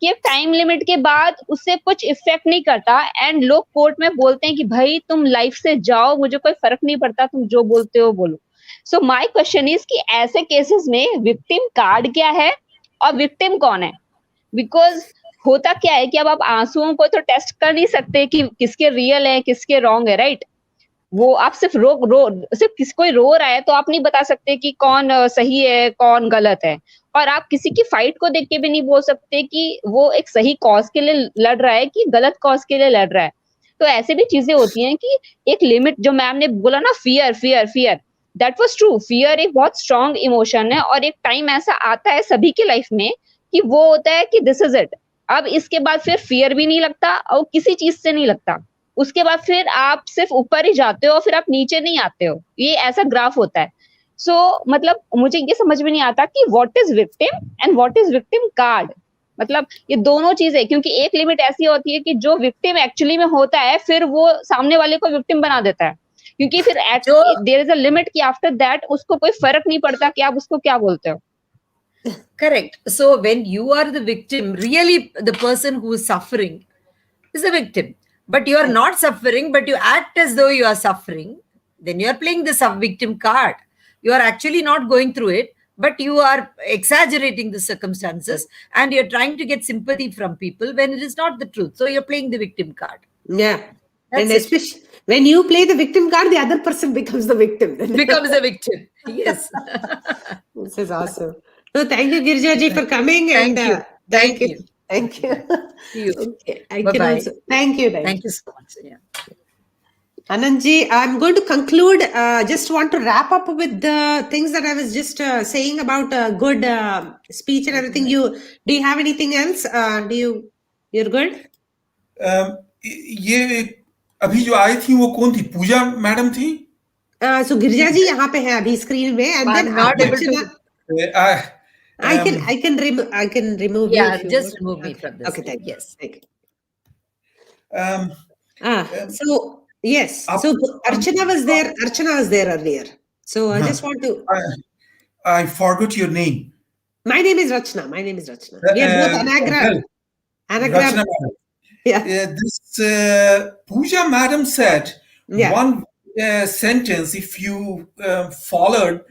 कि एक टाइम लिमिट के बाद उससे कुछ इफेक्ट नहीं करता, एंड लोग कोर्ट में बोलते हैं कि भाई तुम लाइफ से जाओ, मुझे कोई फर्क नहीं पड़ता, तुम जो बोलते हो बोलो. सो माय क्वेश्चन इज कि ऐसे केसेस में विक्टिम कार्ड क्या है और विक्टिम कौन है? बिकॉज होता क्या है कि अब आप आंसुओं को तो टेस्ट कर नहीं सकते कि किसके रियल है किसके रॉन्ग है, राइट? वो आप सिर्फ सिर्फ कोई रो रहा है तो आप नहीं बता सकते कि कौन सही है कौन गलत है. और आप किसी की फाइट को देख के भी नहीं बोल सकते कि वो एक सही कॉज के लिए लड़ रहा है कि गलत कॉज के लिए लड़ रहा है. तो ऐसे भी चीजें होती हैं कि एक लिमिट, जो मैम ने बोला ना, fear fear fear, that was true. Fear एक बहुत स्ट्रॉन्ग इमोशन है, और एक टाइम ऐसा आता है सभी की लाइफ में कि वो होता है कि दिस इज इट. अब इसके बाद फिर फियर भी नहीं लगता और किसी चीज से नहीं लगता. उसके बाद फिर आप सिर्फ ऊपर ही जाते हो, फिर आप नीचे नहीं आते हो. ये ऐसा ग्राफ होता है. सो मतलब मुझे ये समझ में नहीं आता कि what is victim and what is victim card. मतलब ये दोनों चीजें, क्योंकि एक लिमिट ऐसी होती है कि जो विक्टिम एक्चुअली में होता है फिर वो सामने वाले को विक्टिम बना देता है. क्योंकि फिर जो देयर इज अ लिमिट कि आफ्टर दैट उसको कोई फर्क नहीं पड़ता कि आप उसको क्या बोलते हो. correct. So when you are the victim, really the person who is suffering is a victim. But you are not suffering, but you act as though you are suffering. Then you are playing the sub-victim card. You are actually not going through it, but you are exaggerating the circumstances and you're trying to get sympathy from people when it is not the truth. So you're playing the victim card. Yeah. That's And it. especially when you play the victim card, the other person becomes the victim. Becomes a victim. Yes. This is awesome. So thank you, Girja ji, for coming. Thank And you. thank Thank you. you. Thank you. See you. Okay. I can Bye-bye. also thank you. Thank you so much. Yeah. Anandji, I'm going to conclude. Just want to wrap up with the things that I was just saying about good speech and everything. Do you have anything else? You're good? ये अभी जो आई थी वो कौन थी? पूजा madam थी? So गिरजा जी यहाँ पे है अभी स्क्रीन में, and then I'm not able to. I, I can remove you Yeah, if you just want. remove me Okay. from this. Okay, thank you. Yes. Thank you. um, So yes, Up- so Archana was there. Archana was there earlier. So I just want to. I forgot your name. My name is Rachana. My name is Rachana. We are both anagram. Rachana madam. Yeah. This Pooja madam said Yeah. one sentence. If you followed,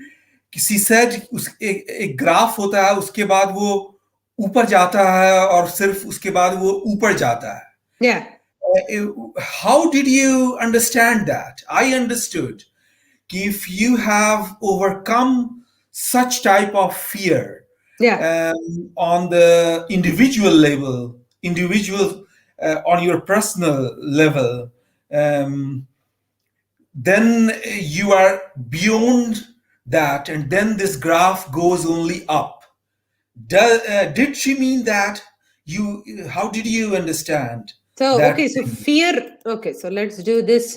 she said एक graph होता है, उसके बाद वो ऊपर जाता है और सिर्फ उसके बाद वो ऊपर जाता है. Yeah. How did you understand that? I understood if you have overcome such type of fear, Yeah. on the individual level, on your personal level, then you are beyond that, and then this graph goes only up. Did she mean that? How did you understand? So that okay, so thing? fear. Okay, so let's do this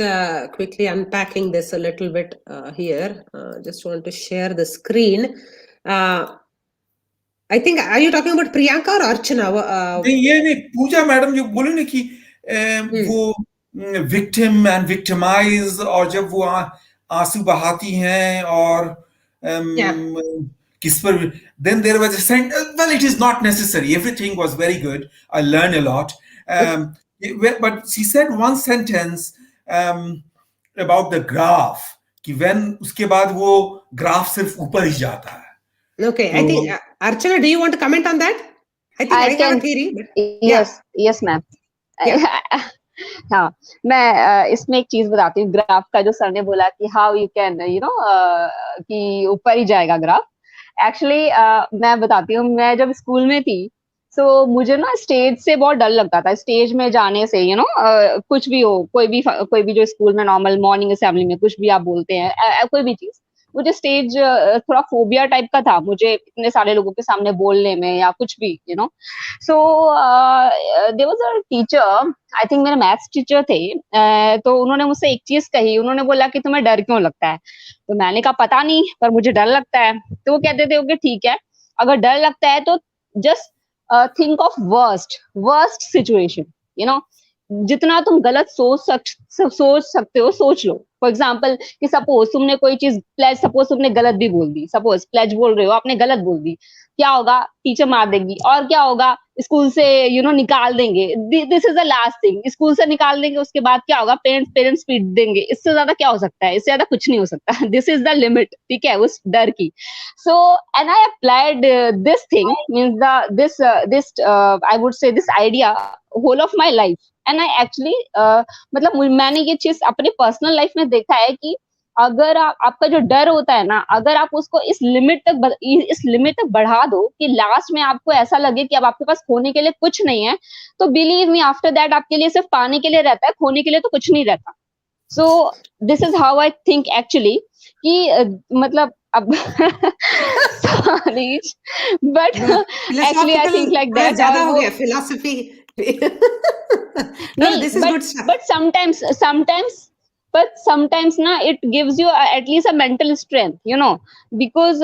quickly, unpacking this a little bit here. Just want to share the screen. I think, are you talking about Priyanka or Archana? नहीं, ये नहीं, पूजा madam जो बोले ना कि वो victim and victimise, और जब वो आंसू बहाती हैं और किस पर, then there was a sentence. Well, it is not necessary. Everything was very good. I learned a lot. But she said one sentence about the graph कि when उसके बाद वो ग्राफ सिर्फ ऊपर ही जाता है. Okay, I think Archana, do you want to comment on that? I think I have a theory. But, yes ma'am. हाँ, मैं इसमें एक चीज बताती हूँ. ग्राफ का जो सर ने बोला कि हाउ यू कैन कि ऊपर ही जाएगा ग्राफ. एक्चुअली मैं बताती हूँ, मैं जब स्कूल में थी तो मुझे ना स्टेज से बहुत डर लगता था. स्टेज में जाने से कुछ भी हो, कोई भी जो स्कूल में नॉर्मल मॉर्निंग असेंबली में कुछ भी आप बोलते हैं, कोई भी चीज, मुझे स्टेज थोड़ा फोबिया टाइप का था. मुझे इतने सारे लोगों के सामने बोलने में या कुछ भी so there was a teacher, I think मेरे मैथ्स टीचर थे. तो उन्होंने मुझसे एक चीज कही. उन्होंने बोला कि तुम्हें डर क्यों लगता है? तो मैंने कहा पता नहीं, पर मुझे डर लगता है. तो वो कहते थे ओके ठीक है, अगर डर लगता है तो just think of worst situation. जितना तुम गलत सोच सकते हो सोच लो. फॉर एग्जाम्पल कि सपोज तुमने कोई चीज प्लेज, सपोज तुमने गलत भी बोल दी, सपोज प्लेज बोल रहे हो, आपने गलत बोल दी, क्या होगा? टीचर मार देगी. और क्या होगा? स्कूल से निकाल देंगे. This is the last thing. School से निकाल देंगे, उसके बाद क्या होगा? पेरेंट्स पीट देंगे. इससे ज्यादा क्या हो सकता है? इससे ज्यादा कुछ नहीं हो सकता. दिस इज द लिमिट, ठीक है, उस डर की. So and I applied this thing, means this I would say this idea whole of my life. And I actually मतलब मैंने ये चीज अपने पर्सनल लाइफ में देखा है कि अगर आपका जो डर होता है ना, अगर आप उसको इस लिमिट तक बढ़ा दो कि लास्ट में आपको ऐसा लगे कि अब आपके पास खोने के लिए कुछ नहीं है, तो बिलीव मी आफ्टर दैट आपके लिए सिर्फ पाने के लिए रहता है, खोने के लिए तो कुछ नहीं रहता. So this is how I think actually कि मतलब अब sorry but actually I think like that. ज्यादा हो गया philosophy. No, this is good stuff. But sometimes ना it gives you at least a mental strength, because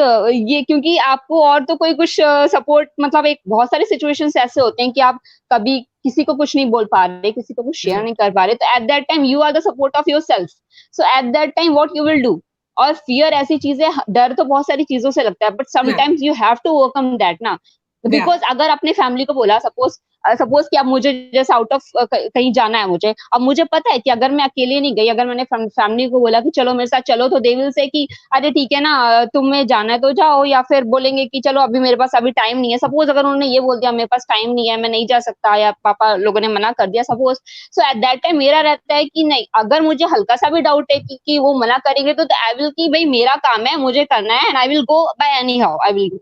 ये क्योंकि आपको और तो कोई कुछ सपोर्ट, मतलब एक बहुत सारे सिचुएशंस ऐसे होते हैं कि आप कभी किसी को कुछ नहीं बोल पा रहे, किसी को कुछ शेयर नहीं कर पा रहे, तो at that time you are the support of your self. So at that time what you will do. और फियर ऐसी चीज है, डर तो बहुत सारी चीजों से लगता है, but sometimes you have to overcome that ना. बिकॉज अगर अपने फैमिली को बोला, सपोज सपोज कि अब मुझे जैसे आउट ऑफ कहीं जाना है मुझे, अब मुझे पता है कि अगर मैं अकेले नहीं गई, अगर मैंने फैमिली को बोला कि चलो मेरे साथ चलो, तो दे विल से कि अरे ठीक है ना, तुम्हें जाना है तो जाओ, या फिर बोलेंगे कि चलो अभी मेरे पास अभी टाइम नहीं है. सपोज अगर उन्होंने ये बोल दिया मेरे पास टाइम नहीं है, मैं नहीं जा सकता, या पापा लोगों ने मना कर दिया suppose, so at that time मेरा रहता है कि नहीं, अगर मुझे हल्का सा भी डाउट है कि वो मना करेंगे, तो आई विल की भाई मेरा काम है, मुझे करना है, and I will go by any how I will.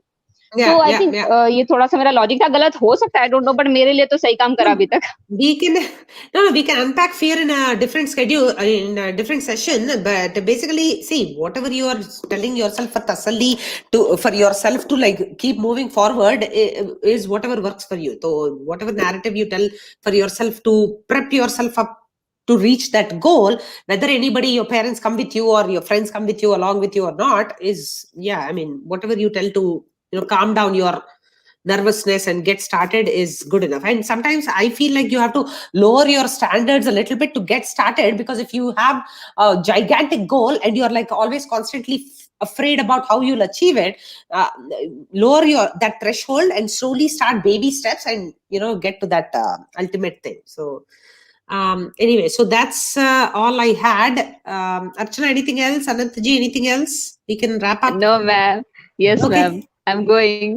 So I think ये थोड़ा सा मेरा लॉजिक था, गलत हो सकता है, आई डोंट नो, बट मेरे लिए तो सही काम करा अभी तक. We can we can unpack fear in a different schedule, in a different session, but basically see, whatever you are telling yourself for tasalli, to for yourself to like keep moving forward, is whatever works for you. So whatever narrative you tell for yourself to prep yourself up to reach that goal, whether anybody, your parents come with you or your friends come with you along with you or not, is I mean, whatever you tell to calm down your nervousness and get started is good enough. And sometimes I feel like you have to lower your standards a little bit to get started, because if you have a gigantic goal and you're like always constantly afraid about how you'll achieve it, lower that threshold and slowly start baby steps and get to that ultimate thing. So anyway, so that's all I had. Archana, anything else? Anantji, anything else? We can wrap up. No ma'am. Yes Okay. ma'am, I'm going.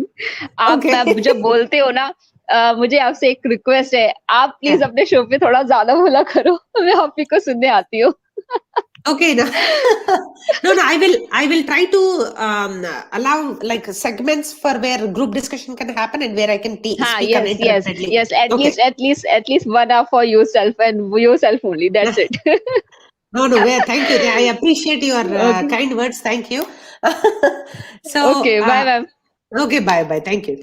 आप Okay. Ma'am जब बोलते हो ना, मुझे आपसे एक request है, आप प्लीज अपने शो पे थोड़ा ज्यादा बोला करो, मैं आप ही को सुनने आती हूँ. Okay, no. no, I will try to allow like segments for where group discussion can happen and where I can speak yes, uninterruptedly. yes. At Okay. at least 1 hour for yourself and yourself only. That's it. No, thank you. I appreciate your Okay. kind words. Thank you. So, Okay, bye ma'am. Okay, bye. Thank you.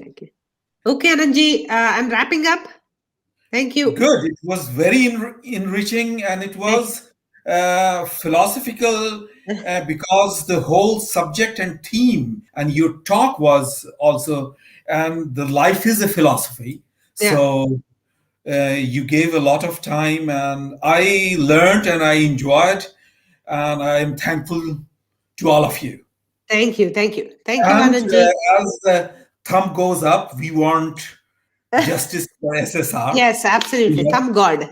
Okay, Anandji, I'm wrapping up. Thank you. Good. It was very enriching, and it was philosophical, because the whole subject and theme and your talk was also, and the life is a philosophy. So you gave a lot of time, and I learned and I enjoyed, and I am thankful to all of you. Thank you, And Anandji. as the thumb goes up, we want justice for SSR. Yes, absolutely. Yeah. Thumb God.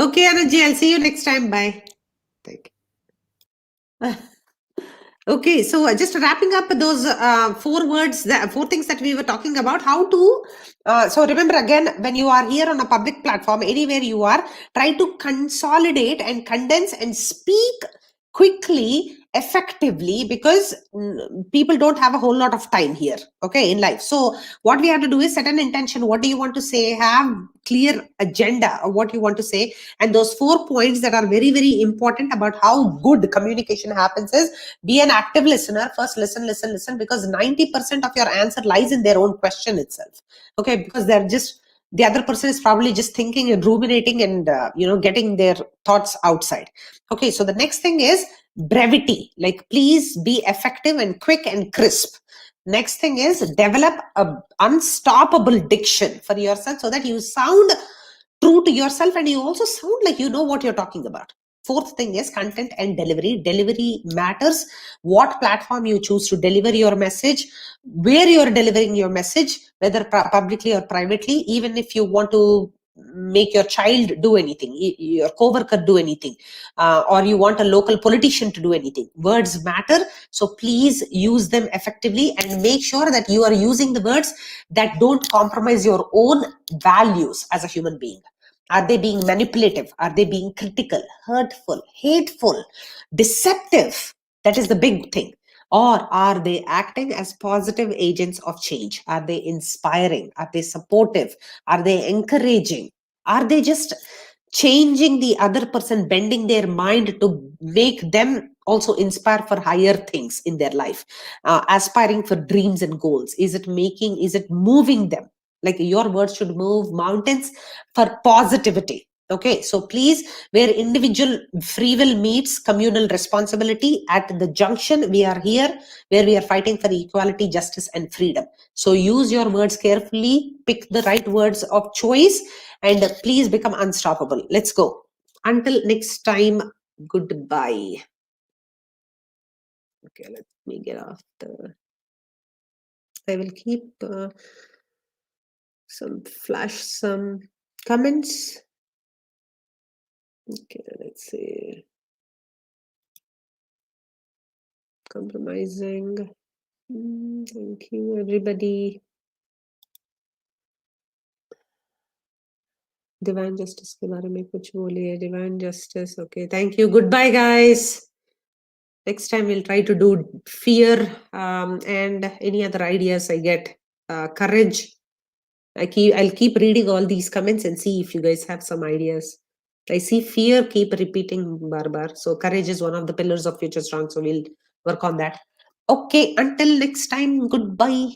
Okay, Anandji. I'll see you next time. Bye. Thank you. Okay, so just wrapping up those four things that we were talking about, how to, so remember again, when you are here on a public platform, anywhere you are, try to consolidate and condense and speak quickly, effectively, because people don't have a whole lot of time here, okay, in life. So what we have to do is set an intention. What do you want to say? Have clear agenda of what you want to say. And those 4 points that are very, very important about how good communication happens is, be an active listener. First, listen, because 90% of your answer lies in their own question itself. Okay, because the other person is probably just thinking and ruminating and getting their thoughts outside. Okay, so the next thing is brevity. Like, please be effective and quick and crisp. Next thing is develop a unstoppable diction for yourself, so that you sound true to yourself and you also sound like you know what you're talking about. Fourth thing is content and delivery. Delivery matters. What platform you choose to deliver your message, where you're delivering your message, whether publicly or privately. Even if you want to make your child do anything, your coworker do anything, or you want a local politician to do anything, words matter. So please use them effectively and make sure that you are using the words that don't compromise your own values as a human being. Are they being manipulative? Are they being critical, hurtful, hateful, deceptive? That is the big thing. Or are they acting as positive agents of change? Are they inspiring? Are they supportive? Are they encouraging? Are they just changing the other person, bending their mind to make them also inspire for higher things in their life, aspiring for dreams and goals? Is it moving them? Like, your words should move mountains for positivity. Okay, so please, where individual free will meets communal responsibility, at the junction we are here, where we are fighting for equality, justice and freedom. So use your words carefully, pick the right words of choice, and please become unstoppable. Let's go. Until next time, goodbye. Okay, let me get off the... I will keep some comments. Okay, let's see. Compromising. Thank you, everybody. Divine justice के बारे में कुछ बोलिए. Divine justice. Okay, thank you. Goodbye, guys. Next time we'll try to do fear and any other ideas I get. Courage. I'll keep reading all these comments and see if you guys have some ideas. I see fear keep repeating bar. So courage is one of the pillars of future strong. So we'll work on that. Okay, until next time, goodbye.